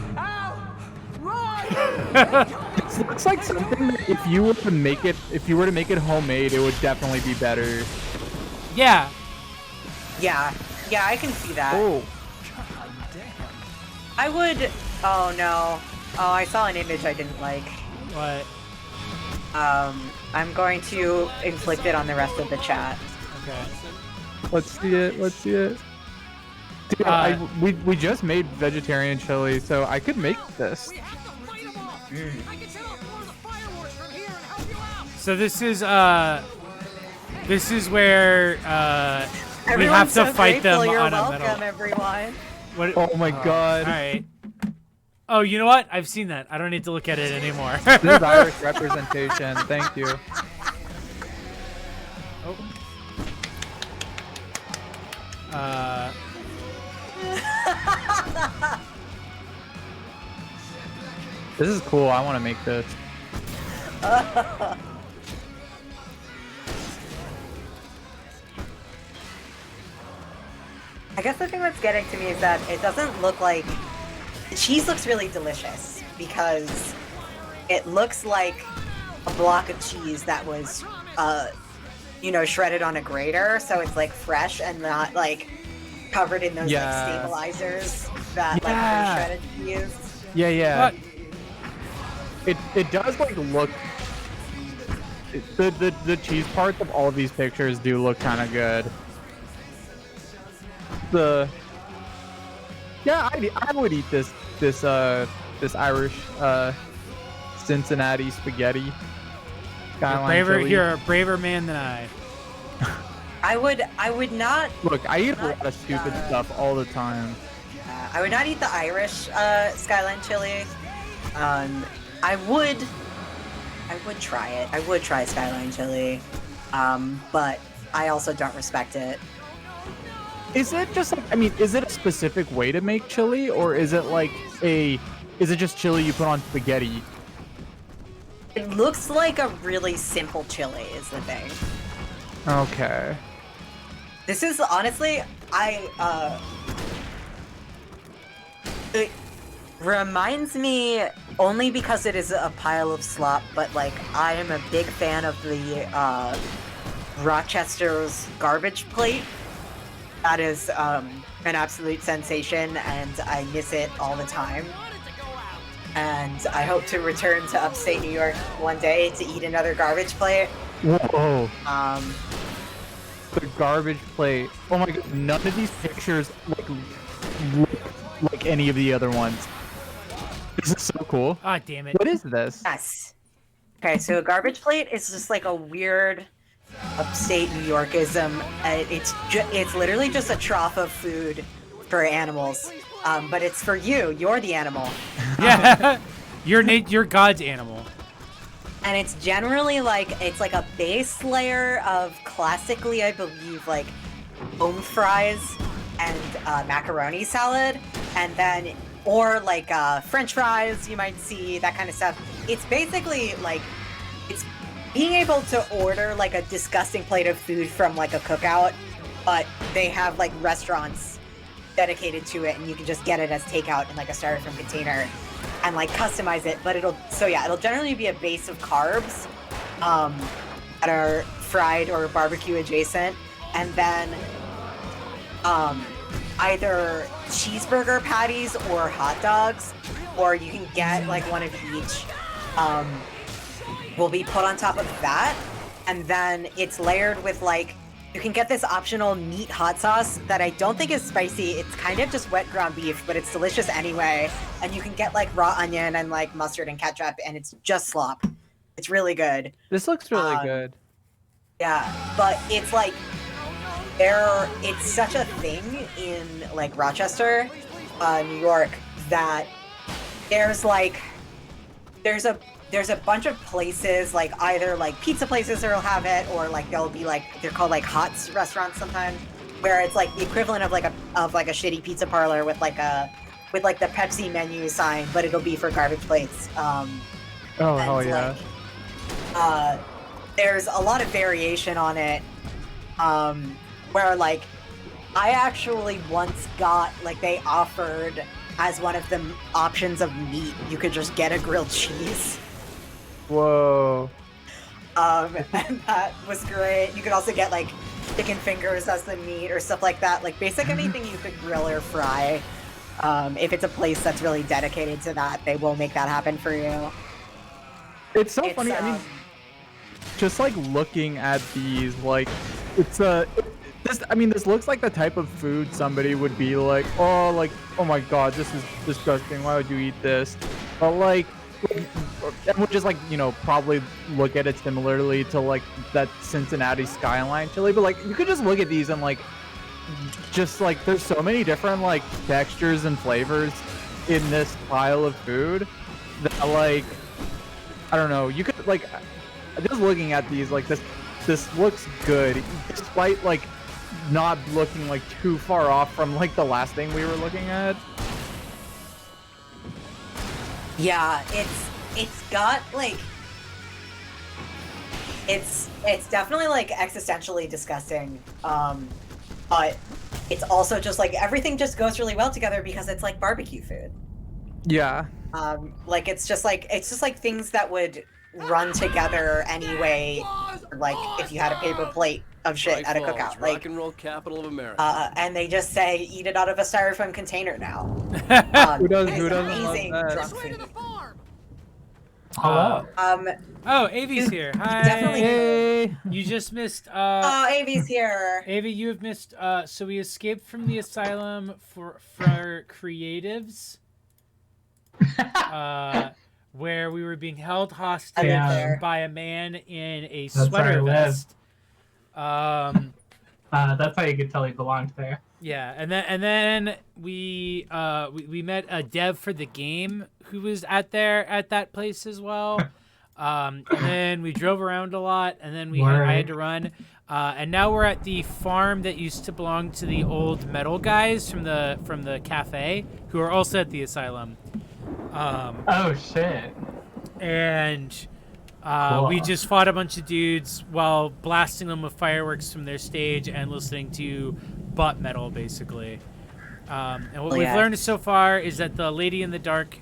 This looks like something that if you were to make it homemade, it would definitely be better. Yeah. Yeah, I can see that. Oh. I would. Oh no. Oh, I saw an image I didn't like. What? I'm going to inflict it on the rest of the chat. Okay. Let's see it. Let's see it. Dude, we just made vegetarian chili, so I could make this. So this is where we Everyone's have to so fight them grateful. You're on a welcome, metal. everyone. What? Oh my god. All right. Oh, you know what? I've seen that. I don't need to look at it anymore. This is Irish representation. Thank you. Oh. This is cool. I want to make this. I guess the thing that's getting to me is that it doesn't look like the cheese looks really delicious because it looks like a block of cheese that was shredded on a grater, so it's like fresh and not like covered in those Yeah. like stabilizers that like Yeah. shredded cheese. Yeah. It does like look. The cheese parts of all of these pictures do look kind of good. I would eat this Irish Cincinnati spaghetti. You're a braver man than I. I would not. Look, I eat a lot of stupid stuff all the time. I would not eat the Irish Skyline chili. I would try it. I would try Skyline chili, but I also don't respect it. Is it just like, I mean, is it a specific way to make chili, or is it like is it just chili you put on spaghetti? It looks like a really simple chili is the thing. Okay. This is honestly, reminds me only because it is a pile of slop, but like I am a big fan of the Rochester's garbage plate. That is an absolute sensation, and I miss it all the time. And I hope to return to upstate New York one day to eat another garbage plate. Whoa. The garbage plate. Oh my god, none of these pictures look like any of the other ones. This is so cool. Ah, damn it. What is this? Yes. Okay, so a garbage plate is just like a weird upstate New Yorkism. It's literally just a trough of food for animals. But it's for you. You're the animal. Yeah. You're God's animal. And it's generally like, it's like a base layer of classically, I believe, like home fries and macaroni salad. And then, or like French fries, you might see, that kind of stuff. It's basically like, it's being able to order like a disgusting plate of food from like a cookout, but they have like restaurants dedicated to it, and you can just get it as takeout in like a styrofoam container and like customize it. But it'll generally be a base of carbs that are fried or barbecue adjacent, and then either cheeseburger patties or hot dogs, or you can get like one of each, will be put on top of that, and then it's layered with like, you can get this optional meat hot sauce that I don't think is spicy. It's kind of just wet ground beef, but it's delicious anyway. And you can get like raw onion and like mustard and ketchup, and it's just slop. It's really good. This looks really good. Yeah, but it's like, it's such a thing in like Rochester, New York, that there's a bunch of places, like either like pizza places that'll have it, or like they'll be like, they're called like Hots restaurants sometimes, where it's like the equivalent of like a shitty pizza parlor with like the Pepsi menu sign, but it'll be for garbage plates. Oh hell yeah! Like, there's a lot of variation on it, where like I actually once got, like, they offered as one of the options of meat, you could just get a grilled cheese. Whoa. And that was great. You could also get like chicken fingers as the meat or stuff like that. Like basically anything you could grill or fry. If it's a place that's really dedicated to that, they will make that happen for you. It's so funny. I mean, just like looking at these, like it's this looks like the type of food somebody would be like, oh my god, this is disgusting. Why would you eat this? But like, and we'll just like, you know, probably look at it similarly to like that Cincinnati Skyline chili. But like, you could just look at these and like, just like, there's so many different like textures and flavors in this pile of food that like, I don't know. You could like, just looking at these, like this looks good, despite like not looking like too far off from like the last thing we were looking at. Yeah, it's got like, it's definitely like existentially disgusting, but it's also just like everything just goes really well together because it's like barbecue food. Yeah. Like it's just like things that would run together anyway, like if you had a paper plate of shit at a cookout, like rock and roll capital of America. and they just say eat it out of a styrofoam container now. Who doesn't love that? Drunk food. Hello. Oh, Avi's here. Hi. Definitely. Hey. You just missed. Oh, Avi's here. Avi, you have missed. So we escaped from the asylum for creatives. Where we were being held hostage by a man in a sweater vest. That's how you could tell he belonged there. Yeah, and then we met a dev for the game who was at that place as well. And then we drove around a lot, and then I had to run. And now we're at the farm that used to belong to the old metal guys from the cafe, who are also at the asylum. Oh shit. And Cool. we just fought a bunch of dudes while blasting them with fireworks from their stage and listening to butt metal, basically. And what we've learned so far is that the Lady in the Dark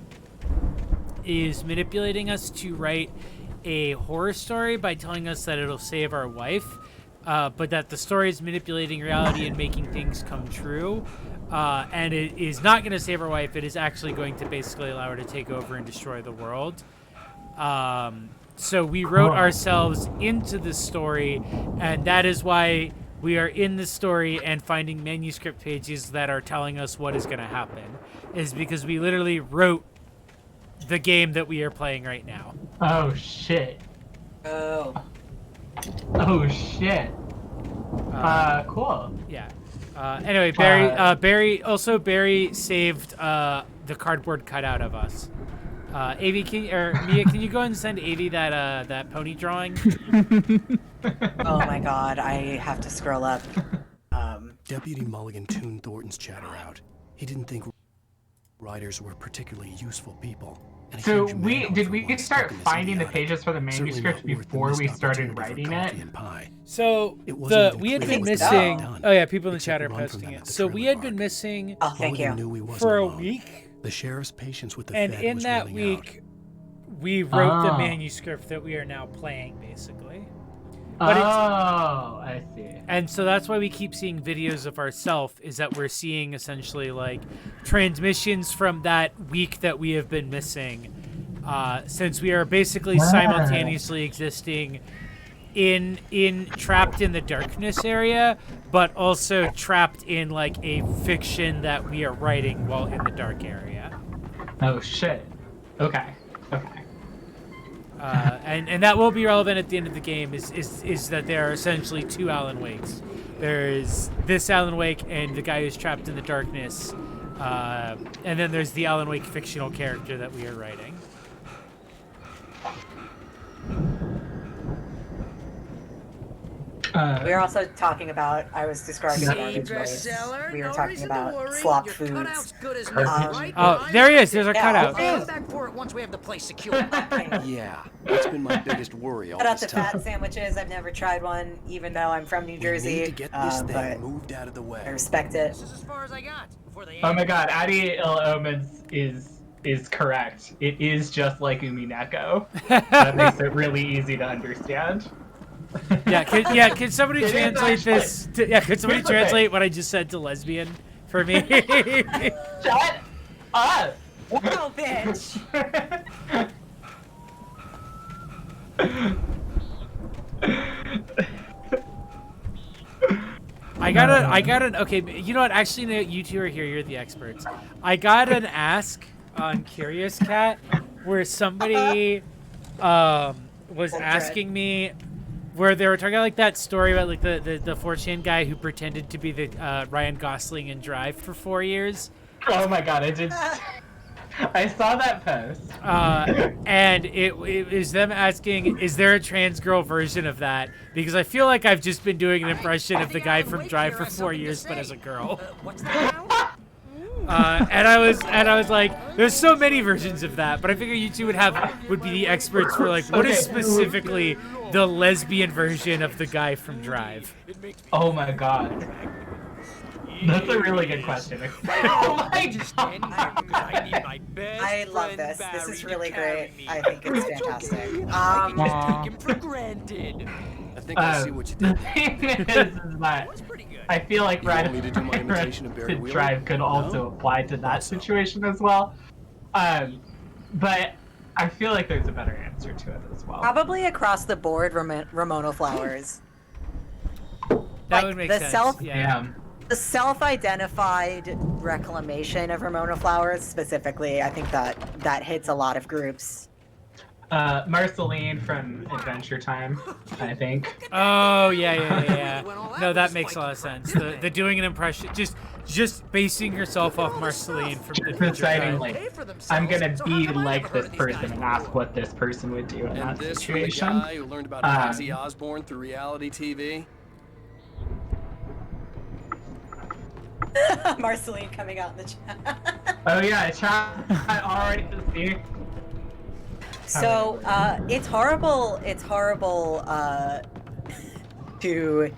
is manipulating us to write a horror story by telling us that it'll save our wife, but that the story is manipulating reality and making things come true. And it is not going to save our wife. It is actually going to basically allow her to take over and destroy the world. So we wrote ourselves into the story, and that is why we are in the story and finding manuscript pages that are telling us what is going to happen, is because we literally wrote the game that we are playing right now. Oh, shit. Oh. Oh, shit. Cool. Yeah. Anyway, Barry saved the cardboard cutout of us. Mia, can you go and send Avi that pony drawing? Oh my god, I have to scroll up. Deputy Mulligan tuned Thornton's chatter out. He didn't think writers were particularly useful people. So did we start finding the pages for the manuscript before we started writing it? So we had been missing. Oh yeah, people in the chat are posting it. So we had been missing for a week. The sheriff's patience with the and Fed in was that running week, we wrote the manuscript that we are now playing, basically. But I see. And so that's why we keep seeing videos of ourselves, is that we're seeing essentially like transmissions from that week that we have been missing, since we are basically simultaneously existing in trapped in the darkness area, but also trapped in like a fiction that we are writing while in the dark area. Oh shit. Okay. And that will be relevant at the end of the game, is that there are essentially two Alan Wakes. There's this Alan Wake and the guy who's trapped in the darkness, and then there's the Alan Wake fictional character that we are writing. We were also talking about, I was describing garbage waste. We were talking about slop foods. Oh, there he is. There's our cutout. Come back for it once we have the place secured. Yeah, that's been my biggest worry all Shout out this to time. fat sandwiches. I've never tried one, even though I'm from New Jersey. We need to get this but thing moved out of the way. I respect it. This is as far as I got before they. Oh my god, Adi Il Omens is correct. It is just like Umineko. That makes it really easy to understand. Can somebody translate this? Could somebody translate what I just said to lesbian for me? Shut up! Wow, bitch! I got an, okay, you know what, actually, no, you two are here, you're the experts. I got an ask on Curious Cat where somebody was asking me, where they were talking about like that story about like the 4chan guy who pretended to be the Ryan Gosling in Drive for 4 years. Oh my god, I saw that post. And it is them asking, is there a trans girl version of that? Because I feel like I've just been doing an impression of the guy from Drive for 4 years, but as a girl. And I was like, there's so many versions of that, but I figure you two would be the experts for like what is specifically the lesbian version of the guy from Drive. Oh my god. That's a really good question. Oh my god. I love this. This is really great. I think it's fantastic. Take him for granted. I think I see what you did. I feel like want me to do my imitation of Barry Wheeler? Drive could also apply to that situation as well. But I feel like there's a better answer to it as well. Probably across the board, Ramona Flowers. That would make sense. The self-identified reclamation of Ramona Flowers specifically, I think that hits a lot of groups. Marceline from Adventure Time, I think. Oh yeah. No, that makes a lot of sense. The doing an impression, just basing yourself off Marceline from the deciding like I'm gonna be like this person and ask what this person would do in that This situation. from the guy who learned about Ozzy Osbourne through reality TV. Marceline coming out in the chat. Oh yeah, chat already see. So it's horrible to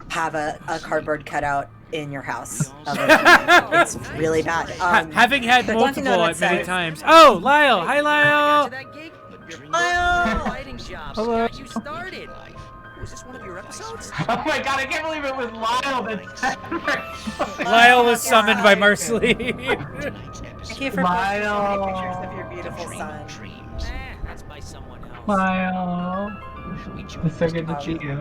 have a cardboard cutout in your house. It's really bad. Having had the Dunkin' multiple Donuts at many says- times. Oh, Lyle! Hi, Lyle! Hello. You started. Was this one of your episodes? Oh my god, I can't believe it was Lyle that Lyle was summoned by Marceline. Thank you for posting so many pictures of your beautiful son. That's by someone else. Lyle. It's so good to see you.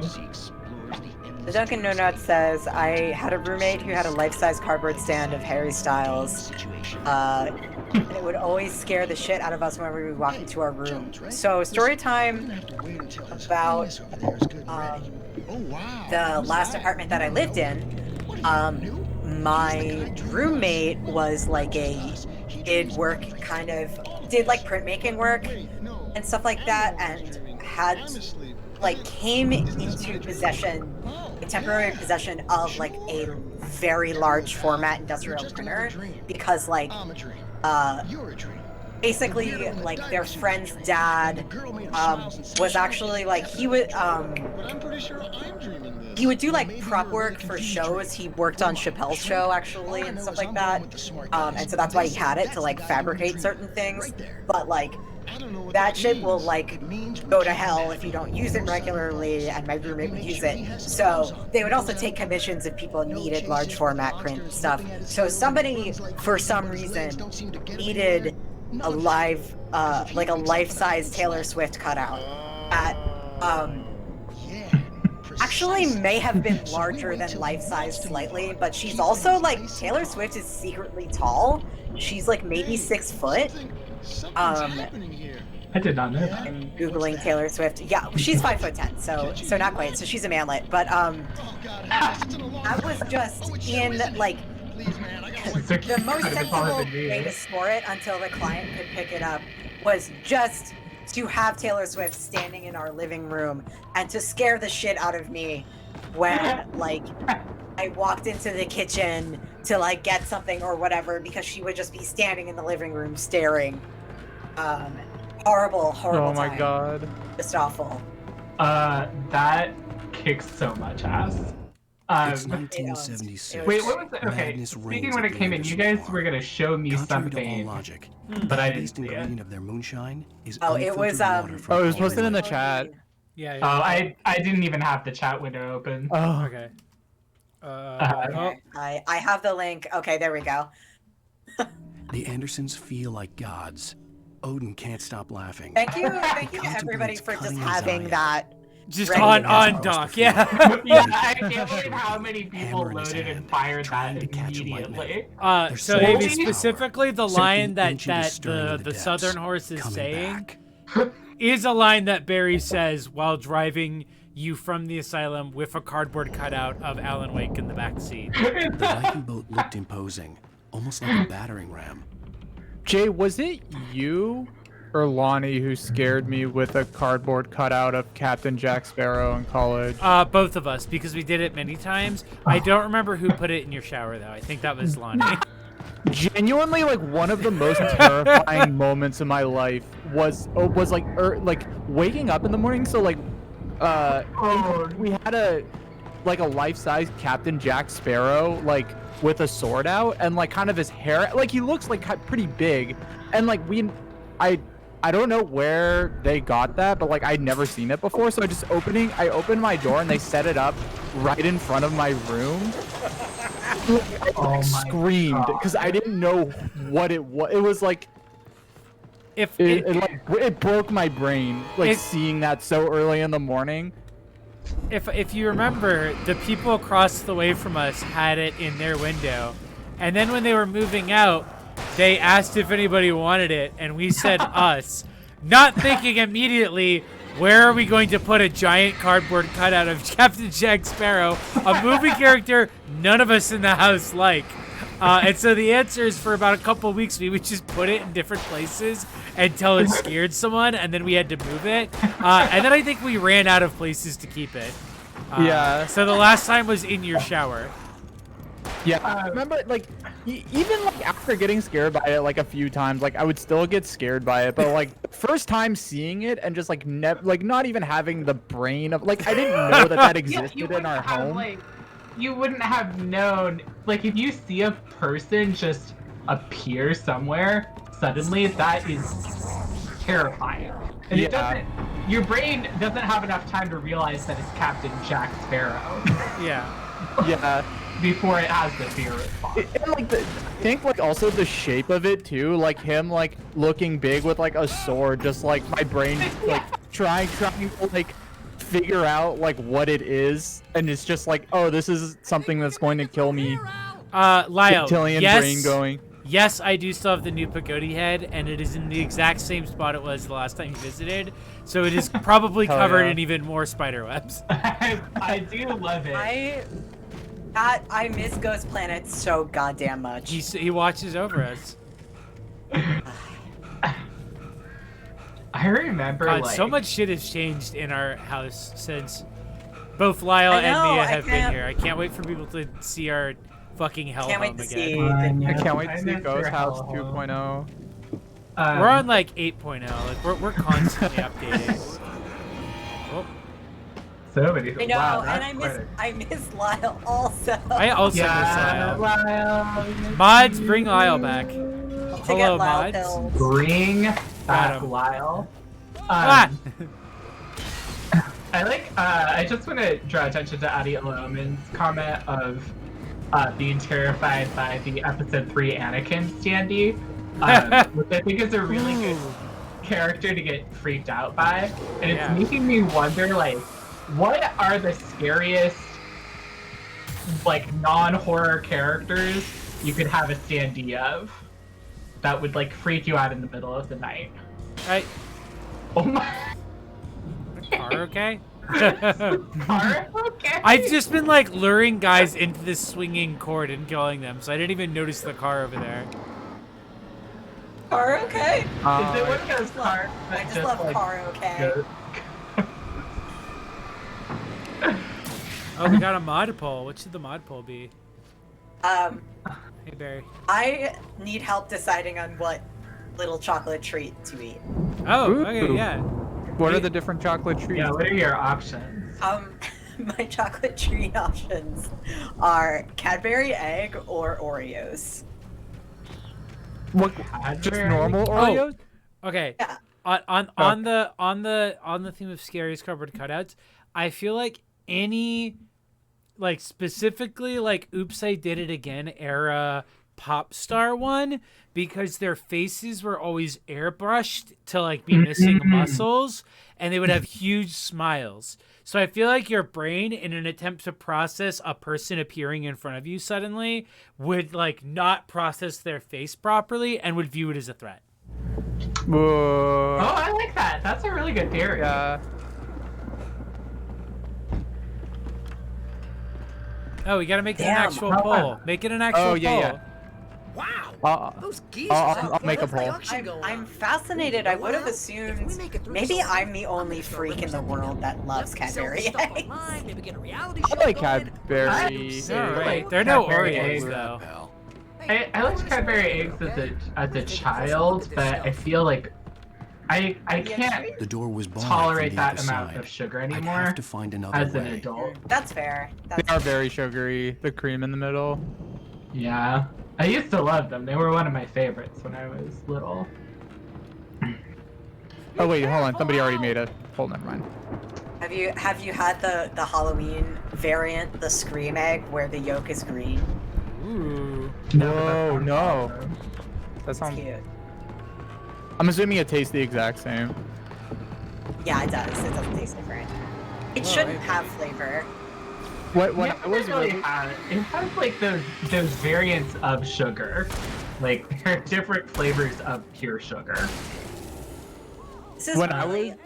The Dunkin' Donuts says, I had a roommate who had a life-size cardboard stand of Harry Styles. And it would always scare the shit out of us when we would walk into our room. So, story time about the last apartment that I lived in. My roommate was like did work did like printmaking work and stuff like that, and came into temporary possession of like a very large format industrial printer because basically like their friend's dad was actually like he would do like prop work for shows. He worked on Chappelle's show actually and stuff like that, and so that's why he had it to like fabricate certain things, but like that shit will like go to hell if you don't use it regularly, and my roommate would use it. So they would also take commissions if people needed large format print stuff. So somebody, for some reason, needed a life-size Taylor Swift cutout at actually may have been larger than life-size slightly, but she's also like, Taylor Swift is secretly tall. She's like maybe 6 foot. I did not know that. I'm Googling Taylor Swift. Yeah, she's 5'10", so not quite. So she's a manlet. But I was just in like the most sensible way to score it until the client could pick it up was just to have Taylor Swift standing in our living room and to scare the shit out of me when like I walked into the kitchen to like get something or whatever, because she would just be standing in the living room staring. Horrible Oh my time. god. Just awful. That kicks so much ass. It's 1976. Wait, what was it? Okay, Madness speaking reigns when at it the came in, Anderson you guys bar. were gonna show me Contrary to all something, logic, but I didn't taste and see it. green of their moonshine is Oh, it was unfiltered water from Oh, it was Colorado. posted in the chat. Yeah. Oh, I didn't even have the chat window open. Oh. Okay. Okay. I have the link. Okay, there we go. The Andersons feel like gods. Odin can't stop laughing. Thank you to everybody for just having that. Just ready on to go. doc, yeah. Yeah, I can't believe how many people loaded and fired that immediately. So Avi, specifically the line that the Southern Horse is saying is a line that Barry says while driving you from the asylum with a cardboard cutout of Alan Wake in the back seat. The Viking boat looked imposing, almost like a battering ram. Jay, was it you or Lonnie who scared me with a cardboard cutout of Captain Jack Sparrow in college? Both of us, because we did it many times. I don't remember who put it in your shower, though. I think that was Lonnie. Genuinely, like, one of the most terrifying moments in my life was like waking up in the morning. So like we had a life-size Captain Jack Sparrow like with a sword out, and like kind of his hair, like he looks like pretty big, and like I don't know where they got that, but like I'd never seen it before. So I opened my door and they set it up right in front of my room. I screamed because I didn't know what it was. It was like it broke my brain, like seeing that so early in the morning. If you remember, the people across the way from us had it in their window, and then when they were moving out, they asked if anybody wanted it, and we said us, not thinking immediately, where are we going to put a giant cardboard cutout of Captain Jack Sparrow, a movie character none of us in the house like. And so the answer is, for about a couple of weeks, we would just put it in different places until it scared someone, and then we had to move it. And then I think we ran out of places to keep it. Yeah. So the last time was in your shower. Yeah, I remember, like, even like after getting scared by it like a few times, like I would still get scared by it. But like first time seeing it and just like not even having the brain of like I didn't know that existed in our home. you wouldn't have known. Like, if you see a person just appear somewhere suddenly, that is terrifying. And it doesn't. Your brain doesn't have enough time to realize that it's Captain Jack Sparrow. Yeah. Before it has the fear response. And like I think like also the shape of it too, like him like looking big with like a sword, just like my brain like trying to like figure out like what it is, and it's just like, oh, this is something that's going to kill me. Lyle, Reptilian yes, brain going. Yes, I do still have the new Pagodi head, and it is in the exact same spot it was the last time you visited. So it is probably Hell covered yeah. in even more spider webs. I do love it. I miss Ghost Planet so goddamn much. He watches over us. I remember God, like so much shit has changed in our house since both Lyle I know, and Mia I have been can't- here. I can't wait for people to see our fucking hellhole Can't wait again. to see the new. I can't wait to see miss Ghost your House hellhole. 2.0. We're on like 8.0. Like we're constantly updating. Oh, so many. I know, Wow, and that's I miss Lyle also. I also Yeah, miss Lyle. Lyle. Mods, bring Lyle back. To Hello, get Lyle mods. pills. Bring back him. Lyle. Ah! I like. I just want to draw attention to Adi Aloman's comment of being terrified by the episode 3 Anakin standee, which I think is a really good character to get freaked out by, and it's making me wonder, like, what are the scariest, like, non-horror characters you could have a standee of that would like freak you out in the middle of the night? Right. Oh my. Are okay? Are okay? I've just been like luring guys into this swinging cord and killing them, so I didn't even notice the car over there. Car okay? Is it one of those cars that I just love like, car okay. goes- Oh, we got a mod poll. What should the mod poll be? Hey, Barry. I need help deciding on what little chocolate treat to eat. Oh, Ooh. okay, yeah. What are the different chocolate treats? Yeah, what are your options? My chocolate treat options are Cadbury egg or Oreos. What? Just normal Oreos? Okay. Yeah. On the theme of scariest cardboard cutouts, I feel like any, like specifically like Oops I Did It Again era pop star one, because their faces were always airbrushed to like be missing muscles, and they would have huge smiles. So I feel like your brain, in an attempt to process a person appearing in front of you suddenly, would like not process their face properly and would view it as a threat. Whoa. Oh, I like that. That's a really good theory. Yeah. Oh, we gotta make it an Damn. actual poll. Make it an actual Oh, yeah, poll. yeah. Wow. Those geese. I'll make a poll. I'm fascinated. I would have assumed maybe I'm the only freak in the world that loves Cadbury eggs. I like Cadbury. Alright, there are no Cadbury Oreos eggs. though. I liked Cadbury eggs as a child, but I feel like I can't The door was barred tolerate from the that other amount side. of sugar I'd anymore have to find another as an way. adult. That's fair. They are very sugary. The cream in the middle. Yeah. I used to love them. They were one of my favorites when I was little. Oh wait, hold on. Somebody already made a poll. Never mind. Have you had the Halloween variant, the Scream egg, where the yolk is green? Ooh. Whoa, no. That It's sounds. cute. I'm assuming it tastes the exact same. Yeah, it does. It doesn't taste different. It shouldn't have flavor. What Yeah, I was it really really it has like those variants of sugar. Like there are different flavors of pure sugar. This is When I really, was-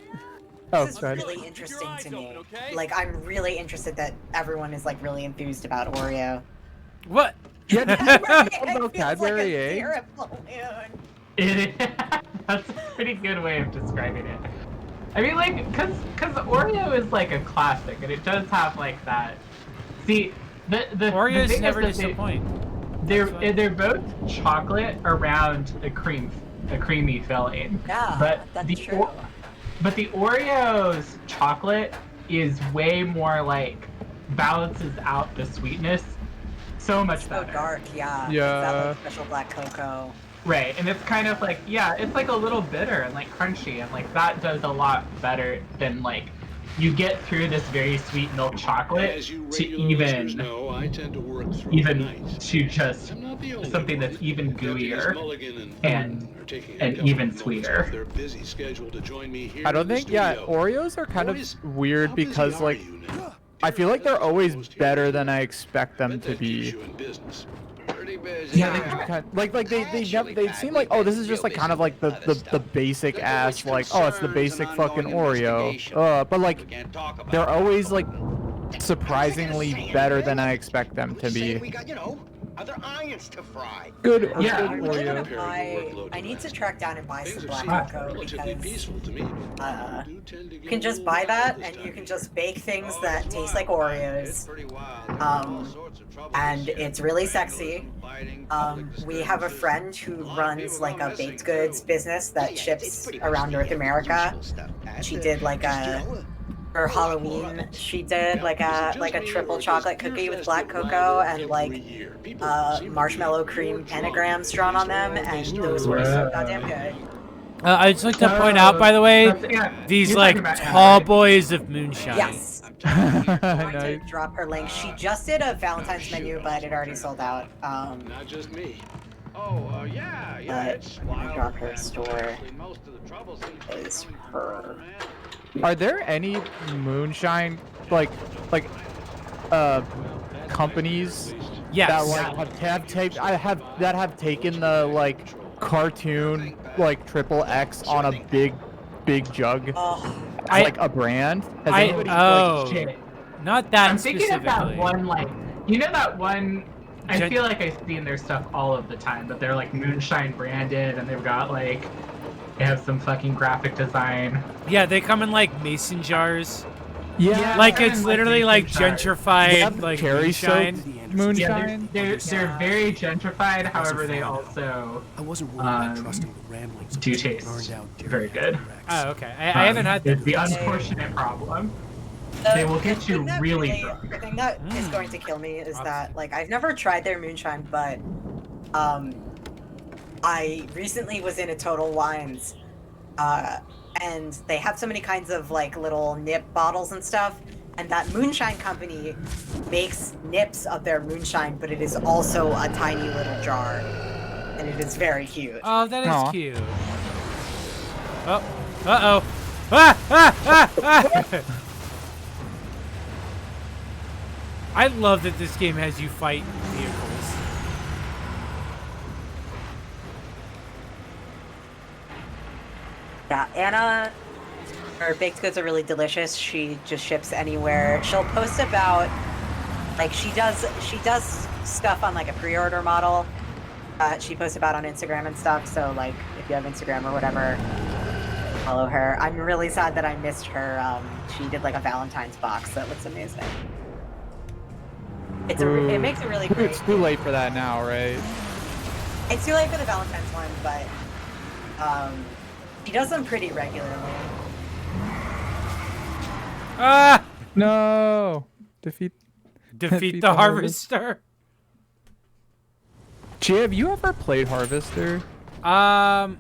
Oh, this is go ahead. really interesting to me. Like, I'm really interested that everyone is like really enthused about Oreo. What? Yeah, Cadbury egg about feels Cadbury like a eggs? syrup balloon. It is. That's a pretty good way of describing it. I mean, like, cause Oreo is like a classic, and it does have like that. See, the Oreos thing never is that disappoint. they're both chocolate around a creamy filling. Yeah, but that's true. But the Oreos chocolate is way more like balances out the sweetness so much So better. dark, yeah. Yeah. That like special black cocoa. Right, and it's kind of like, yeah, it's like a little bitter and like crunchy, and like that does a lot better than like you get through this very sweet milk chocolate As you to regular listeners even know, I tend to work through even the night. to just I'm not the only something one. that's even Deputies gooier Mulligan and are taking and a couple even of moments sweeter. off their busy schedule to join me here I don't in the think, yeah, studio. Oreos are kind Boys, of weird how busy because, are like, you now? I feel like they're always better than I expect them to be. You in business. Yeah, they kind like they seem like, oh, this is just like kind of like the basic ass, like, oh, it's the basic fucking Oreo. But like they're always like surprisingly better than I expect them to be. We got, you know, other irons to fry. Good, Yeah. good Oreo. I need to track down and buy some black seem cocoa relatively because peaceful to me. you can just buy that and you can just bake things that taste like Oreos. And it's really sexy. We have a friend who runs like a baked goods business that ships around North America. She did like for Halloween, she did like a triple chocolate cookie with black cocoa and like marshmallow cream pentagrams drawn on them, and those were so goddamn good. I'd just like to point out, by the way, these You're like talking about tall boys of moonshine. Yes. I'm going to drop her link. She just did a Valentine's menu, but it already sold out. Not just me. Yeah, but I'm gonna drop her store. Is her. Are there any moonshine like companies that like have taken the like cartoon like XXX on a big jug as, like a brand? Has anybody, like, not that I'm thinking of specifically. that one, like, you know that one, I Gen- feel like I've seen their stuff all of the time, but they're like moonshine branded and they've got like, they have some fucking graphic design. Yeah, they come in like mason jars. Yeah, like it's literally like mason jars. gentrified, like cherry moonshine. soaked moonshine. Yeah, they're very gentrified. However, they also do taste very good. Oh, okay. I haven't had It's that. the unfortunate problem. They will get you really drunk. The thing that is going to kill me is that, like, I've never tried their moonshine, but I recently was in a Total Wines, and they have so many kinds of like little nip bottles and stuff. And that moonshine company makes nips of their moonshine, but it is also a tiny little jar, and it is very cute. Oh, that is cute. Oh, uh-oh. Ah! I love that this game has you fight vehicles. Yeah, Anna, her baked goods are really delicious. She just ships anywhere. She'll post about, like, she does stuff on like a pre-order model. She posts about on Instagram and stuff. So like, if you have Instagram or whatever, follow her. I'm really sad that I missed her. She did like a Valentine's box that looks amazing. It makes it really great. It's too late for that now, right? It's too late for the Valentine's one, but she does them pretty regularly. Ah! No! Defeat the Harvester. Jay, have you ever played Harvester? No,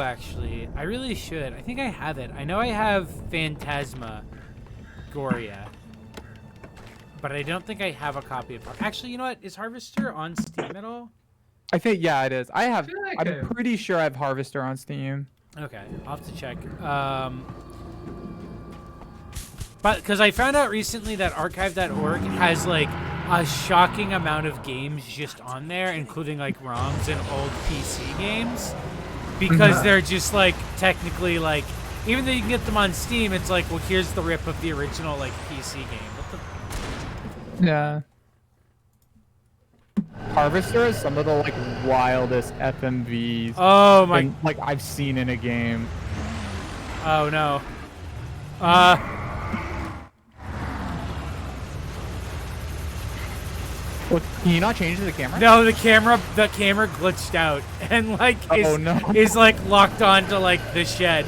actually. I really should. I think I have it. I know I have Phantasmagoria, but I don't think I have a copy of it. Actually, you know what? Is Harvester on Steam at all? I think, yeah, it is. I'm like pretty sure I have Harvester on Steam. Okay, I'll have to check. But because I found out recently that archive.org has like a shocking amount of games just on there, including like ROMs and old PC games, because they're just like technically like, even though you can get them on Steam, it's like, well, here's the rip of the original like PC game. What the? Yeah. Harvester is some of the like wildest FMVs like I've seen in a game. Oh no. What, can you not change the camera? No, the camera glitched out and like is like locked on to like the shed.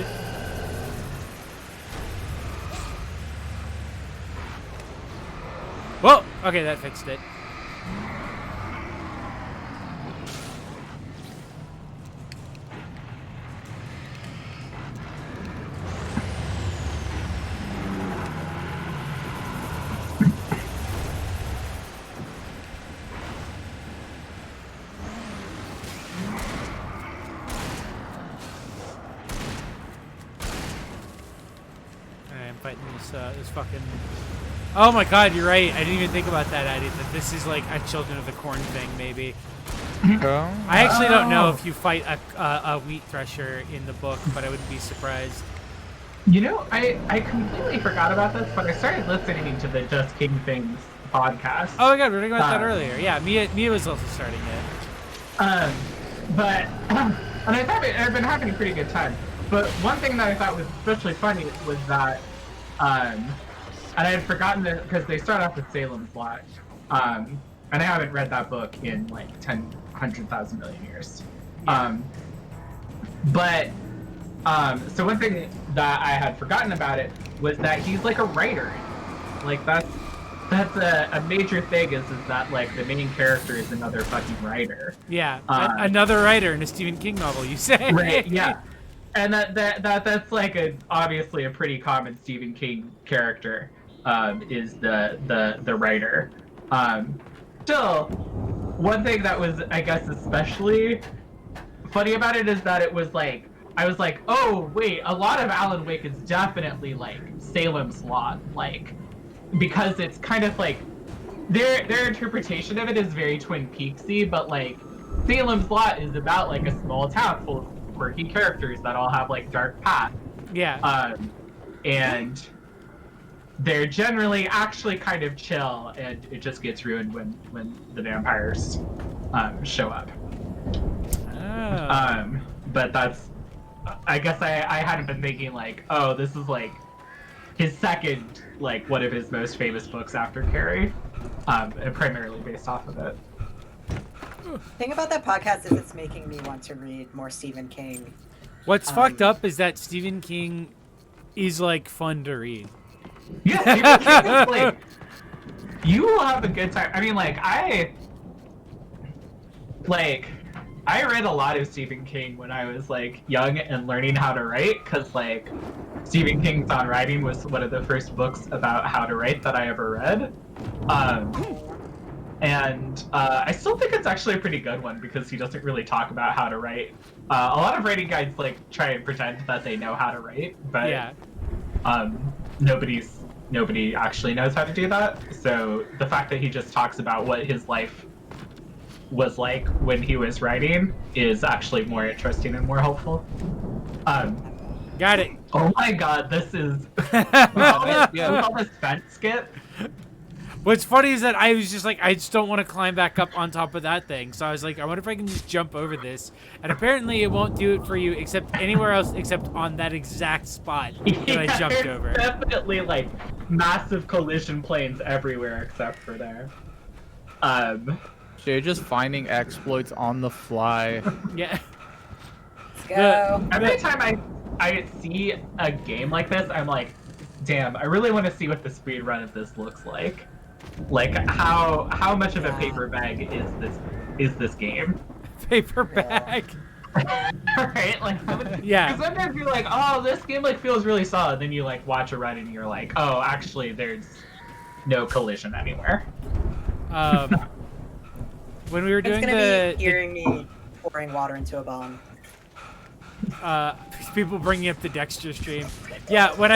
Whoa! Okay, that fixed it. Alright, I'm fighting this fucking... Oh my god, you're right. I didn't even think about that, Addy. That this is like a Children of the Corn thing, maybe. I actually don't know if you fight a wheat thresher in the book, but I wouldn't be surprised. You know, I completely forgot about this, but I started listening to the Just King Things podcast. Oh my god, we were talking about that earlier. Yeah, Mia was also starting it. But and I've been having a pretty good time. But one thing that I thought was especially funny was that, and I had forgotten that because they start off with Salem's Lot, and I haven't read that book in like 100,000 million years. Yeah. So one thing that I had forgotten about it was that he's like a writer. Like that's a major thing is that like the main character is another fucking writer. Yeah, another writer in a Stephen King novel, you say? Right. Yeah. And that's like obviously a pretty common Stephen King character, is the writer. Still, one thing that was, I guess, especially funny about it is that it was like, I was like, oh wait, a lot of Alan Wake is definitely like Salem's Lot, like, because it's kind of like their interpretation of it is very Twin Peaksy, but like Salem's Lot is about like a small town full of quirky characters that all have like dark paths. Yeah. And they're generally actually kind of chill, and it just gets ruined when the vampires show up. Oh. But that's, I guess I hadn't been thinking like, oh, this is like his second, like one of his most famous books after Carrie, and primarily based off of it. The thing about that podcast is it's making me want to read more Stephen King. What's fucked up is that Stephen King is like fun to read. Yeah, Stephen King is like, you will have a good time. I mean, like I read a lot of Stephen King when I was like young and learning how to write, because like Stephen King's On Writing was one of the first books about how to write that I ever read. And I still think it's actually a pretty good one because he doesn't really talk about how to write. A lot of writing guides like try and pretend that they know how to write, but yeah. Nobody actually knows how to do that. So the fact that he just talks about what his life was like when he was writing is actually more interesting and more helpful. Got it. Oh my god, this is all this fence skip. What's funny is that I was just like, I just don't want to climb back up on top of that thing. So I was like, I wonder if I can just jump over this. And apparently it won't do it for you except anywhere else except on that exact spot that I jumped over. Definitely like massive collision planes everywhere except for there. So you're just finding exploits on the fly. Yeah. Let's go. Every time I see a game like this, I'm like, damn, I really want to see what the speed run of this looks like. Like how much of a paper bag is this game? Paper bag. Right? Like how many, yeah. Because sometimes you're like, oh, this game like feels really solid. Then you like watch a run and you're like, oh, actually there's no collision anywhere. When we were doing it's gonna be hearing me pouring water into a bomb. People bringing up the Dexter stream. Yeah, when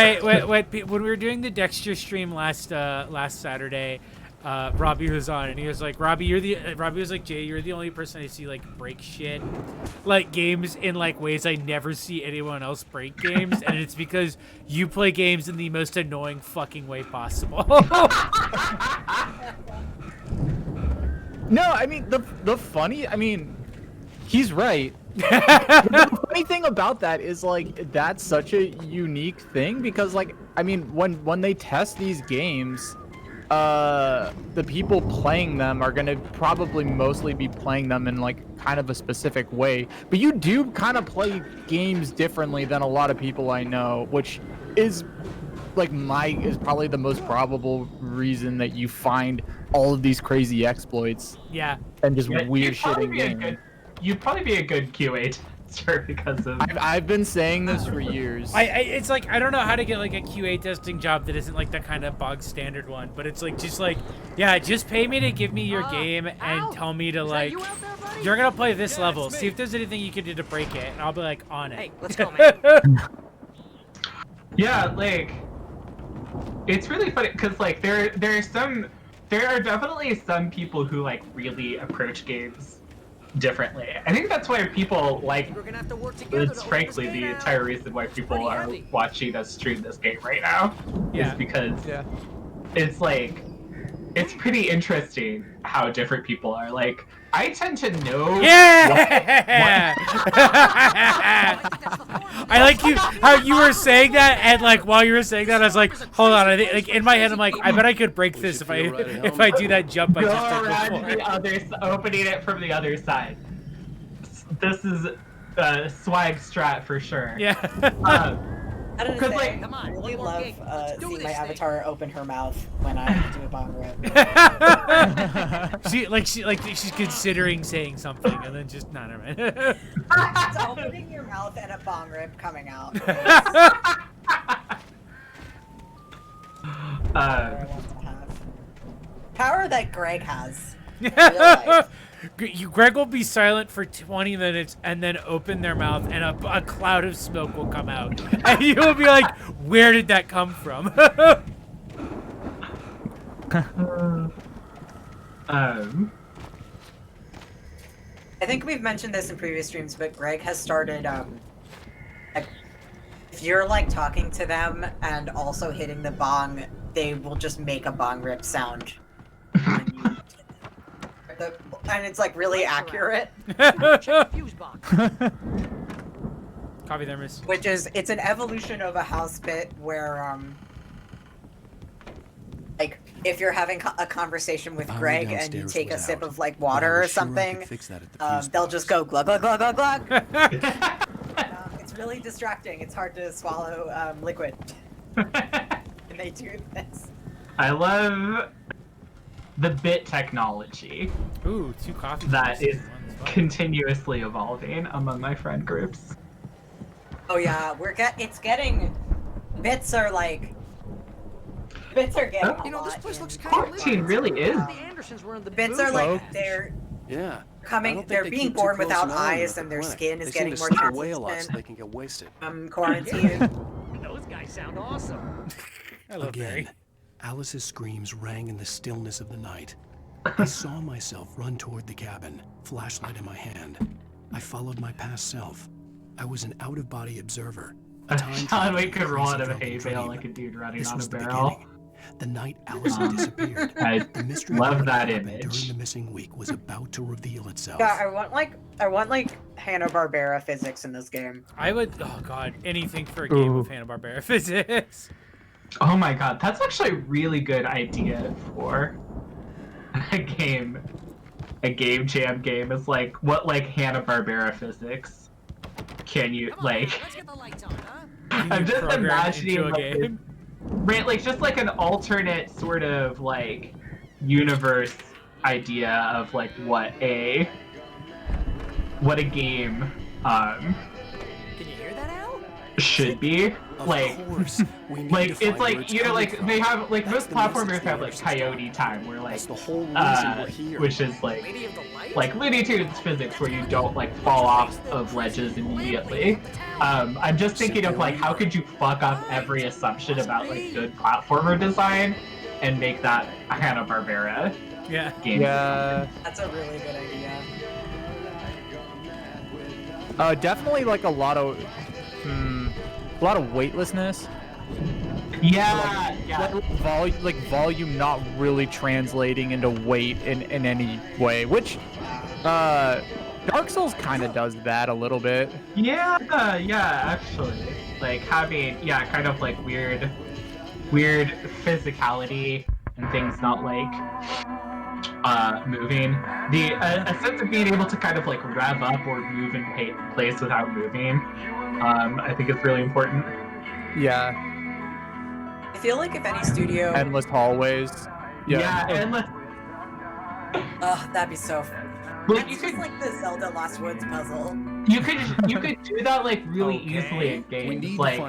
we were doing the Dexter stream last Saturday, Robbie was on and he was like, Robbie was like, Jay, you're the only person I see like break shit, like games in like ways I never see anyone else break games, and it's because you play games in the most annoying fucking way possible. No, I mean the funny, I mean, he's right. The funny thing about that is like that's such a unique thing because like I mean when they test these games, the people playing them are gonna probably mostly be playing them in like kind of a specific way, but you do kind of play games differently than a lot of people I know, which is is probably the most probable reason that you find all of these crazy exploits. Yeah. And just Yeah, weird shit in game. You'd probably be a good QA tester because of. I've been saying this for years. It's like I don't know how to get like a QA testing job that isn't like the kind of bog standard one, but it's like just pay me to give me your game and tell me to like you're gonna play this level. See if there's anything you can do to break it, and I'll be like on it. Hey, let's go, man. Yeah, like it's really funny because like there are definitely some people who like really approach games differently. I think that's why people like. We're gonna have to work together. It's frankly the entire reason why people are watching us stream this game right now. Yeah. Is because it's like it's pretty interesting how different people are. Like I tend to know. Yeah. I like how you were saying that, and like while you were saying that, I was like, hold on. I think like in my head, I'm like, I bet I could break this if I do that jump I Go just did around before. the other, opening it from the other side. This is swag strat for sure. Yeah. I don't know. like, I really love seeing my avatar open her mouth when I do a bong rip. she's considering saying something and then just never mind. It's opening your mouth and a bong rip coming out. Power that Greg has. Greg will be silent for 20 minutes and then open their mouth and a cloud of smoke will come out. And you will be like, where did that come from? I think we've mentioned this in previous streams, but Greg has started, like, if you're, like, talking to them and also hitting the bong, they will just make a bong rip sound. And it's, like, really accurate. Copy there, miss. Which is, it's an evolution of a house bit where, like, if you're having a conversation with Greg and you take a sip of, like, water or something, they'll just go glug, glug, glug, glug, glug. It's really distracting. It's hard to swallow liquid. And they do this. I love the bit technology. Ooh, 2 coffee. That is continuously evolving among my friend groups. Oh yeah, it's getting. Bits are getting. You know, this place looks kind of 14 really is. The Andersons were in the Bits booth. are like they're coming. They're being born without eyes, and their skin is getting more translucent. So they can get wasted. Quarantine. Those guys sound awesome. I love Barry. Alice's screams rang in the stillness of the night. I saw myself run toward the cabin, flashlight in my hand. I followed my past self. I was an out-of-body observer. John Wick could roll out of a hay bale like a dude running on a barrel. The night Alice had disappeared. I the mystery love that during image. the missing week was about to reveal itself. Yeah, I want like Hanna-Barbera physics in this game. I would. Oh god, anything for a game of Hanna-Barbera physics. Oh my god, that's actually a really good idea for a game jam game. Is like what like Hanna-Barbera physics can you like? I'm just imagining like this, right, like just like an alternate sort of like universe idea of like what a game Can you hear that, Al? should be. Like it's like, you know, like they have like most platformers have like Coyote time where like which is like Looney Tunes physics where you don't like fall off of ledges immediately. I'm just thinking of like how could you fuck up every assumption about like good platformer design and make that a Hanna-Barbera game. Yeah, that's a really good idea. Definitely like a lot of weightlessness. Yeah, like volume not really translating into weight in any way, which Dark Souls kind of does that a little bit. Yeah, actually, like having kind of like weird physicality and things not like moving. A sense of being able to kind of like rev up or move in place without moving. I think it's really important. Yeah. feel like if any studio. Endless hallways. Yeah, endless. Oh, that'd be so. Like, It's just like the Zelda Lost Woods puzzle. You could do that like really easily in games. Like,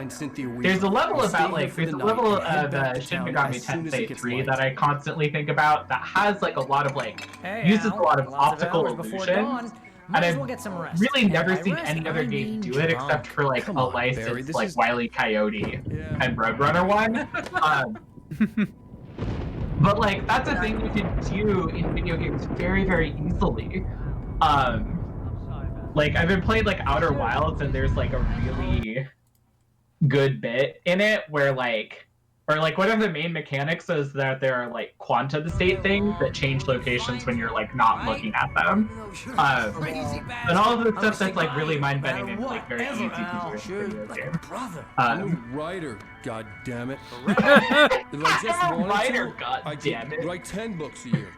there's a level about like there's a level of Shin Megami Tensei 3 that I constantly think about that has like a lot of like uses a lot of optical illusions. And I've really never seen any other game do it except for like a licensed like Wile E. Coyote and Roadrunner one. But like that's a thing you can do in video games very, very easily. Like I've been playing like Outer Wilds and there's like a really good bit in it where like one of the main mechanics is that there are like quantum state things that change locations when you're like not looking at them. And all of the stuff that's like really mind-bending and like very easy to do in a video game. I'm a writer, god damn it. If I just wanted writer, to, I could write 10 books a year.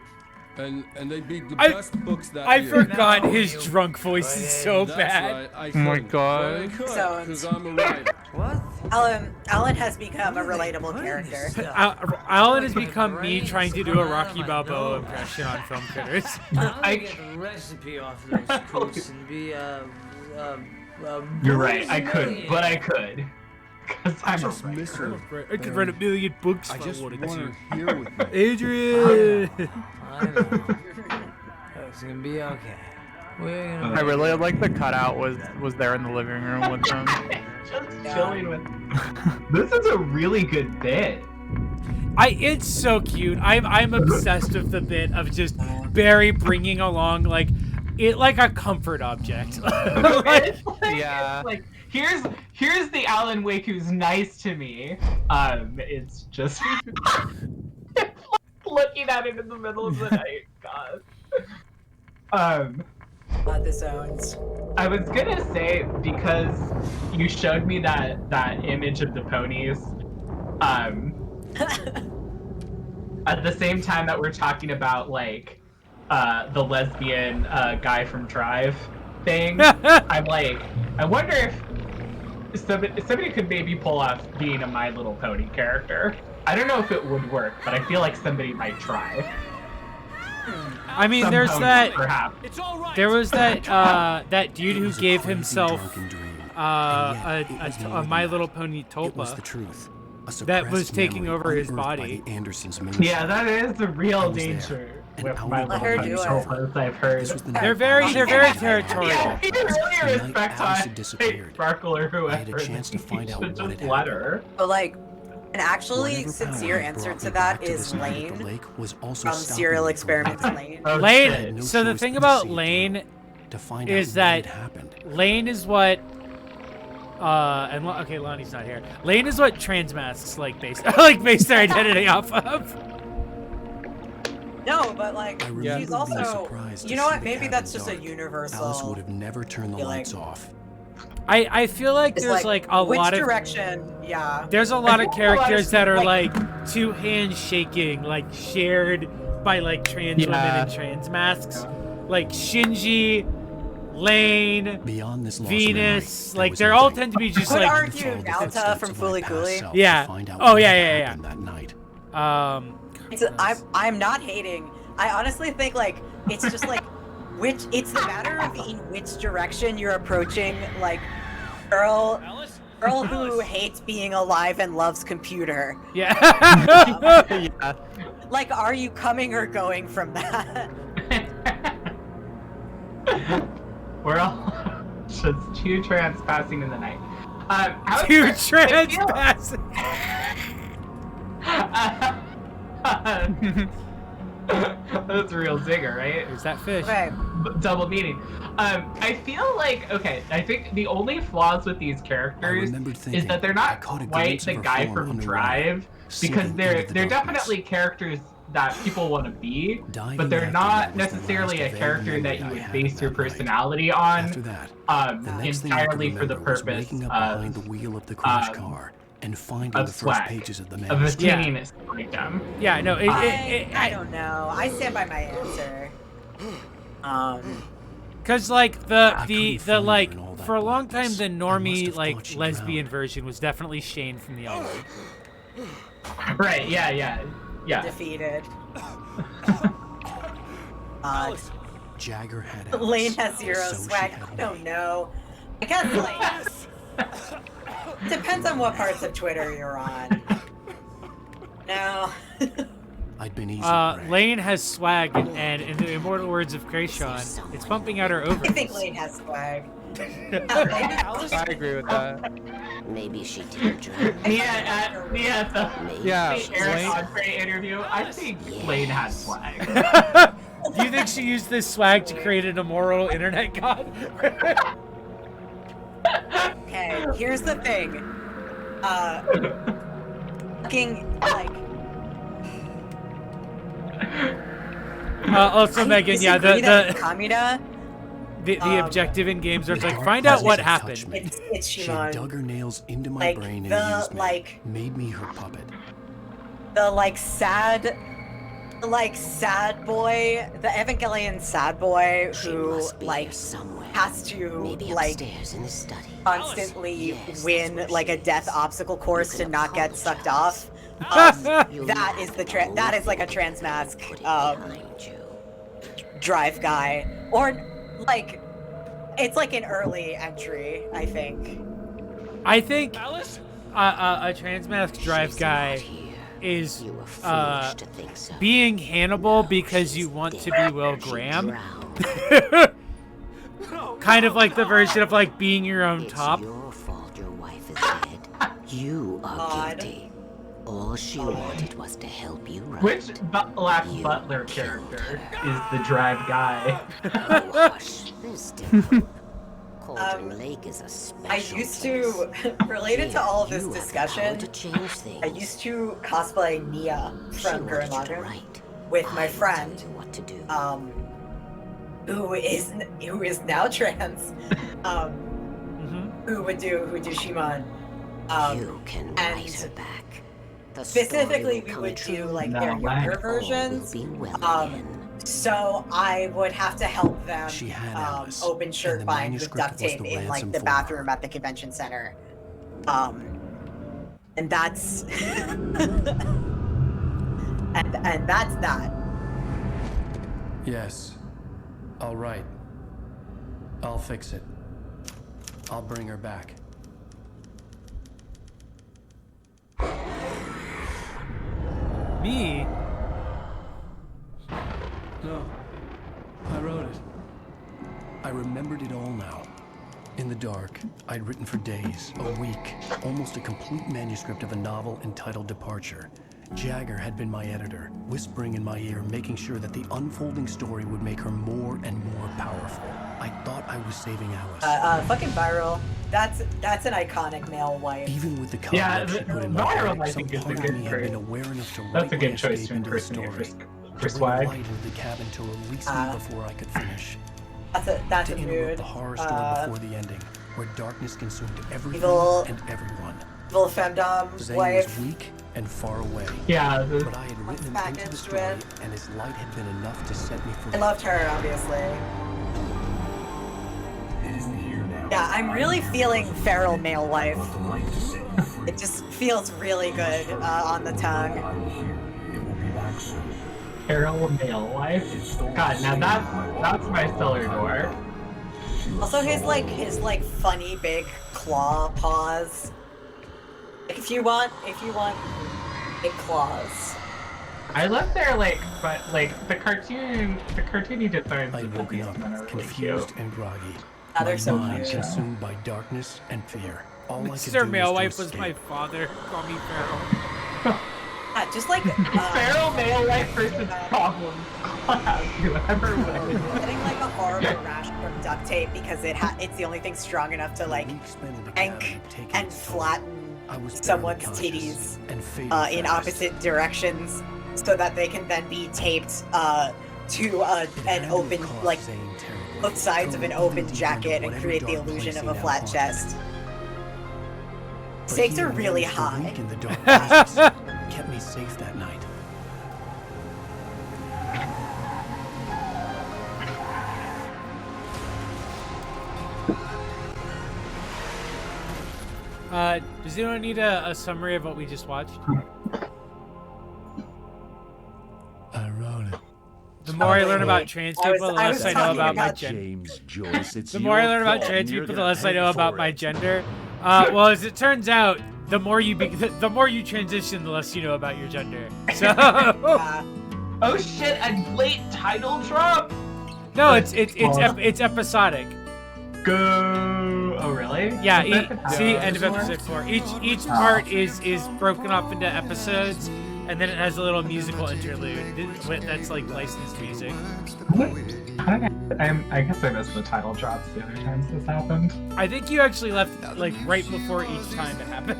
And they'd be the I- best books that I year. forgot his drunk voice is so That's bad. right, I Oh my couldn't. God. But I could, So- 'cause I'm a writer. What? Alan has become a relatable character. Alan has become me trying to do a Rocky Balboa impression on Film Critters. I'm gonna get the recipe off those quotes and be You're right, I could, but I could. Because I'm a writer. I could write a million books if I just wanted want to. her here with me. Adrian! I know. It's gonna be okay. We're gonna. I really like the cutout was there in the living room with them. Just chilling with. This is a really good bit. It's so cute. I'm obsessed with the bit of just Barry bringing along like a comfort object. Like, Yeah. Like here's the Alan Wake who's nice to me. It's just looking at it in the middle of the night. God. The zones. I was gonna say, because you showed me that image of the ponies, at the same time that we're talking about like the lesbian guy from Drive thing, I'm like, I wonder if somebody could maybe pull off being a My Little Pony character. I don't know if it would work, but I feel like somebody might try. I mean, Some there's ponies, that. perhaps. There was that dude who gave himself a My Little Pony tulpa that was taking over his body. Yeah, that is the real danger with My Little Pony tulpas, I've heard. They're very territorial. Yeah, he really respects Sparkle or whoever. I had a chance to find out should what just had let her. But like, an actually sincere answer to that is Lane from Serial Experiments Lane. Lane. So the thing about Lane is that Lane is what. Okay, Lonnie's not here. Lane is what trans masks base their identity off of. No, but like, remember she's being also. surprised to You know see what? the Maybe cabin that's just a dark. universal. Alice would have never turned the feeling. lights off. I feel like It's there's like a which lot of direction, yeah. there's a lot of characters that are like two hands shaking, like shared by like trans women and trans masks, like Shinji, Lane, Beyond this Venus, like they all tend to be just Could like argue Galta from Fooly Cooly. yeah. Oh yeah. I'm not hating. I honestly think like it's just like it's the matter of in which direction you're approaching like girl who hates being alive and loves computer. Yeah. Yeah. Like, are you coming or going from that? We're all just two trans passing in the night. Two trans passing. That's a real zinger, right? Is that fish? Okay. Double meaning. I feel like, okay, I think the only flaws with these characters is that they're not quite the guy from Drive, because they're definitely characters that people want to be, but they're not necessarily a character that you would base your personality on entirely for the purpose of swag, of attaining this freedom. Yeah, no, I don't know. I stand by my answer. Cause like the like for a long time the normie like lesbian version was definitely Shane from the Elwood. Right, yeah. defeated. Jagger had Alice, Lane has zero so she swag. had I don't know. I guess depends on what parts of Twitter you're on. No. I'd been easy. Lane has swag, and in the immortal words of Krayshawn, it's pumping out her I ovaries. think Lane has swag. I agree with that. Maybe she didn't drink. The Eric Lane- Andre interview, I think Lane has swag. Do you think she used this swag to create an immoral internet god? Okay, here's the thing. Fucking like. Also, I Megan, yeah, disagree that the Kamina. the objective in games are like find out what happened. It's She Shimon. dug her nails into my Like, brain and the, used me. like- Made me her puppet. The sad boy, the Evangelion sad boy who like has to like in the study. constantly win like a death obstacle course to not get sucked off. That is that is like a Transmask drive guy, or like it's like an early entry, I think. I think a Transmask drive guy is being Hannibal because you want to be Will Graham. Kind of like the version of like being your own top. Your fault your wife is dead. You are guilty. All she wanted was to help you right. Which Black Butler character is the drive guy? Oh, hush. This different. Cauldron Lake is a special I used to, related to all of this You have discussion, to change things. I used to cosplay Nia from wanted you to Gurren write. with my friend, What to do? who is now trans, who would do Shimon. You can write her back. The Specifically, story will we come would true. do like No, their younger All versions. will be well again. So I would have to help them She had Alice, open and shirt the bind with manuscript duct was tape the in like ransom the for bathroom at the convention center. And that's and that's that. Yes. All right. I'll fix it. I'll bring her back. Me? No. I wrote it. I remembered it all now. In the dark, I'd written for days, a week, almost a complete manuscript of a novel entitled Departure. Jagger had been my editor, whispering in my ear, making sure that the unfolding story would make her more and more powerful. I thought I was saving Alice. Fucking Viral. That's an iconic male wife. Even with the cobweb Yeah, she put in my Viral, bag, I some think, is a part of good me had choice. been aware enough to That's write a good my choice escape to into the impersonate story. for To bring swag. light into the cabin to release me before I could finish. That's To a interrupt mood. the horror story before the ending, where darkness consumed everything Evil- and everyone. Evil femdom Zane wife. was weak and far away. Yeah, But I had written him back into the into story, it. and his light had been enough to set me free. I loved her, obviously. Yeah, I'm really feeling feral male wife. It just feels really good on the tongue. Feral male life. God, now that's my cellar door. Also, his funny big claw paws. If you want big claws. I love their but the cartoony designs I'd of the woken beast up, men are really confused cute. and groggy. Oh, they're My so mind cute. consumed by darkness and fear. All I could Mr. do Male was Wife to was my escape. father. Call me Feral. Yeah, just like Feral male life versus problem class. Whoever wins. getting like a horrible rash from duct tape because it's the only thing strong enough to like yank and flatten someone's titties in opposite directions, so that they can then be taped to an open both sides of an open jacket and create the illusion of a flat chest. Stakes are really high. In the dark places kept me safe that night. Does anyone need a summary of what we just watched? The more I learn about trans people, the less I know about my gender. James Joyce, it's The more I your learn about fault, trans and you're people, the gonna less I pay know about for my it. gender. Well, as it turns out, the more you the more you transition, the less you know about your gender. So. Oh shit! A late title drop. No, it's episodic. Go. Oh really? Yeah. Is See, that end of episode 4. Each part is broken off into episodes, and then it has a little musical interlude that's like licensed music. I guess I missed the title drops the other times this happened. I think you actually left like right before each time it happened.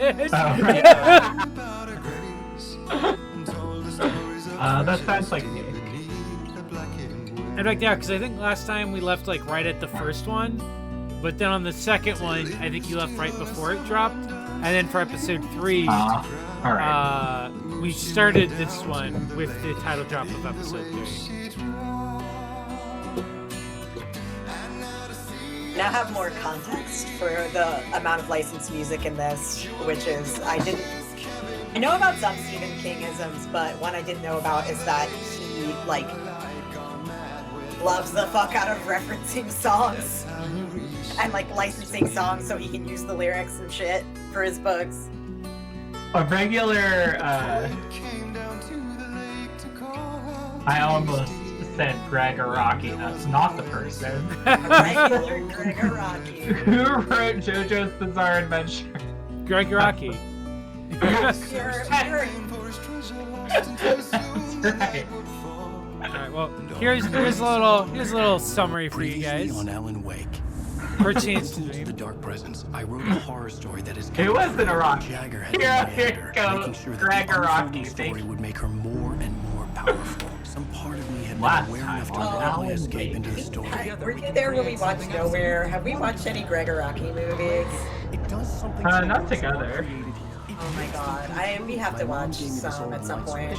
That sounds like me. In fact, yeah, because I think last time we left like right at the first one, but then on the second one, I think you left right before it dropped, and then for episode 3, alright. We started this one with the title drop of episode 3. Now have more context for the amount of licensed music in this, which is I know about some Stephen King-isms, but one I didn't know about is that he like loves the fuck out of referencing songs and like licensing songs so he can use the lyrics and shit for his books. A regular, I almost said Gregoraki. That's not the person. Regular Gregoraki. Who wrote JoJo's Bizarre Adventure? Gregoraki. Right. Alright, well, here's a little summary for you guys. On Alan Wake. Pertains to The Dark Presence. I wrote a horror story that is. It wasn't a rock. Jagger had Here it goes. making sure that Gregoraki. the story would make her more and more powerful. Some part of me had been aware enough to willingly escape into the story. Were you there when we watched Nowhere? Have we watched any Gregoraki movies? It does something. Not together. Oh my god, we have to watch some at some point.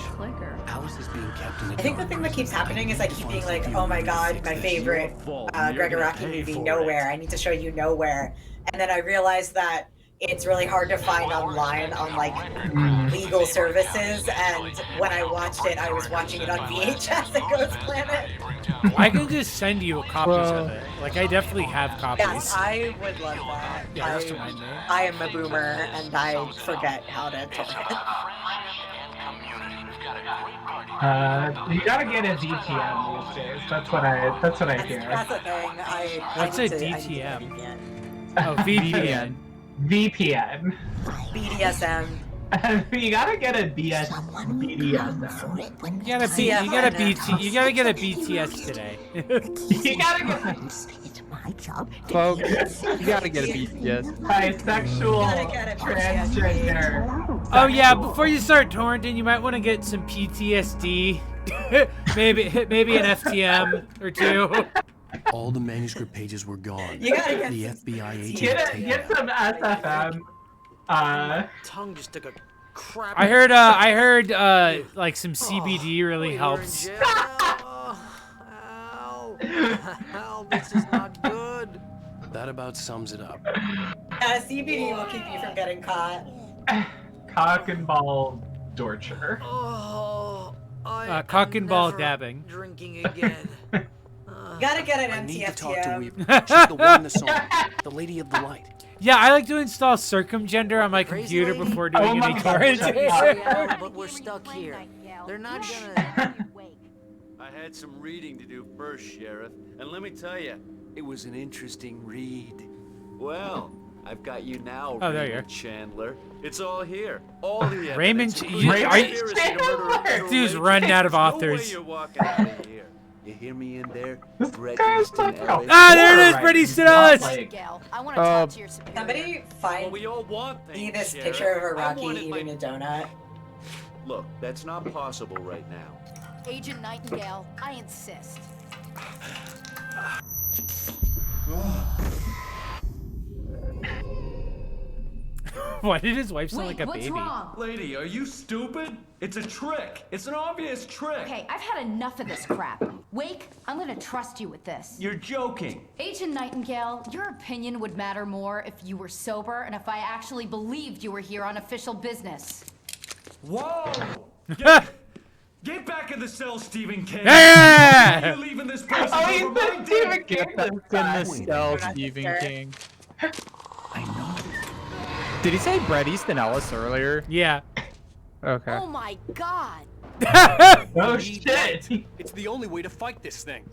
Alice is being kept in I think the thing that keeps happening is I keep being like, oh my god, my favorite Gregoraki movie, Nowhere. I need to show you Nowhere. And then I realized that it's really hard to find online on like legal services, and when I watched it, I was watching it on VHS at Ghost Planet. I can just send you copies of it. Like, I definitely have copies. Yes, I would love that. Yeah, just remind me. I am a boomer and I forget how to torrent. You gotta get a DTM these days. That's what I hear. That's the thing. What's a DTM? Oh, VPN. VPN. BDSM. You gotta get a BDSM. You gotta get a BTS today. You gotta get Folks, you gotta get a BTS. Bisexual, transgender. Oh yeah, before you start torrenting, you might want to get some PTSD. maybe an FTM or 2. All the manuscript pages were gone. You gotta get the FBI agent. Get some SFM. Tongue just took a crap. I heard like some CBD really helps. Ow, this is not good. That about sums it up. CBD will keep you from getting caught. Cock and ball torture. Cock and ball dabbing. Drinking again. Gotta get an I need to talk to MTFTM. Weaver. She's the one in the song. The Lady of the Light. Yeah, I like to install Circumgender on my computer before doing any torrenting. But we're stuck here. They're not gonna. I had some reading to do first, Sheriff, and let me tell you, it was an interesting read. Well, I've got you now, Oh, there you Raymond are. Chandler. It's all here. All the evidence. Raymond, including are you? conspiracy to murder a This dude's girl. running out of There's authors. No way you're walking out of here. You hear me in there? Brett guy's Easton like Ellis. Ah, there it is, Brittany Stenellis. I want to talk to your superior. Somebody find we all want me things, this Sheriff. picture of a I Rocky wanted eating a donut. Look, that's not possible right now. Agent Nightingale, I insist. Why did his wife sound like a what's baby? wrong? Lady, are you stupid? It's a trick. It's an obvious trick. Okay, I've had enough of this crap. Wake, I'm gonna trust you with this. You're joking. Agent Nightingale, your opinion would matter more if you were sober and if I actually believed you were here on official business. Whoa! Get back in in the cell, Stephen King. Yeah! You're leaving this place. Oh, he said Stephen King. Get back in the cell, Stephen King. Did he say Bret Easton Ellis earlier? Yeah. Okay. Oh my god. Oh shit! It's the only way to fight this thing.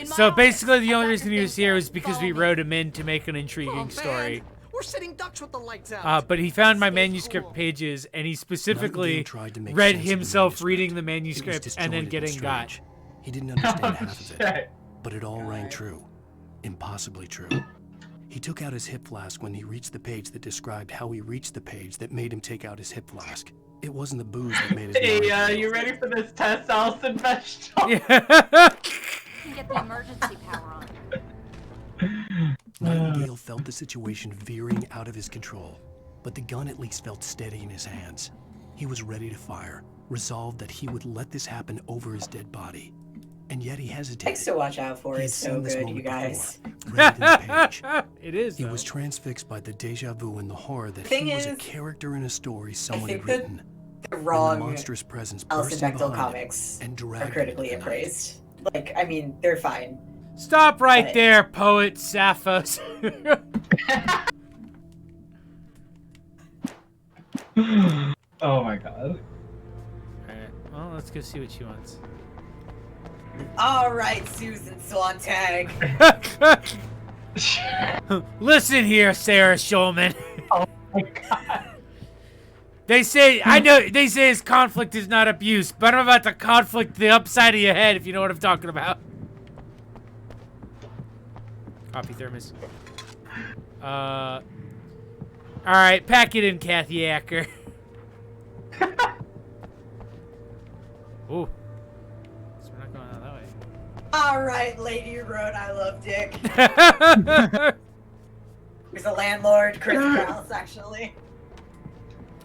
So basically, the only reason he was here was because we wrote him in to make an intriguing story. We're sitting ducks with the lights out. But he found my manuscript pages, and he specifically read himself reading the manuscript and then getting got. He didn't understand half of it, but it all rang true. Impossibly true. He took out his hip flask when he reached the page that described how he reached the page that made him take out his hip flask. It wasn't the booze that made his Hey, you ready for this test, Allison Vegetable? You can get the emergency power on. Nightingale felt the situation veering out of his control, but the gun at least felt steady in his hands. He was ready to fire, resolved that he would let this happen over his dead body. And yet he hesitated. Things to watch out for. It's so good, you guys. It is. He was transfixed by the deja vu and the horror that Thing he was a is, character in a story someone had think that written. the wrong monstrous presence Allison bursting Bechtel behind comics and are dragged critically appraised. Like, I mean, they're fine. Stop right But- there, poet Sappho's. Oh my god. Alright, well, let's go see what she wants. All right, Susan Sontag. Listen here, Sarah Schulman. Oh my god. They say, I know, they say his conflict is not abuse, but I'm about to conflict the upside of your head, if you know what I'm talking about. Coffee thermos. Alright, pack it in, Kathy Acker. Ooh. So we're not going out that way. All right, lady who wrote I Love Dick. He's a landlord, Chris Krause, actually.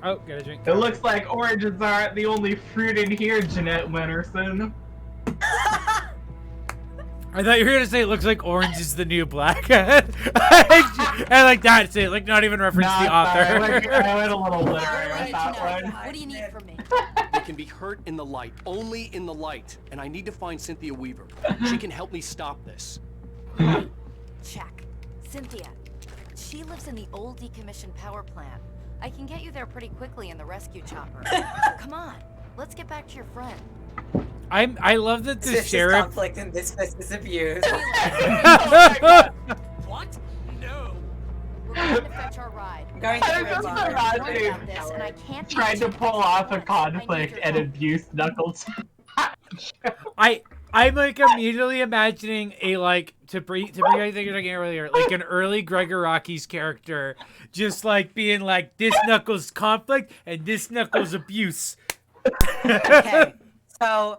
Oh, got a drink. It looks like oranges aren't the only fruit in here, Jeanette Winterson. I thought you were gonna say it looks like orange is the new black. I like that. Say like not even reference the author. I went a little literary with that one. What do you need from me? We can be hurt in the light, only in the light. And I need to find Cynthia Weaver. She can help me stop this. Check. Cynthia. She lives in the old decommissioned power plant. I can get you there pretty quickly in the rescue chopper. Come on. Let's get back to your friend. I love that the This sheriff. is conflict and this is abuse. What? No. We're going to fetch our ride. Going I just imagine this, and I can't be trying to too pull off a conflict and abuse Knuckles. I'm like immediately imagining a like to bring everything you're talking earlier, like an early Gregor Rocky's character, just like being like this Knuckles conflict and this Knuckles abuse. Okay, so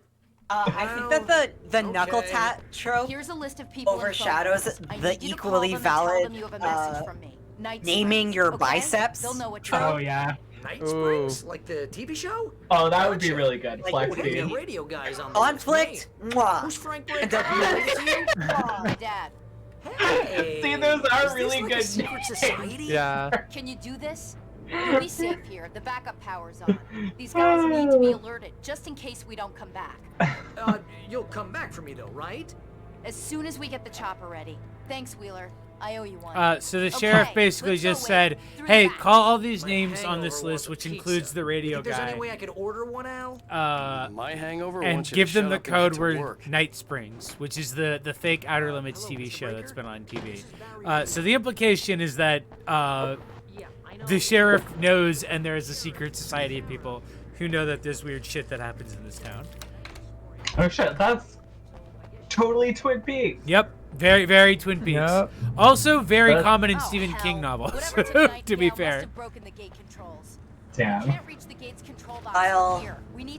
I think that the knuckle tat trope Here's a list of people overshadows the equally valid naming your biceps. They'll know what Oh yeah. Night Springs? Like the TV show? Oh, that would be really good. Like, Flexi. the radio guys on the Conflict? Mwah. Who's Frank And Blake? My dad. Hey, See, those are is really this like good a secret names. society? Yeah. Can you do this? You'll be safe here. The backup power's on. These guys need to be alerted, just in case we don't come back. You'll come back for me though, right? As soon as we get the chopper ready. Thanks, Wheeler. I owe you one. So the sheriff basically let's go just wait. said, Through "Hey, the back." call all these names on hangover this was list, a which pizza. includes the radio Think there's guy." any way I could order one, Al? My hangover And wants you give to them shut the up and code get to word work. Night Springs, which is the fake Outer Limits TV show that's been on TV. So the implication is that the sheriff knows, and there is a secret society of people who know that there's weird shit that happens in this town. Oh shit, that's totally Twin Peaks. Yep, very, very Twin Peaks. Yep. Also very But- common in Stephen King novels, to be fair. Damn. I'll.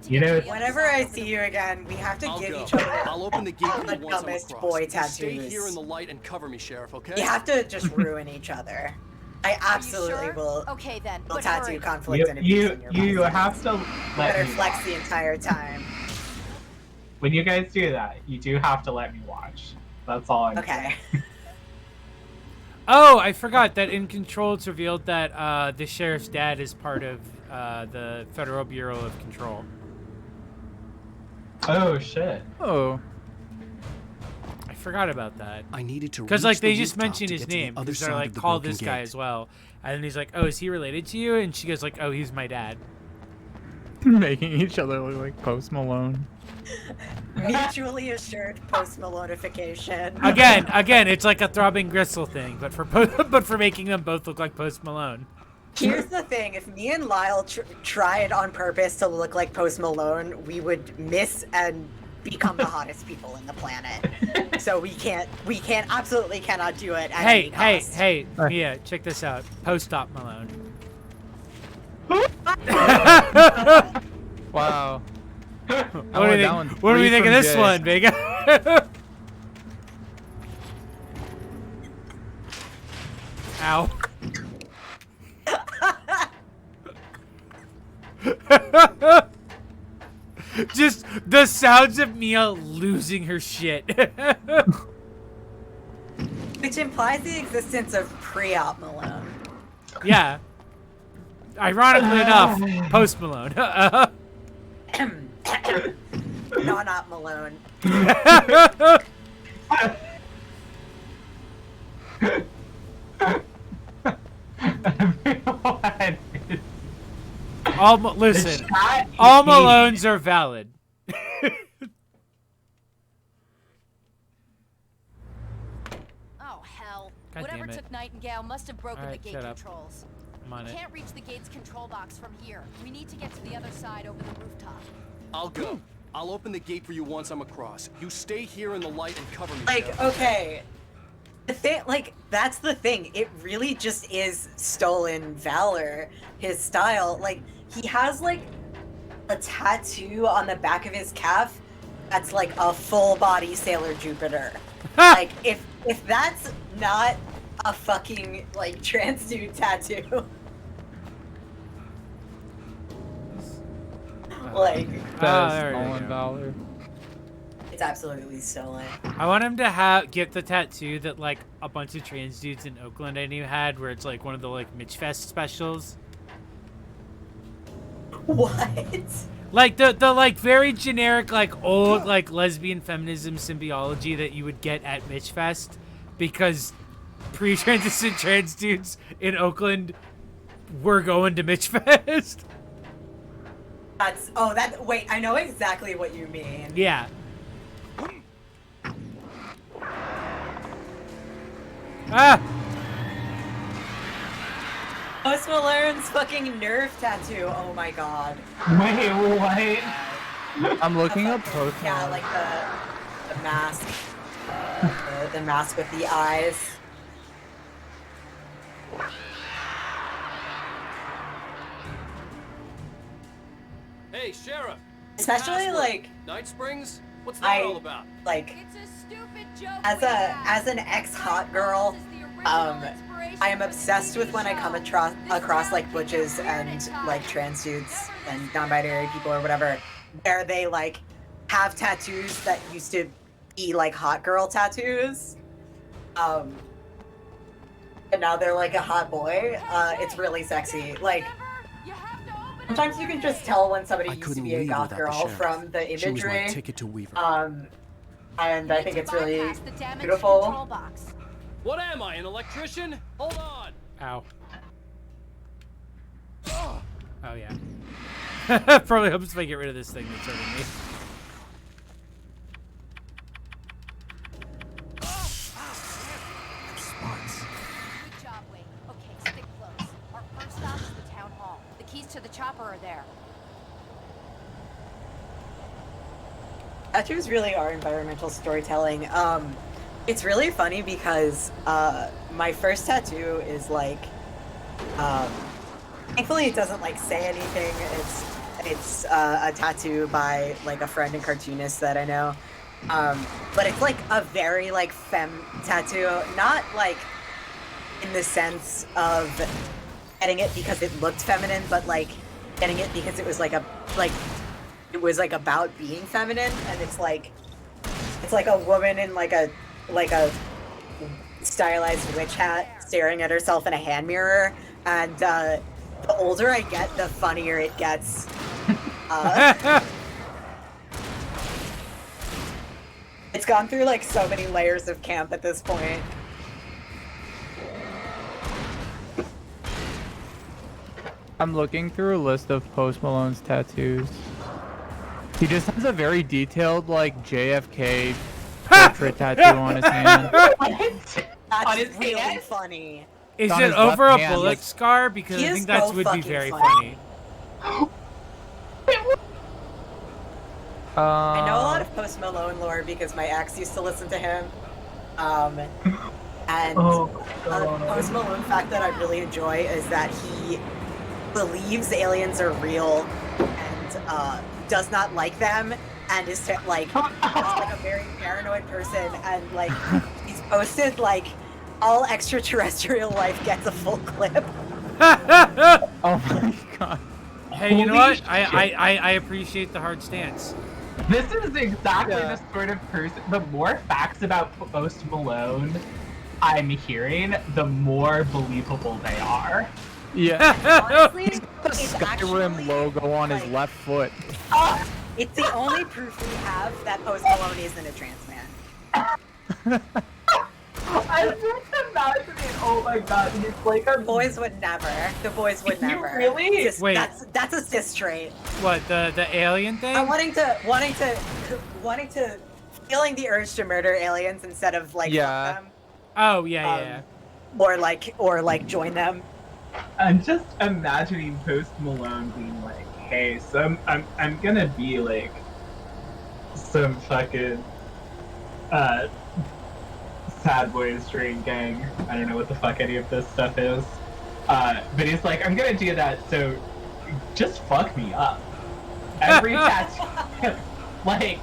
You know, Whenever I see you again, we have to I'll give go. each other I'll open the gate the once I'm dumbest across. boy You Stay tattoos. here in the light and cover me, Sheriff, okay? You have to just ruin each other. I absolutely will. Okay then. Will but tattoo hurry. conflict and abuse in your you body. have to let Better me flex watch. the entire time. When you guys do that, you do have to let me watch. That's all I'm Okay. Oh, I forgot that in Control it's revealed that the sheriff's dad is part of the Federal Bureau of Control. Oh shit. Oh. I forgot about that. I needed to Because reach like the they just rooftop mentioned to his get to the name other because they're side like of the call broken this guy gate. as well, and then he's like, oh, is he related to you? And she goes like, oh, he's my dad. Making each other look like Post Malone. Mutually assured post Malonification. Again, it's like a Throbbing Gristle thing, but for making them both look like Post Malone. Here's the thing: if me and Lyle tried on purpose to look like Post Malone, we would miss and become the hottest people in the planet. So we absolutely cannot do it. At any cost. Hey, Mia, check this out. Post-op Malone. Wow. What do we think of this one, Vega? Ow. Just the sounds of Mia losing her shit. Which implies the existence of pre-op Malone. Yeah. Ironically enough, Post Malone. Non-op Malone. Listen, all Malones are valid. Oh, hell. God Whatever damn it. took Nightingale must have broken Alright, the gate shut up. controls. I'm on We it. can't reach the gate's control box from here. We need to get to the other side over the rooftop. I'll go. I'll open the gate for you once I'm across. You stay here in the light and cover me. Like, Sarah. okay. The thing, like, that's the thing. It really just is stolen valor, his style. Like, he has, like, a tattoo on the back of his calf that's, like, a full-body Sailor Jupiter. Like, if that's not a fucking, like, trans dude tattoo. Like, That is there you stolen go. valor. it's absolutely stolen. I want him to get the tattoo that like a bunch of trans dudes in Oakland I knew had, where it's like one of the like Mitch Fest specials. What? Like the like very generic like old like lesbian feminism symbiology that you would get at Mitch Fest, because pre-transition trans dudes in Oakland were going to Mitch Fest. Wait, I know exactly what you mean. Yeah. Ah! Post Malone's fucking nerve tattoo. Oh my god. Wait, what? I'm looking up Post Yeah, Malone. like the mask. The mask with the eyes. Hey, Sheriff. Especially Password. like Night Springs? What's that all about? like It's a stupid joke. as an ex-hot girl, I am obsessed with when I come across like butches and like trans dudes and non-binary people or whatever, where they like have tattoos that used to be like hot girl tattoos. And now they're like a hot boy. It's really sexy. Like, sometimes you can just tell when somebody I used to couldn't be a leave goth without the girl sheriff. from the She was my imagery. ticket to Weaver. And I think it's really Bypass the damaged beautiful. control box. What am I, an electrician? Hold on. Ow. Oh yeah. Probably hopes if I get rid of this thing that's hurting me. Good job, Wade. Okay, stick close. Our first stop is the town hall. The keys to the chopper are there. Tattoos really are environmental storytelling. It's really funny because my first tattoo is like, thankfully it doesn't like say anything. It's a tattoo by like a friend and cartoonist that I know. But it's like a very like femme tattoo, not like in the sense of getting it because it looked feminine, but like getting it because it was like it was like about being feminine, and it's like a woman in like a stylized witch hat staring at herself in a hand mirror, and the older I get, the funnier it gets. It's gone through like so many layers of camp at this point. I'm looking through a list of Post Malone's tattoos. He just has a very detailed, like, JFK portrait tattoo on his hand. That's really funny. Is on it his over left a hand, bullet like- scar? Because He I is think that so would be fucking very funny. funny. I know a lot of Post Malone lore because my ex used to listen to him. And a Post Malone fact that I really enjoy is that he believes aliens are real and does not like them and is like a very paranoid person, and like he's posted like all extraterrestrial life gets a full clip. Oh my god. Hey, you know Holy what? shit. I appreciate the hard stance. This is exactly the sort of person. The more facts about Post Malone I'm hearing, the more believable they are. Yeah. Honestly, He's got the Skyrim logo on his left foot. It's the only proof we have that Post Malone isn't a trans man. I'm just imagining, oh my god, he's like a... Boys would never. The boys would You never. really? Just- Wait. That's a cis trait. What, the alien thing? I'm wanting to feeling the urge to murder aliens instead of like fuck them, Oh yeah. or like join them. I'm just imagining Post Malone being like, hey, so I'm gonna be like some fucking Sad Boys Train Gang. I don't know what the fuck any of this stuff is. But he's like, I'm gonna do that, so just fuck me up. Every tattoo. Like,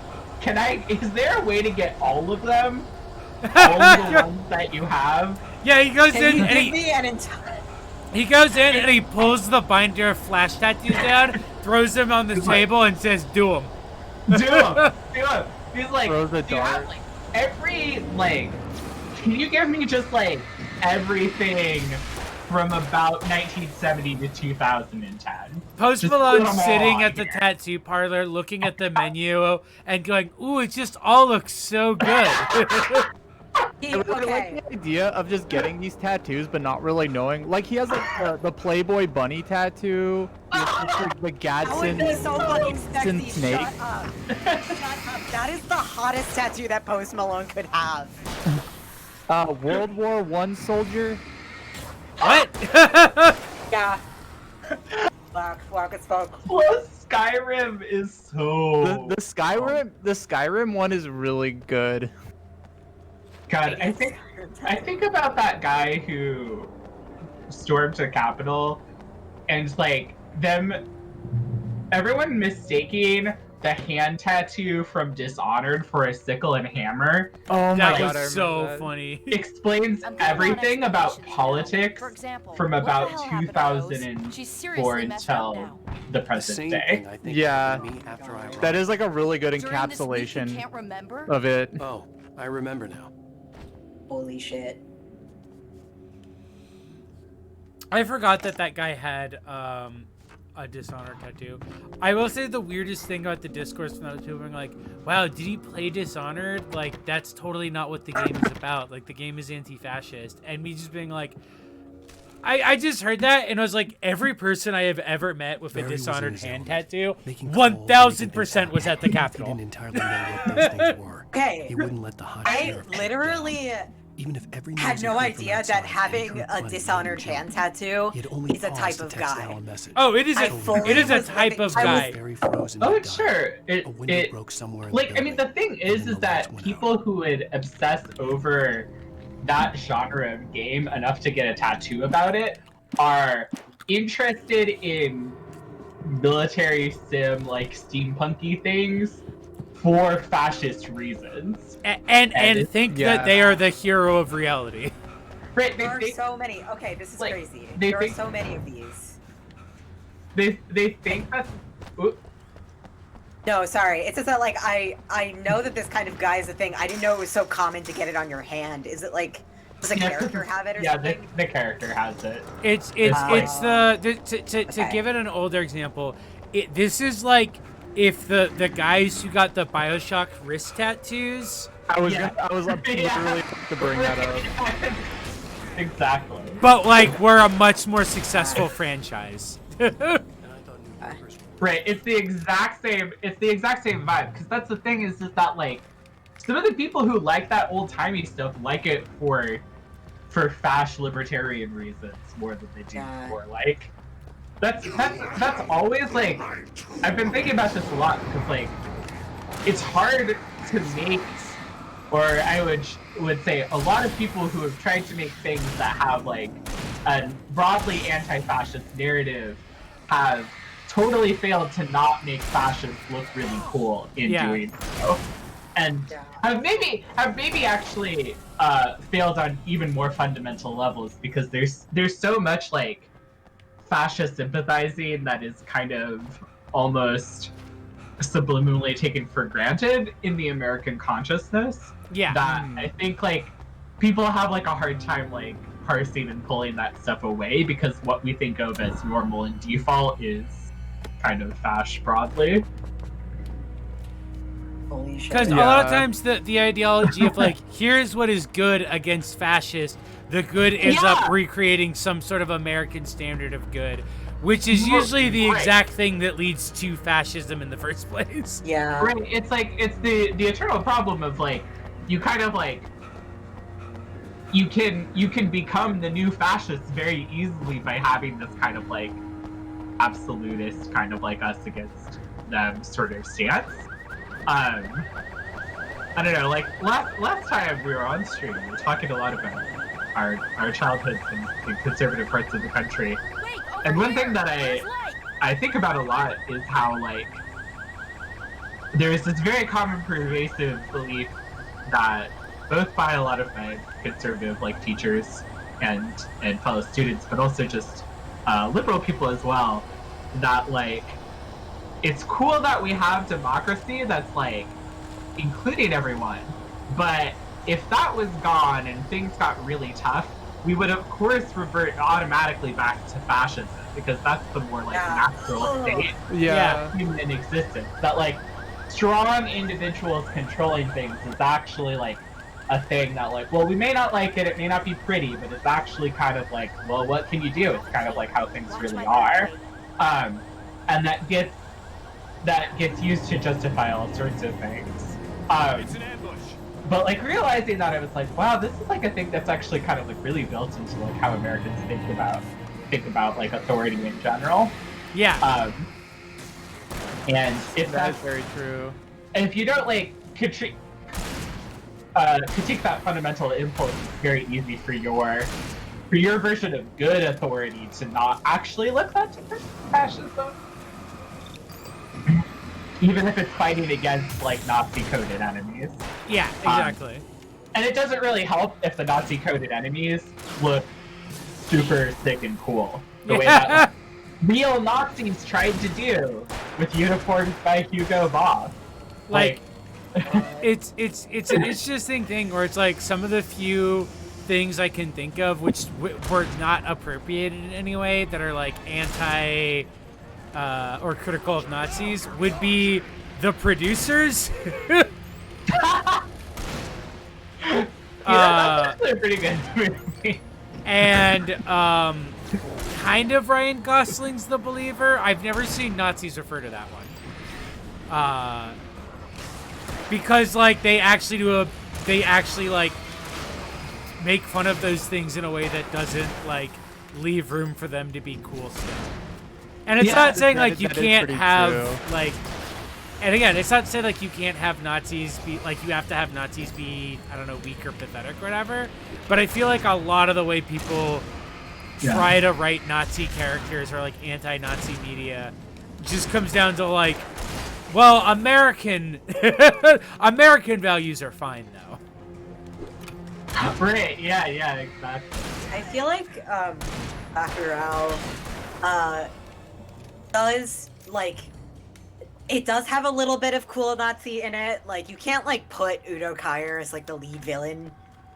is there a way to get all of them? All of the ones that you have? Yeah, he goes Can in you and give he me an entire? he goes in and he pulls the binder of flash tattoos down, throws them on the table, and says, "Do them." Do him! Do him! He's like, Throws the do you have, dart. like, every, like, can you give me just, like, everything from about 1970 to 2010? Post Just put Malone 'em all sitting on at the here. tattoo parlor, looking at the menu, and going, "Ooh, it just all looks so good." I really like the idea of just getting these tattoos but not really knowing. Like, he has like the Playboy bunny tattoo, he has, like, the That would be Gadsden so fucking sexy. snake. Shut up. Shut up. That is the hottest tattoo that Post Malone could have. World War I soldier. What? Yeah. Fuck as fuck. Plus, Skyrim is so... The Skyrim one is really good. God, I think about that guy who stormed the Capitol and, like, everyone mistaking the hand tattoo from Dishonored for a sickle and hammer. Oh That was so funny. Explains I'm gonna everything run about explanations politics For example, from what the about hell happened to Rose? She's 2004 seriously messed up until now. the present Same day. thing, I think, Yeah, happened to me after I that is like a really good During this week, you encapsulation can't remember? of it. Oh, I remember now. Holy shit. I forgot that guy had a Dishonored tattoo. I will say the weirdest thing about the discourse from those people being like, "Wow, did he play Dishonored? Like, that's totally not what the game is about. Like, the game is anti-fascist." And me just being like, I just heard that and I was like, every person I have ever met with a Barry was in Dishonored his hand element, tattoo, making calls, 1000% was at the He Capitol. didn't entirely know what those things were. Okay. He wouldn't let the hot I sheriff take it literally down. Even if every had news no he heard from idea outside that came having through a plenty dishonored of hand tattoo He'd only is a pause type to of text guy. Al a message. Oh, it is I a fully it is a was type of living- I was guy. Very frozen. Oh, and sure. A window broke somewhere in Like, the I mean, the thing is that people who would obsess over that genre of game enough to get a tattoo about it are interested in military sim, like, steampunky things for fascist reasons. And think that they are the hero of reality. Right, There are so many. Okay, this is like, crazy. they There are think- so many of these. They think that... Oop. No, sorry. It's just that like I know that this kind of guy is a thing. I didn't know it was so common to get it on your hand. Is it like does a character have it or Yeah, something? the character has it. It's to give it an older example. This is like if the guys who got the BioShock wrist tattoos I was Yeah. literally to bring that up. Exactly. But like we're a much more successful franchise. Right, it's the exact same vibe, because that's the thing is that like some of the people who like that old-timey stuff like it for fash libertarian reasons more than they do for like that's always like I've been thinking about this a lot because like it's hard to make, or I would say a lot of people who have tried to make things that have like a broadly anti-fascist narrative have totally failed to not make fascists look really cool in doing so, and have maybe actually failed on even more fundamental levels because there's so much like fascist sympathizing that is kind of almost subliminally taken for granted in the American consciousness. Yeah. That I think like people have like a hard time like parsing and pulling that stuff away because what we think of as normal and default is kind of fash broadly. Because a lot of times the ideology of like, here's what is good against fascist, the good ends up recreating some sort of American standard of good, which is usually the exact thing that leads to fascism in the first place. Yeah. Right. It's like it's the eternal problem of like you kind of like you can become the new fascist very easily by having this kind of like absolutist kind of like us against them sort of stance. I don't know, like last time we were on stream, we were talking a lot about our childhoods in conservative parts of the country. And one thing that I think about a lot is how like there is this very common pervasive belief that both by a lot of my conservative like teachers and fellow students, but also just liberal people as well, that like it's cool that we have democracy that's like including everyone, but if that was gone and things got really tough, we would of course revert automatically back to fascism because that's the more like natural state of human existence. That like strong individuals controlling things is actually like a thing that like, well, we may not like it, it may not be pretty, but it's actually kind of like, well, what can you do? It's kind of like how things really are. And that gets used to justify all sorts of things. It's an ambush. But like realizing that, I was like, wow, this is like a thing that's actually kind of like really built into like how Americans think about like authority in general. Yeah. And if that's very true. And if you don't like critique that fundamental impulse, it's very easy for your version of good authority to not actually look that different from fascism. Even if it's fighting against like Nazi-coded enemies. Yeah, exactly. And it doesn't really help if the Nazi-coded enemies look super sick and cool. The way that like, real Nazis tried to do with uniforms by Hugo Boss. Like it's an interesting thing where it's like some of the few things I can think of which were not appropriated in any way that are like anti or critical of Nazis would be the producers. That's actually a pretty good movie. And kind of Ryan Gosling's The Believer. I've never seen Nazis refer to that one. Because like they actually like make fun of those things in a way that doesn't like leave room for them to be cool still. And it's not saying like you can't have like, and again, it's not saying like you can't have Nazis be like you have to have Nazis be, I don't know, weak or pathetic or whatever. But I feel like a lot of the way people try to write Nazi characters or like anti-Nazi media just comes down to like, well, American values are fine though. Right? Yeah, exactly. I feel like Bacurau does like it does have a little bit of cool Nazi in it. Like you can't like put Udo Kier as like the lead villain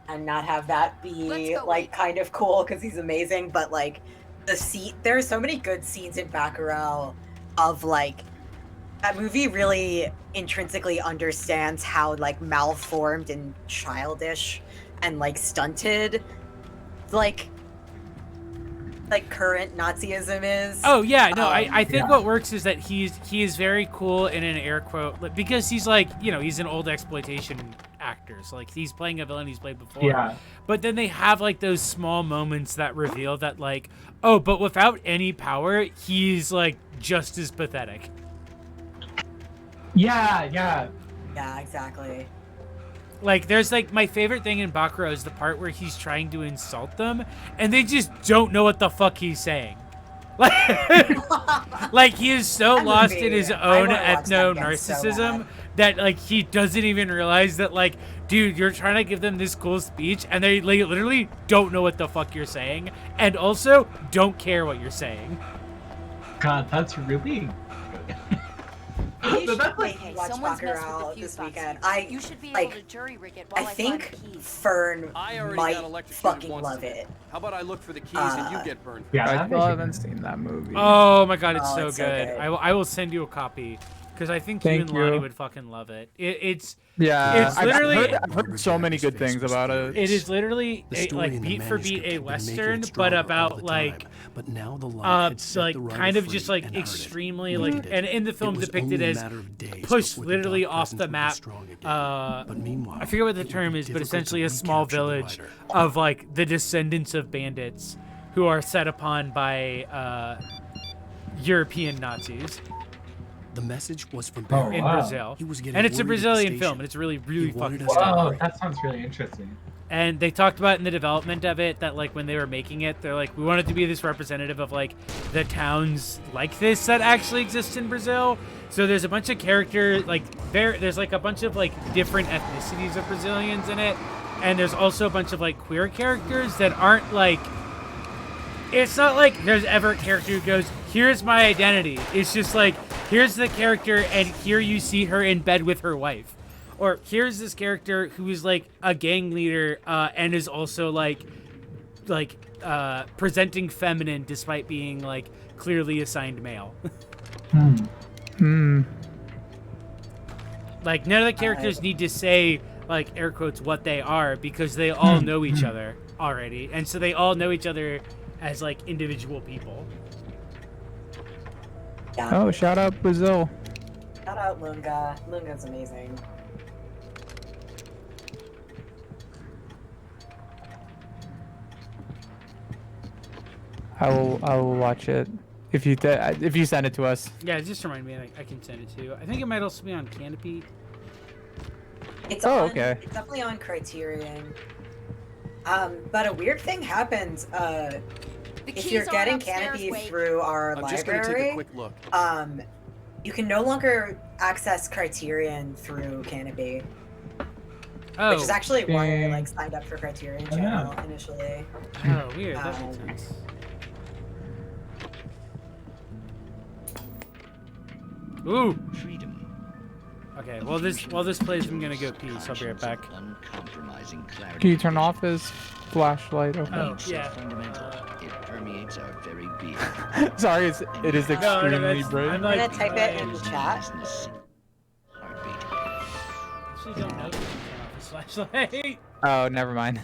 and not have that be like kind of cool because he's amazing. But like there are so many good scenes in Bacurau of like that movie really intrinsically understands how like malformed and childish and like stunted like current Nazism is. Oh yeah, no, I think what works is that he is very cool in an air quote because he's like, you know, he's an old exploitation actor, so like he's playing a villain he's played before. Yeah. But then they have like those small moments that reveal that like, oh, but without any power, he's like just as pathetic. Yeah. Yeah, exactly. Like, there's, like, my favorite thing in Bakura is the part where he's trying to insult them, and they just don't know what the fuck he's saying. Like he is so lost in his own ethno-narcissism that, like, he doesn't even realize that, like, dude, you're trying to give them this cool speech, and they like, literally don't know what the fuck you're saying, and also don't care what you're saying. God, that's really... You should Hey, watch someone's messed with Bakura the fuse this box. weekend. You should be like, able to jury rig it while I I think find the keys. Fern I already might got electrocuted fucking once love today. it. How about I look for the keys and you get burned? I still haven't seen that movie. Oh my god, it's so it's so good. good. I will send you a copy because I think you Thank and Lonnie you. would fucking love it. It's I've literally heard so many good things about it. it is literally The a, story like in the beat for beat manuscript a had been making western, it but stronger all about the like time, but now the light had set like the writer kind of free just like and heard it. extremely We like did it. and in the film It was depicted only a as matter of days pushed before the literally dark off the presence would be map. strong again. But meanwhile, I forget what the it would term be is, but difficult to essentially a small recapture the village writer. of like the descendants of bandits who are set upon by European Nazis. The message was from Oh, Barry. in wow. Brazil. He was getting And it's a worried at the Brazilian station. film, and it's really, really He wanted fucking us to good. Oh, hurry. that sounds really interesting. And they talked about in the development of it that like when they were making it, they're like, we want it to be this representative of like the towns like this that actually exist in Brazil. So there's a bunch of characters like there's like a bunch of like different ethnicities of Brazilians in it, and there's also a bunch of like queer characters that aren't like. It's not like there's ever a character who goes, here's my identity. It's just like, here's the character, and here you see her in bed with her wife. Or here's this character who is like a gang leader and is also like presenting feminine despite being like clearly assigned male. Like none of the characters need to say like air quotes what they are because they all know each other already, and so they all know each other as like individual people. Yeah. Oh, shout out Brazil. Shout out Lunga. Lunga's amazing. I will watch it if you send it to us. Yeah, just remind me, and I can send it to you. I think it might also be on Canopy. It's okay. It's definitely on Criterion. But a weird thing happens. If you're getting Canopy through our I'm just gonna take a library, quick look. you can no longer access Criterion through Canopy. Oh, Which is actually why I dang. like signed up for Criterion Oh, Channel yeah. initially. Oh, weird. That makes Um, sense. Ooh. Okay, well this plays, I'm gonna go pee, so I'll be right back. Can you turn off his flashlight? Okay. Oh, yeah. It permeates our very being. Sorry, it is extremely that's- bright. I'm I'm like, gonna type it in the chat. actually don't know if you can turn off his flashlight. Oh, never mind.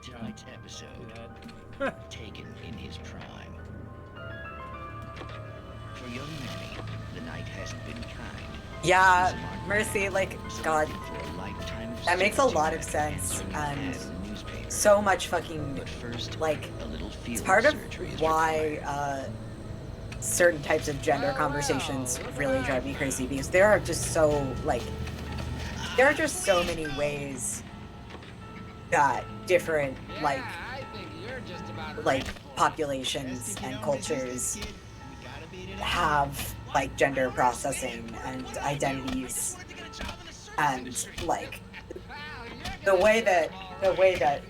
Tonight's episode, taken in his prime. For young Manny, the night hasn't been kind. Yeah, Mercy, like, God, that makes a lot of sense, and so much fucking, like, it's part of why, certain types of gender conversations really drive me crazy, because there are just so, like, there are just so many ways that different, like populations and cultures have like gender processing and identities, and like the way that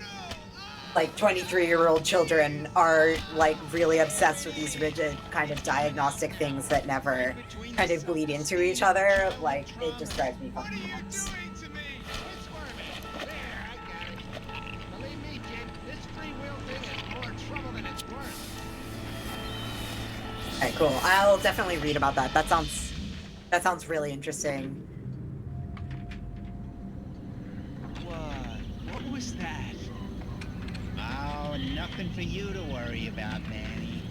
like 23-year-old children are like really obsessed with these rigid kind of diagnostic things that never kind of bleed into each other. Like, it just drives me fucking nuts. Alright, cool. I'll definitely read about that. That sounds That sounds really interesting. What was that? Oh, nothing for you to worry about, Manny.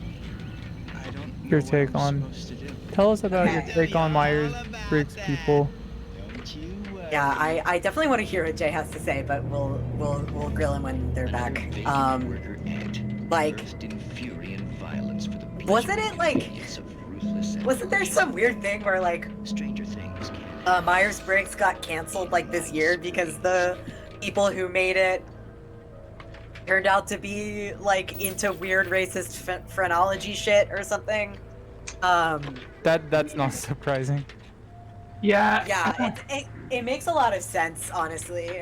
I don't know Your what take I'm on. supposed to do. Tell us about your take on Myers-Briggs people. Yeah, I definitely want to hear what Jay has to say, but we'll grill him when they're back. Like, wasn't it like? Wasn't there some weird thing where like Myers-Briggs got canceled like this year because the people who made it turned out to be like into weird racist phrenology shit or something? That's not surprising. Yeah, it makes a lot of sense, honestly.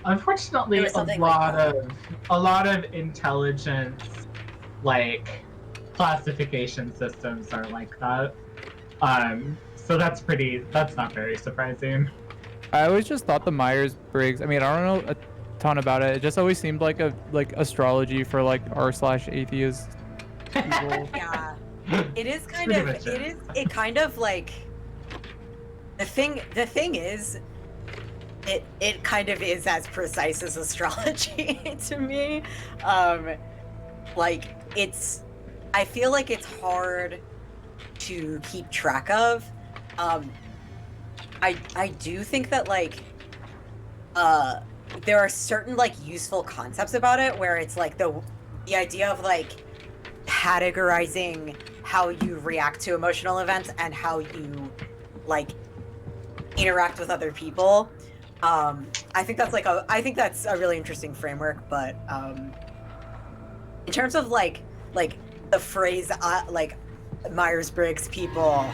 Unfortunately, a lot of intelligence, like classification systems, are like that. So that's not very surprising. I always just thought the Myers-Briggs. I mean, I don't know a ton about it. It just always seemed like astrology for like r/atheist people. Yeah, it is kind of. It kind of like. The thing is, it kind of is as precise as astrology to me. Like I feel like it's hard to keep track of. I do think that like there are certain like useful concepts about it where it's like the idea of like categorizing how you react to emotional events and how you like interact with other people. I think that's a really interesting framework, but in terms of like the phrase like Myers-Briggs people,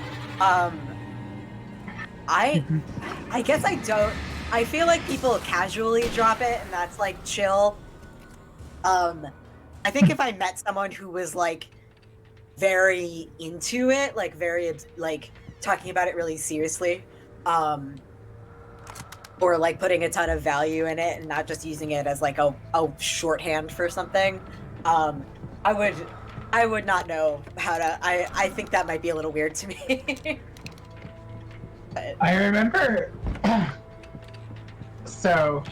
I guess I feel like people casually drop it and that's like chill. I think if I met someone who was like very into it, like very like talking about it really seriously, or like putting a ton of value in it and not just using it as like a shorthand for something, I would not know how to. I think that might be a little weird to me. But... I remember. So,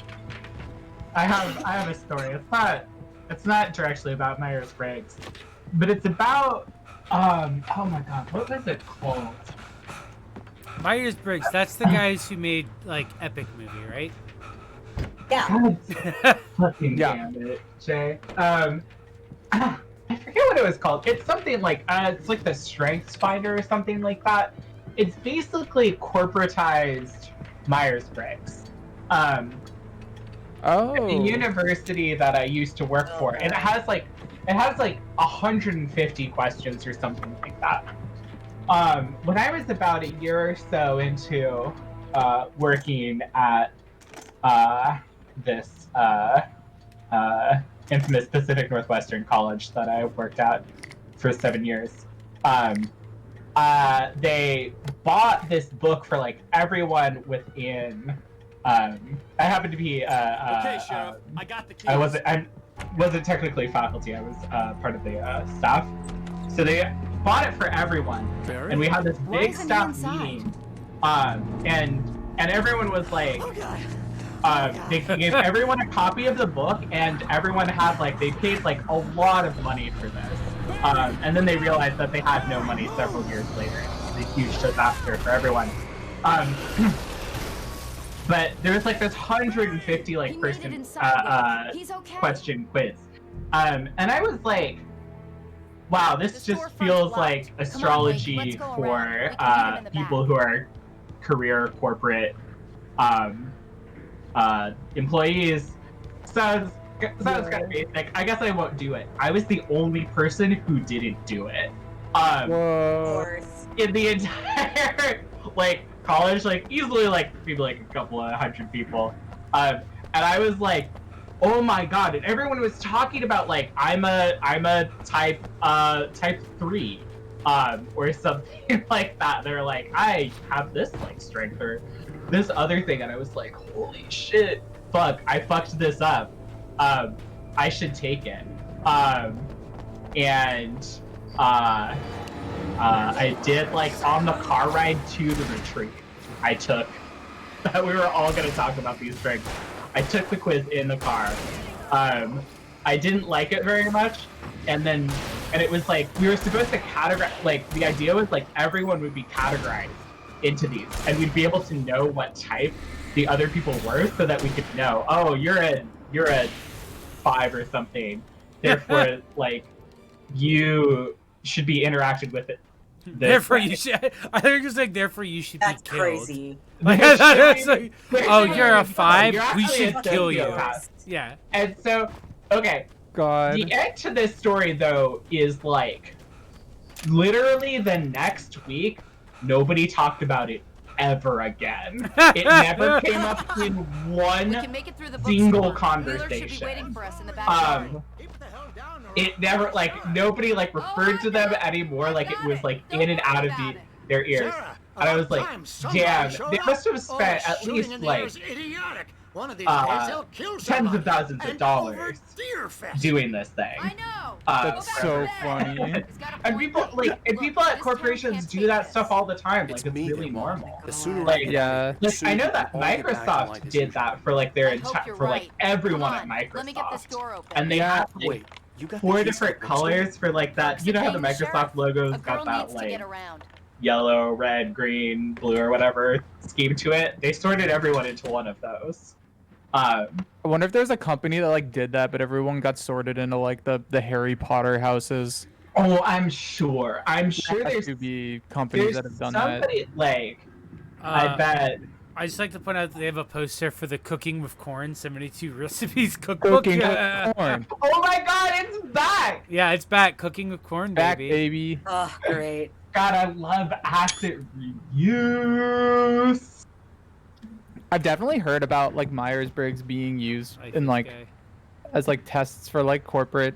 I have a story. It's not directly about Myers-Briggs, but it's about oh my god, what was it called? Myers-Briggs, that's the guys who made, like, Epic movie, right? Yeah. Fucking damn it, Jay. I forget what it was called. It's something like, it's like the Strengths Finder or something like that. It's basically corporatized Myers-Briggs. At the university that I used to work for, and it has like 150 questions or something like that. When I was about a year or so into working at this infamous Pacific Northwestern College that I worked at for 7 years, they bought this book for like everyone within. I happened to be. Okay, Sheriff, I got the keys. I wasn't technically faculty. I was part of the staff. So they bought it for everyone, and we had this big staff meeting. And everyone was like, they gave everyone a copy of the book, and everyone had like they paid like a lot of money for this. And then they realized that they had no money several years later. It was a huge disaster for everyone. But there was like this 150 like person question quiz, and I was like, wow, this just feels like astrology for people who are career corporate employees. Sounds kind of basic. I guess I won't do it. I was the only person who didn't do it. In the entire like college, like easily like maybe like a couple of hundred people, and I was like, oh my god! And everyone was talking about like I'm a type 3, or something like that. They're like, I have this like strength or this other thing, and I was like, holy shit, fuck, I fucked this up. I should take it. I did like on the car ride to the retreat. I took. We were all gonna talk about these drinks. I took the quiz in the car. I didn't like it very much, and it was like we were supposed to categorize. Like the idea was like everyone would be categorized into these, and we'd be able to know what type the other people were, so that we could know. Oh, you're a 5 or something. Therefore, like you should be interacted with it. Therefore, you should. I think it's like therefore you should be killed. Crazy. Like, I thought it was like, oh, you're a 5. You're We actually should a kill you. sociopath. Yeah. And so, okay. God. The end to this story, though, is like literally the next week, nobody talked about it ever again. It never came up in one single conversation. It never, like, nobody like referred to them anymore. Like it was like in and out of their ears. And I was like, damn, they must have spent at least like tens of thousands of dollars doing this thing. I know. That's so funny. And people at corporations do that stuff all the time. Like it's really normal. Like, yeah. Like, I know that Microsoft did that for like their for like everyone at Microsoft, and they had like 4 different colors for like that. You know how the Microsoft logo's got that like yellow, red, green, blue, or whatever scheme to it? They sorted everyone into one of those. I wonder if there's a company that like did that, but everyone got sorted into like the Harry Potter houses. Oh, I'm sure. There's to be companies that have done that. Like, I bet. I just like to point out that they have a poster for the Cooking with Corn 72 Recipes cookbook. Cooking with Corn. Oh my God, it's back! Yeah, it's back. Cooking with Corn, back, baby. Oh, great. God, I love asset reuse. I've definitely heard about like Myers-Briggs being used in like as like tests for like corporate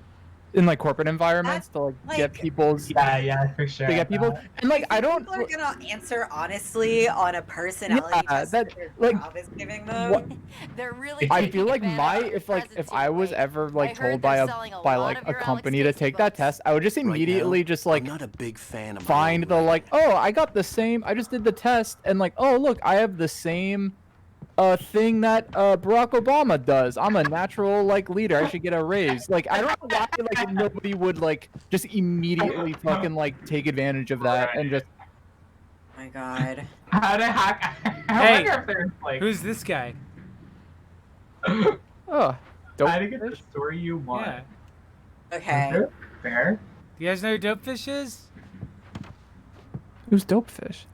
environments to like get people's yeah for sure to get people and like I don't people are gonna answer honestly on a personality test that their job is giving them. They're really I feel like if I was ever like told by a company to take that test, I would just immediately just like I'm not a big fan of find the like, oh, I got the same, I just did the test, and like, oh look, I have the same thing that Barack Obama does. I'm a natural like leader. I should get a raise. Like I don't know why like nobody would like just immediately fucking like take advantage of that and just. Oh my God. How to hack? Hey, wonder if there's like. Who's this guy? Oh, how to get the story you want. Yeah. Okay. Fair. You guys know who Dopefish is? Who's Dopefish?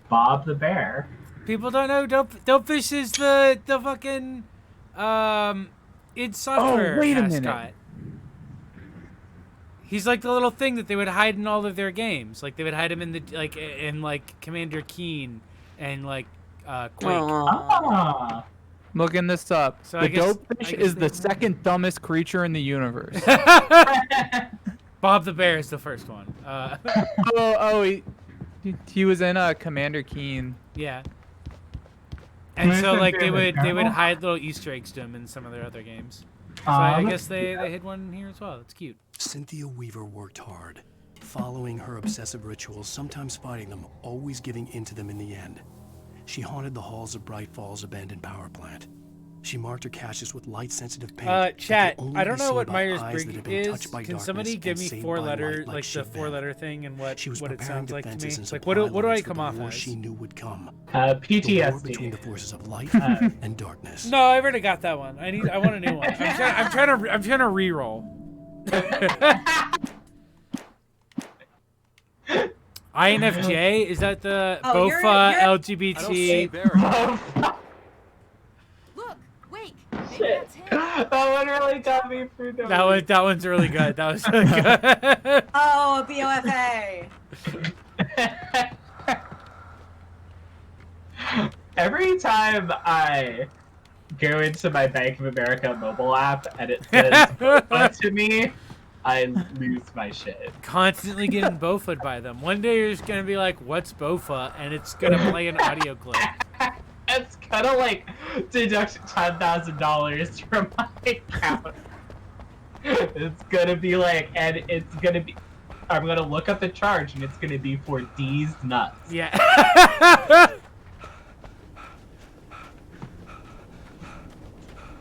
Bob the Bear. People don't know Dopefish is the fucking id Software wait a mascot. minute. He's like the little thing that they would hide in all of their games. Like they would hide him in the like Commander Keen and like Quake. Ah. Looking this up. So the I guess Dopefish is the second dumbest creature in the universe. Bob the Bear is the first one. He was in Commander Keen. Yeah. And so like they would hide little Easter eggs to him in some of their other games. So I guess they hid one here as well. It's cute. Cynthia Weaver worked hard, following her obsessive rituals, sometimes fighting them, always giving in to them in the end. She haunted the halls of Bright Falls abandoned power plant. She marked her caches with light-sensitive paint. Chat, I don't know what Myers-Briggs is. Can somebody give me 4-letter, like the 4-letter thing and what it sounds like to me? Like what do I come off as? She knew would come. PTSD. Between the forces of light and darkness. No, I already got that one. I want a new one. I'm trying to re-roll. INFJ, is that the BOFA LGBT? Shit. That one really got me through the That one's really good. That was really good. Oh, BOFA. Every time I go into my Bank of America mobile app and it says BOFA to me, I lose my shit. Constantly getting BOFA'd by them. One day you're just gonna be like, "What's BOFA?" and it's gonna play an audio clip. It's gonna like deduct $10,000 from my account. It's gonna be like, and it's gonna be I'm gonna look up the charge, and it's gonna be for D's nuts. Yeah.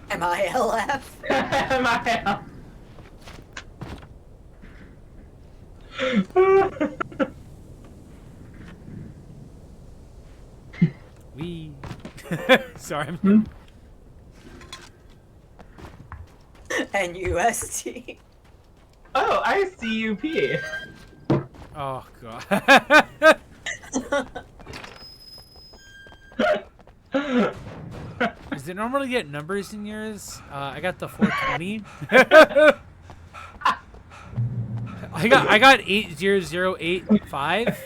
MILF. MILF. We. Sorry. NUST. Oh, I see UP. Oh god. Does it normally get numbers in yours? I got the 420. I got 80085.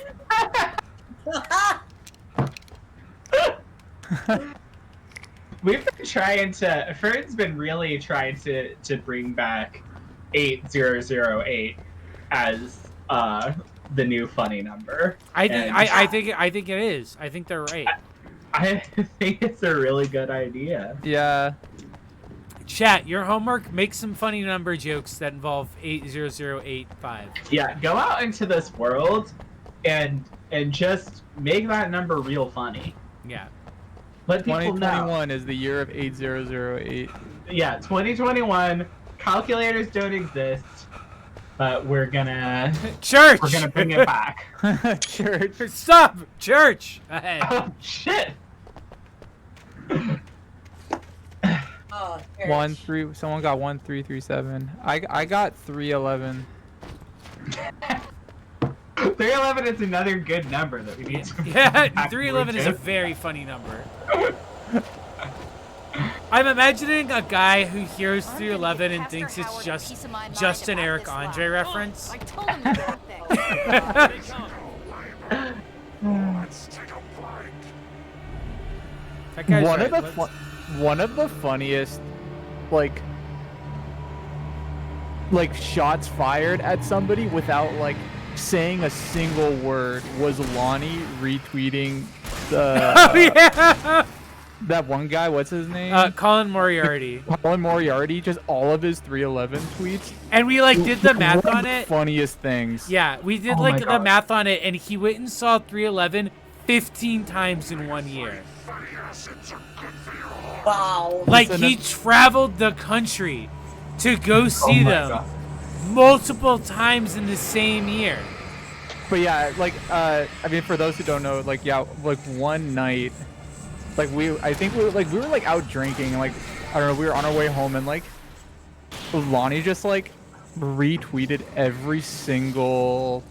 We've been trying to. Ferd's been really trying to bring back 8008 as the new funny number. I think it is. I think they're right. I think it's a really good idea. Yeah. Chat, your homework, make some funny number jokes that involve 80085. Yeah, go out into this world and just make that number real funny. Yeah. Let people know. 2021 is the year of 8008. Yeah, 2021. Calculators don't exist, but we're gonna church. We're gonna bring it back. Church. Stop. Church. Ahead. Oh shit. Oh, 13. Someone got 1337. I got 311. 311 is another good number that we need to. Yeah, 311 is a very funny number. I'm imagining a guy who hears 311 and thinks it's just an Eric Andre reference. I told him the right thing. That guy's One right. of the one of the funniest, like shots fired at somebody without like saying a single word was Lonnie retweeting the Oh yeah. that one guy, what's his name? Colin Moriarty. Colin Moriarty, just all of his 311 tweets. And we like did the math One of on the it. Funniest things. Yeah, we did Oh like my the God. math on it, and he went and saw 311 15 times in 1 year. Wow. Like he traveled the country to go see my them God. multiple times in the same year. But yeah, like I mean, for those who don't know, like yeah, like one night, like I think we were like out drinking, and like I don't know, we were on our way home, and like Lonnie just like retweeted every single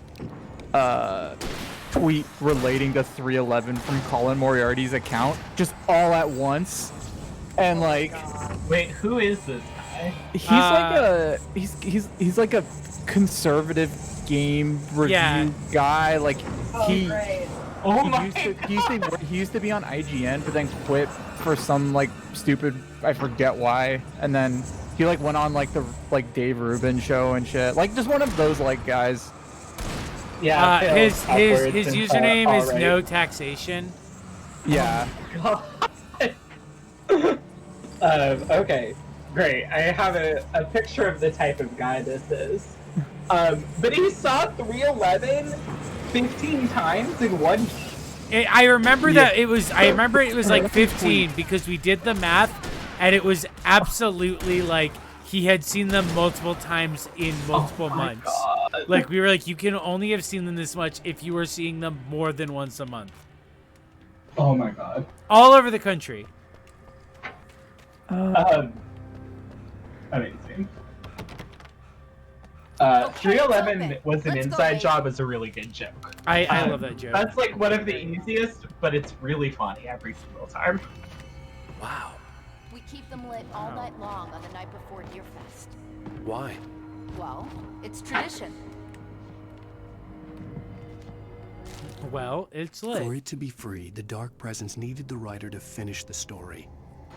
tweet relating to 311 from Colin Moriarty's account, just all at once, and like. Wait, who is this guy? He's like a he's like a conservative game review guy. Like he used to be on IGN, but then quit for some like stupid, I forget why, and then he like went on like the Dave Rubin show and shit. Like just one of those like guys. Yeah. His username is no taxation. Yeah. Okay, great. I have a picture of the type of guy this is. But he saw 311 15 times in 1 year. I remember that it was. I remember it was like 15 because we did the math, and it was absolutely like he had seen them multiple times in multiple months. God. Like we were like, you can only have seen them this much if you were seeing them more than once a month. Oh my god. All over the country. Amazing. 311 was an inside job is a really good joke. I love that joke. That's like one of the easiest, but it's really funny every single time. Wow. We keep them lit all night long on the night before Deerfest. Why? Well, it's tradition. Well, it's lit. For it to be free, the Dark Presence needed the writer to finish the story.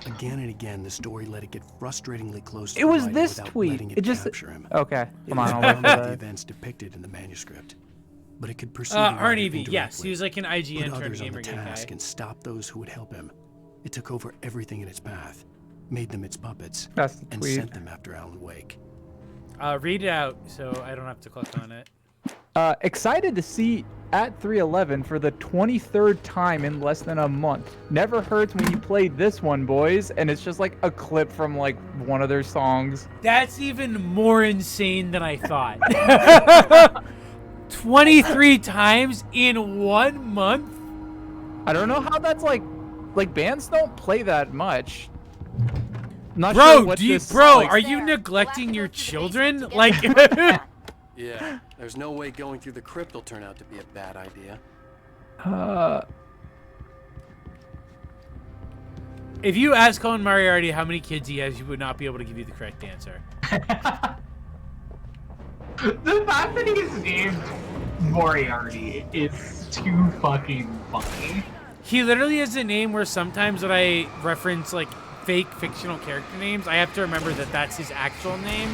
Again and again, the story let it get frustratingly close to It the was writer this without tweet. letting It just capture him. okay. It Come was on, I'll wait bound for with the that. events depicted in the manuscript, but it could pursue the writer Arnie V, yes, indirectly, he was like an IGN put turned others on the Gamergate guy. task and stop those who would help him. It took over everything in its path, made them its puppets, That's the and tweet. sent them after Alan Wake. Read it out so I don't have to click on it. Excited to see at 311 for the 23rd time in less than a month. Never hurts when you play this one, boys. And it's just like a clip from like one of their songs. That's even more insane than I thought. 23 times in 1 month? I don't know how that's like bands don't play that much. Not Bro, sure what this, like, are you neglecting your children? Like, Yeah, there's no way going through the crypt will turn out to be a bad idea. if you ask Colin Moriarty how many kids he has, he would not be able to give you the correct answer. The fact that he's named Moriarty is too fucking funny. He literally has a name where sometimes when I reference like fake fictional character names, I have to remember that that's his actual name.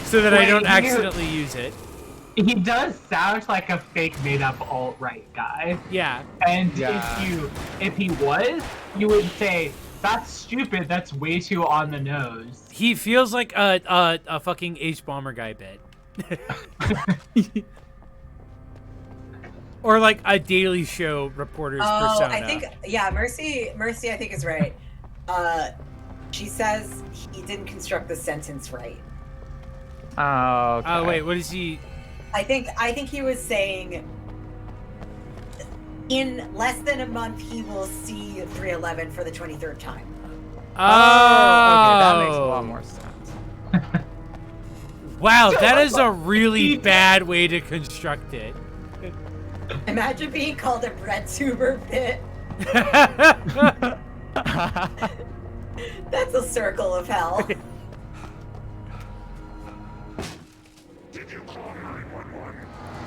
So that I don't accidentally use it. He does sound like a fake made-up alt-right guy. Yeah. And if he was, you would say, that's stupid, that's way too on the nose. He feels like a fucking H Bomber guy bit. Or like a Daily Show reporter's persona. I think, yeah, Mercy I think is right. She says he didn't construct the sentence right. Oh, okay. Oh, wait, what is he? I think he was saying in less than a month he will see 311 for the 23rd time. Okay, that makes a lot more sense. Wow, that is a really bad way to construct it. Imagine being called a bread tuber bit. That's a circle of hell.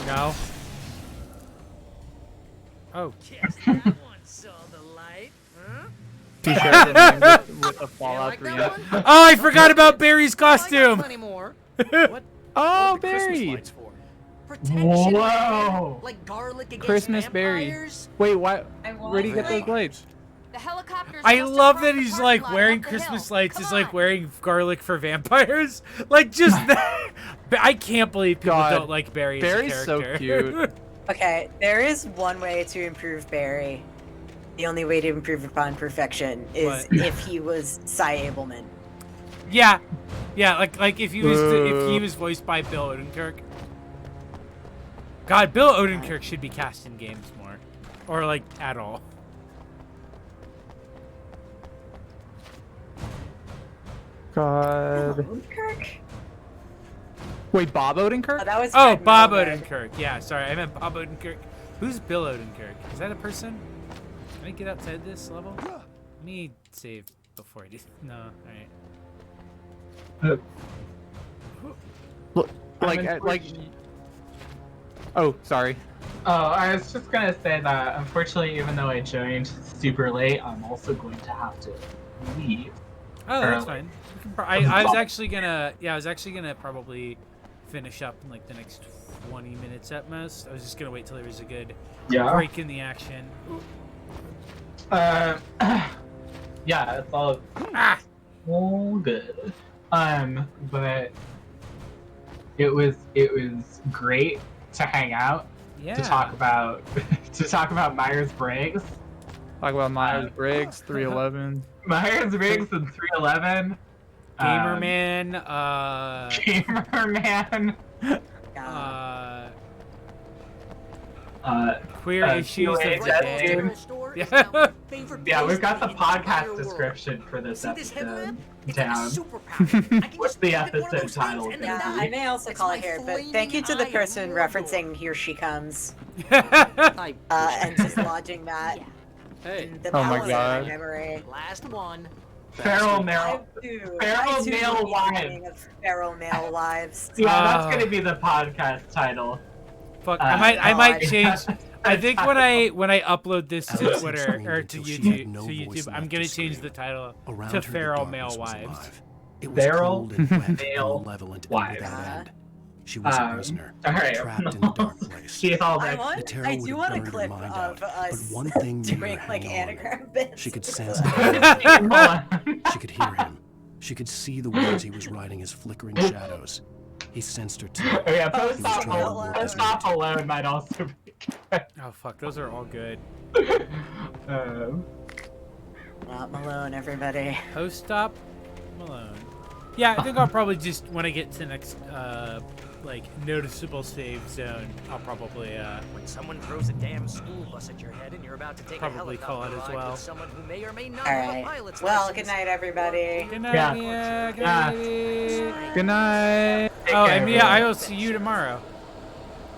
No. Oh. He shares the name with a Fallout 3. Oh, I forgot about Barry's costume. Oh, Barry. Whoa. Like garlic against Christmas Barry. vampires? Wait, why? Where'd he get those lights? The helicopters. I love that he's like wearing Christmas lights is like wearing garlic for vampires. Like just that. I can't believe people don't like Barry as a Barry's character. so cute. Okay, there is one way to improve Barry. The only way to improve upon perfection is if he was Cy Abelman. Yeah, like if he was voiced by Bill Odenkirk. God, Bill Odenkirk should be cast in games more, or like at all. God. Odenkirk? Wait, Bob Odenkirk? Oh, that was Oh, Fred Bob Miller. Odenkirk. Yeah, sorry, I meant Bob Odenkirk. Who's Bill Odenkirk? Is that a person? Can I get outside this level? Let me save before I do. No, all right. Like. Oh, sorry. Oh, I was just gonna say that unfortunately, even though I joined super late, I'm also going to have to leave. Oh, that's early. fine. I was actually gonna probably finish up in like the next 20 minutes at most. I was just gonna wait till there was a good break in the action. Yeah, it's all good. But it was great to hang out, to talk about Myers-Briggs. Talk about Myers-Briggs, 311. Myers-Briggs and 311. Gamerman, queer issues of the day. Yeah, we've got the podcast description for this episode down. What's the episode title? Yeah, I may also call it here, but thank you to the person referencing Here She Comes. And just lodging that. In the Oh my palace of God. memory. Last one. Feral male wives. Feral male wives. Yeah, that's gonna be the podcast title. Fuck, I might change. I think when I upload this to Twitter or to YouTube, I'm gonna change the title to Feral Male Wives. It was Feral cold and wet and male malevolent wives. without end. She was a prisoner, alright. trapped in a dark place. The terror I would do have want a burned her clip mind of out, us but one thing made doing her like hang on. anagram bits. She could sense the She could hear him. She could see the words he was writing as flickering shadows. He sensed her too. Oh yeah, He was post-op trying to work his way alone might also be good. Oh fuck, those are all good. Not Malone, everybody. Post-op Malone. Yeah, I think I'll probably just, when I get to the next, like, noticeable save zone, I'll probably, When someone throws a damn school bus at your head and you're about to take Probably a call it helicopter as ride well. with someone who may or may not All have a right. pilot's Well, license. good night, everybody. Good night, Yeah. Mia. Good Yeah. night, Mia. Good night. Oh, and Mia, I will see you tomorrow.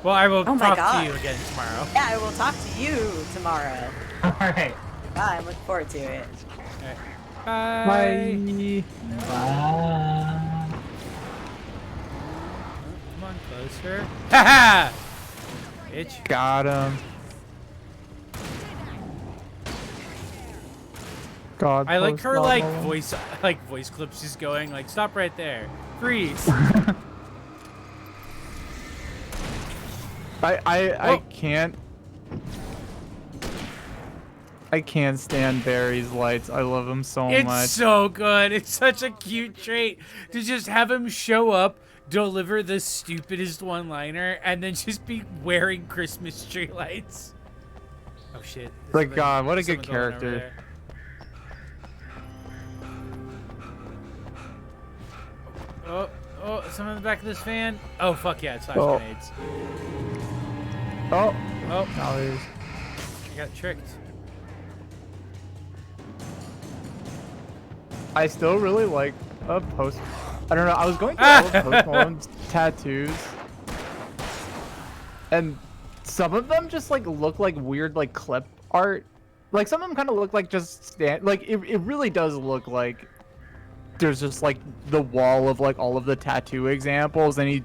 Well, I will Oh my talk God. to you again tomorrow. Yeah, I will talk to you tomorrow. All right. I'm looking forward to it. Bye. Bye. Come on, closer. Haha! Bitch. Got him. God. I like post her like Malone. voice clips just going like, stop right there. Freeze. I can't. I can't stand Barry's lights. I love him so It's much. so good. It's such a cute trait to just have him show up, deliver the stupidest one-liner, and then just be wearing Christmas tree lights. Oh shit. There's Like, something- God, what a there's good something going over character. there. Oh, someone in the back of this van? Oh, fuck yeah, it's flash Oh. grenades. Oh. Oh. Now there's. I got tricked. I still really like Post. I don't know. I was going through all of Post Malone's tattoos, and some of them just like look like weird like clip art. Like some of them kind of look like just like it really does look like there's just like the wall of like all of the tattoo examples, and he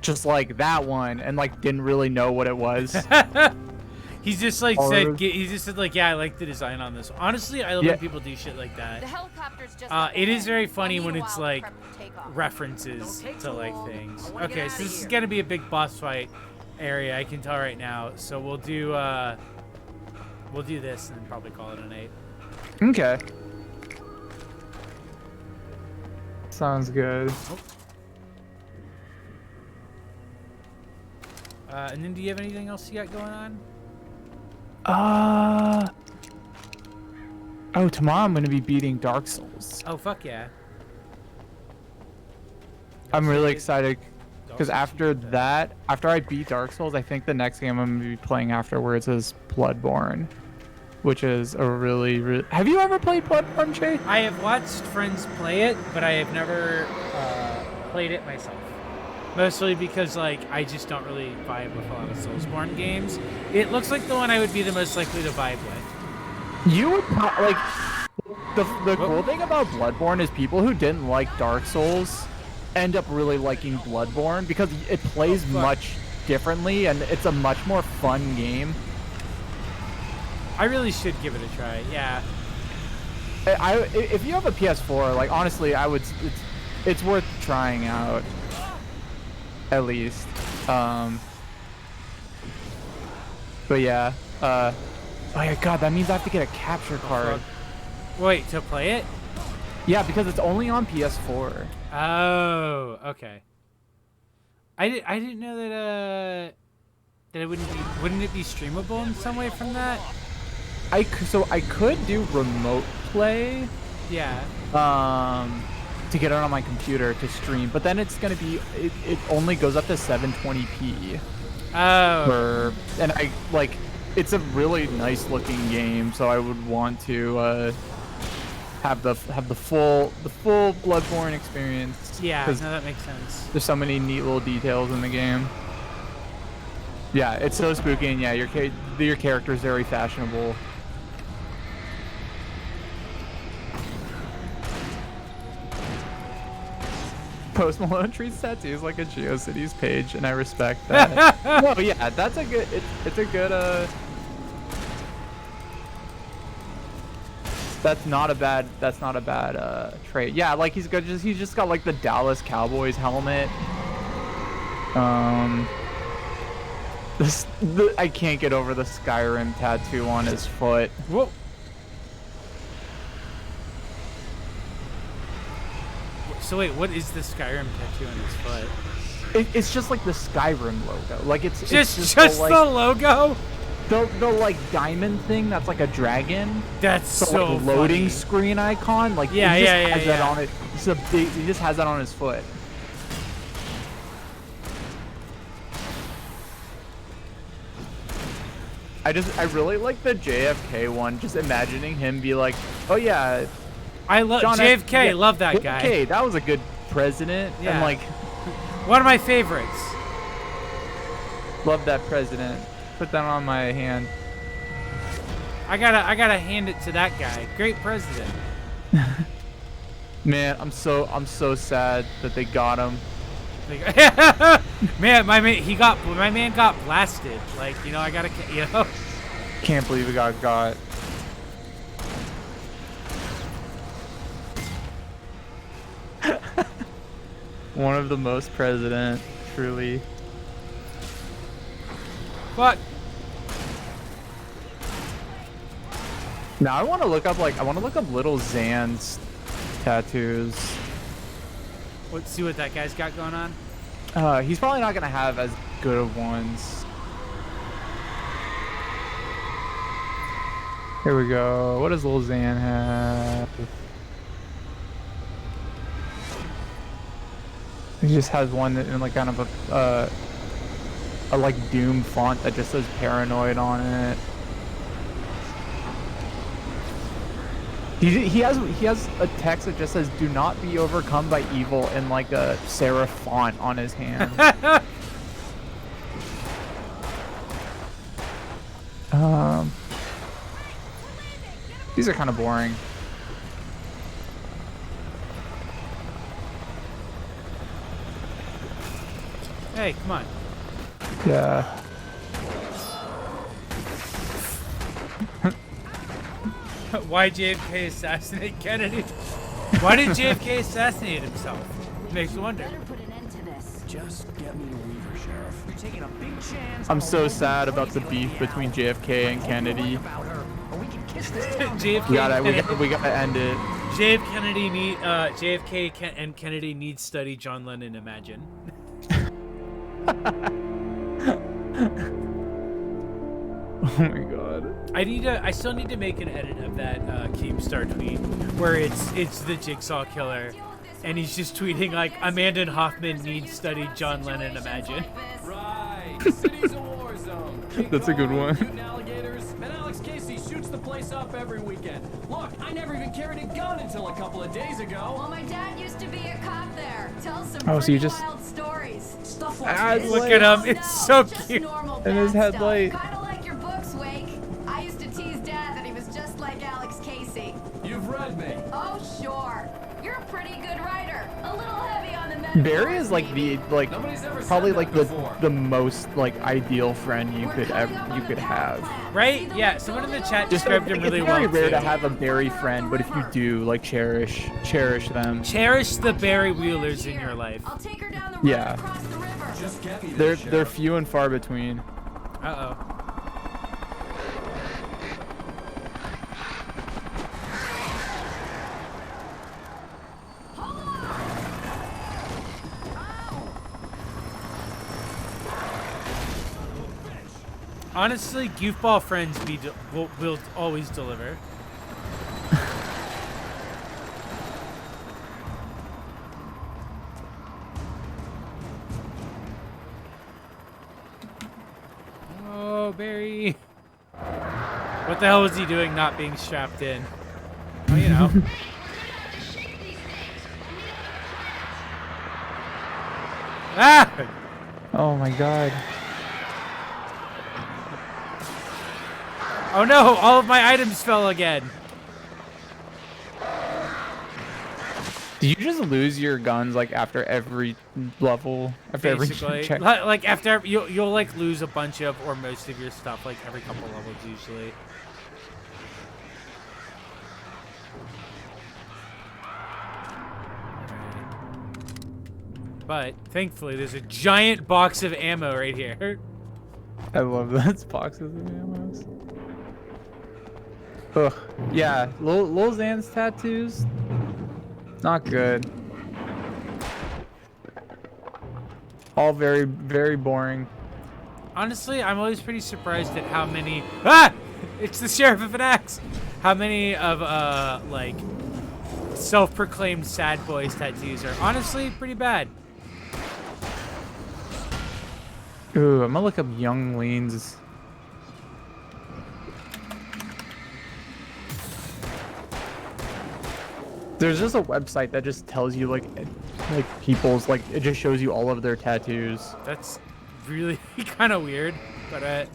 just like that one and like didn't really know what it was. He's just like Or- said, he just said like, yeah, I like the design on this. Honestly, I love Yeah. when people do shit like that. The helicopter's just It is very funny when it's like references to like things. Okay, so this is gonna be a big boss fight area, I can tell right now. So we'll do this and then probably call it a night. Okay. Sounds good. And then do you have anything else you got going on? Oh, tomorrow I'm gonna be beating Dark Souls. Oh fuck yeah. I'm really excited because after that, after I beat Dark Souls, I think the next game I'm gonna be playing afterwards is Bloodborne, which is a really. Have you ever played Bloodborne, Jay? I have watched friends play it, but I have never played it myself. Mostly because like I just don't really vibe with a lot of Soulsborne games. It looks like the one I would be the most likely to vibe with. You would like the cool thing about Bloodborne is people who didn't like Dark Souls end up really liking Bloodborne because it plays much differently and it's a much more fun game. I really should give it a try. Yeah. If you have a PS4, like honestly, I would. It's worth trying out. At least. But yeah. Oh my god, that means I have to get a capture card. Wait, to play it? Yeah, because it's only on PS4. Oh, okay. I didn't know that that it wouldn't it be streamable in some way from that? So I could do remote play. Yeah. To get it on my computer to stream, but then it's gonna be it only goes up to 720p. Oh. And I like it's a really nice looking game, so I would want to have the full Bloodborne experience. Yeah, 'cause no, that makes sense. There's so many neat little details in the game. Yeah, it's so spooky, and yeah, your character is very fashionable. Post Malone treats tattoos like a GeoCities page, and I respect that. No, yeah, that's a good. It's a good. That's not a bad. That's not a bad trait. Yeah, like he's good. He's just got like the Dallas Cowboys helmet. I can't get over the Skyrim tattoo on his foot. So wait, what is the Skyrim tattoo on his foot? It's just like the Skyrim logo. Like it's Just the, the logo. The like diamond thing that's like a dragon. That's the, so like, loading funny. screen icon. Like Yeah, he just yeah, has that on it. It's a big, he just has that on his foot. I really like the JFK one. Just imagining him be like, oh yeah, I love JFK. Love that guy. Okay, that was a good president. Yeah. And like, one of my favorites. Love that president. Put that on my hand. I gotta hand it to that guy. Great president. Man, I'm so sad that they got him. Man, my man got blasted. Like, you know, I gotta, you know. Can't believe he got. One of the most president, truly. Fuck. Now I want to look up Little Xan's tattoos. Let's see what that guy's got going on. He's probably not gonna have as good of ones. Here we go. What does Lil Xan have? He just has one in like kind of a like Doom font that just says Paranoid on it. He has a text that just says "Do not be overcome by evil" in like a serif font on his hand. These are kind of boring. Hey, come on. Yeah. Why JFK assassinate Kennedy? Why did JFK assassinate himself? Makes me wonder. Just get me a Weaver, Sheriff. You're taking a big chance. I'm so sad about the beef between JFK and Kennedy. JFK we gotta end it. JFK and Kennedy need study John Lennon. Imagine. Oh my god. I still need to make an edit of that Keemstar tweet where it's the Jigsaw Killer, and he's just tweeting like Amanda Hoffman needs study John Lennon. Imagine. Right. City's a war zone. That's a good one. Shooting alligators, and Alex Casey shoots the place up every weekend. Look, I never even carried a gun until a couple of days ago. Well, my dad used to be a cop there. Tell some Oh, so you pretty just- wild stories. Stuff Look at him. It's so cute. And his headlight. Kind of like your books, Wake. I used to tease Dad that he was just like Alex Casey. You've read me. Oh, sure. You're a pretty good writer. A little heavy on the metaphors. Barry is like probably like the most like ideal friend you could have. Right? Yeah. Someone in the chat Just described him really it's well. very rare too. to have a Barry friend, but if you do, like cherish them. Cherish the Barry Wheelers in your life. I'll take her down the Yeah. across the river. Just get me They're few and far between. Uh-oh. Honestly, goofball friends will always deliver. Oh, Barry. What the hell was he doing not being strapped in? Well, you know. Ah! Oh my god. Oh no, all of my items fell again. Do you just lose your guns like after every level? After Basically, every check? like after you'll like lose a bunch of or most of your stuff like every couple levels usually. But thankfully, there's a giant box of ammo right here. I love those boxes of ammos. Ugh. Yeah, Lil Xan's tattoos, not good. All very, very boring. Honestly, I'm always pretty surprised at how many. Ah! It's the Sheriff of an Axe! How many of, like, self-proclaimed sad boys tattoos are honestly pretty bad. Ooh, I'm gonna look up Young Lean's. There's just a website that just tells you like people's like it just shows you all of their tattoos. That's really kind of weird, but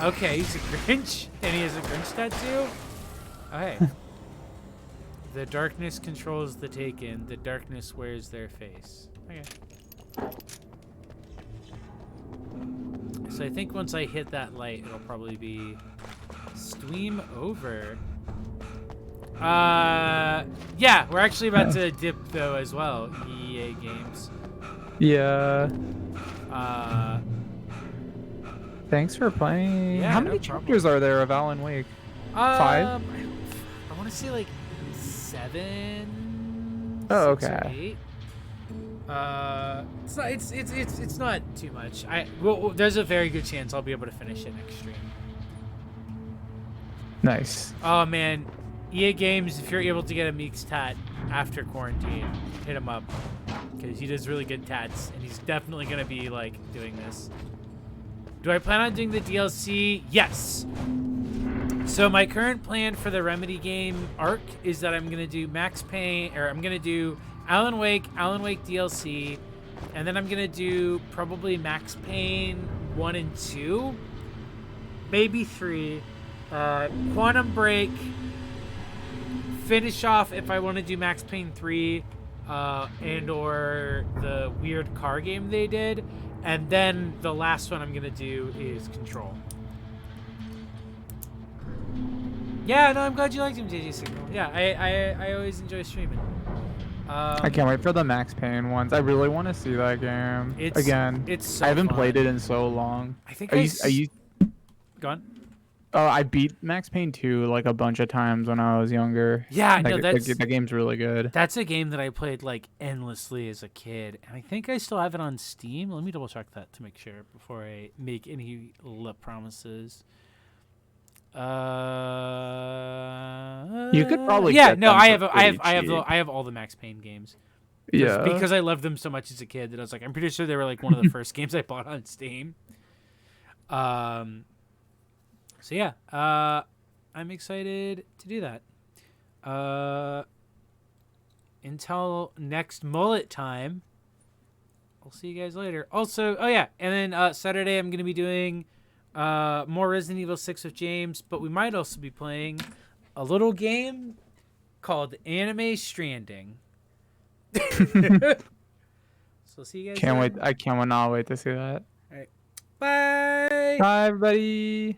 okay, he's a Grinch and he has a Grinch tattoo. Okay. The darkness controls the Taken. The darkness wears their face. Okay. So I think once I hit that light, it'll probably be stream over. Yeah, we're actually about to dip though as well. EA Games. Yeah. Thanks for playing. Yeah, How no many problem. chapters are there of Alan Wake? 5? I want to say like 7. Oh, 6 or okay. 8. It's not too much. Well, there's a very good chance I'll be able to finish it next stream. Nice. Oh man, EA Games, if you're able to get a Meeks tat after quarantine, hit him up because he does really good tats and he's definitely gonna be like doing this. Do I plan on doing the DLC? Yes. So my current plan for the Remedy game arc is that I'm gonna do Max Payne, or I'm gonna do Alan Wake DLC, and then I'm gonna do probably Max Payne 1 and 2, maybe 3, Quantum Break, finish off if I want to do Max Payne 3, and or the weird car game they did, and then the last one I'm gonna do is Control. Yeah, no, I'm glad you liked him, JJ Signal. Yeah, I always enjoy streaming. I can't wait for the Max Payne ones. I really want to see that game again. It's so I haven't fun. played it in so long. I think Are I you? Go on. Oh, I beat Max Payne 2 like a bunch of times when I was younger. Yeah, no, that game's really good. That's a game that I played like endlessly as a kid, and I think I still have it on Steam. Let me double check that to make sure before I make any promises. You could probably get no, them I for have all the Max Payne games. Yeah, because I loved them so much as a kid that I was like, I'm pretty sure they were like one of the first games I bought on Steam. So yeah, I'm excited to do that. Until next mullet time, I'll see you guys later. Also, oh yeah, and then Saturday I'm gonna be doing more Resident Evil 6 with James, but we might also be playing a little game called Anime Stranding. So see you guys. Can't later. wait! I cannot wait to see that. All right, bye. Bye, everybody.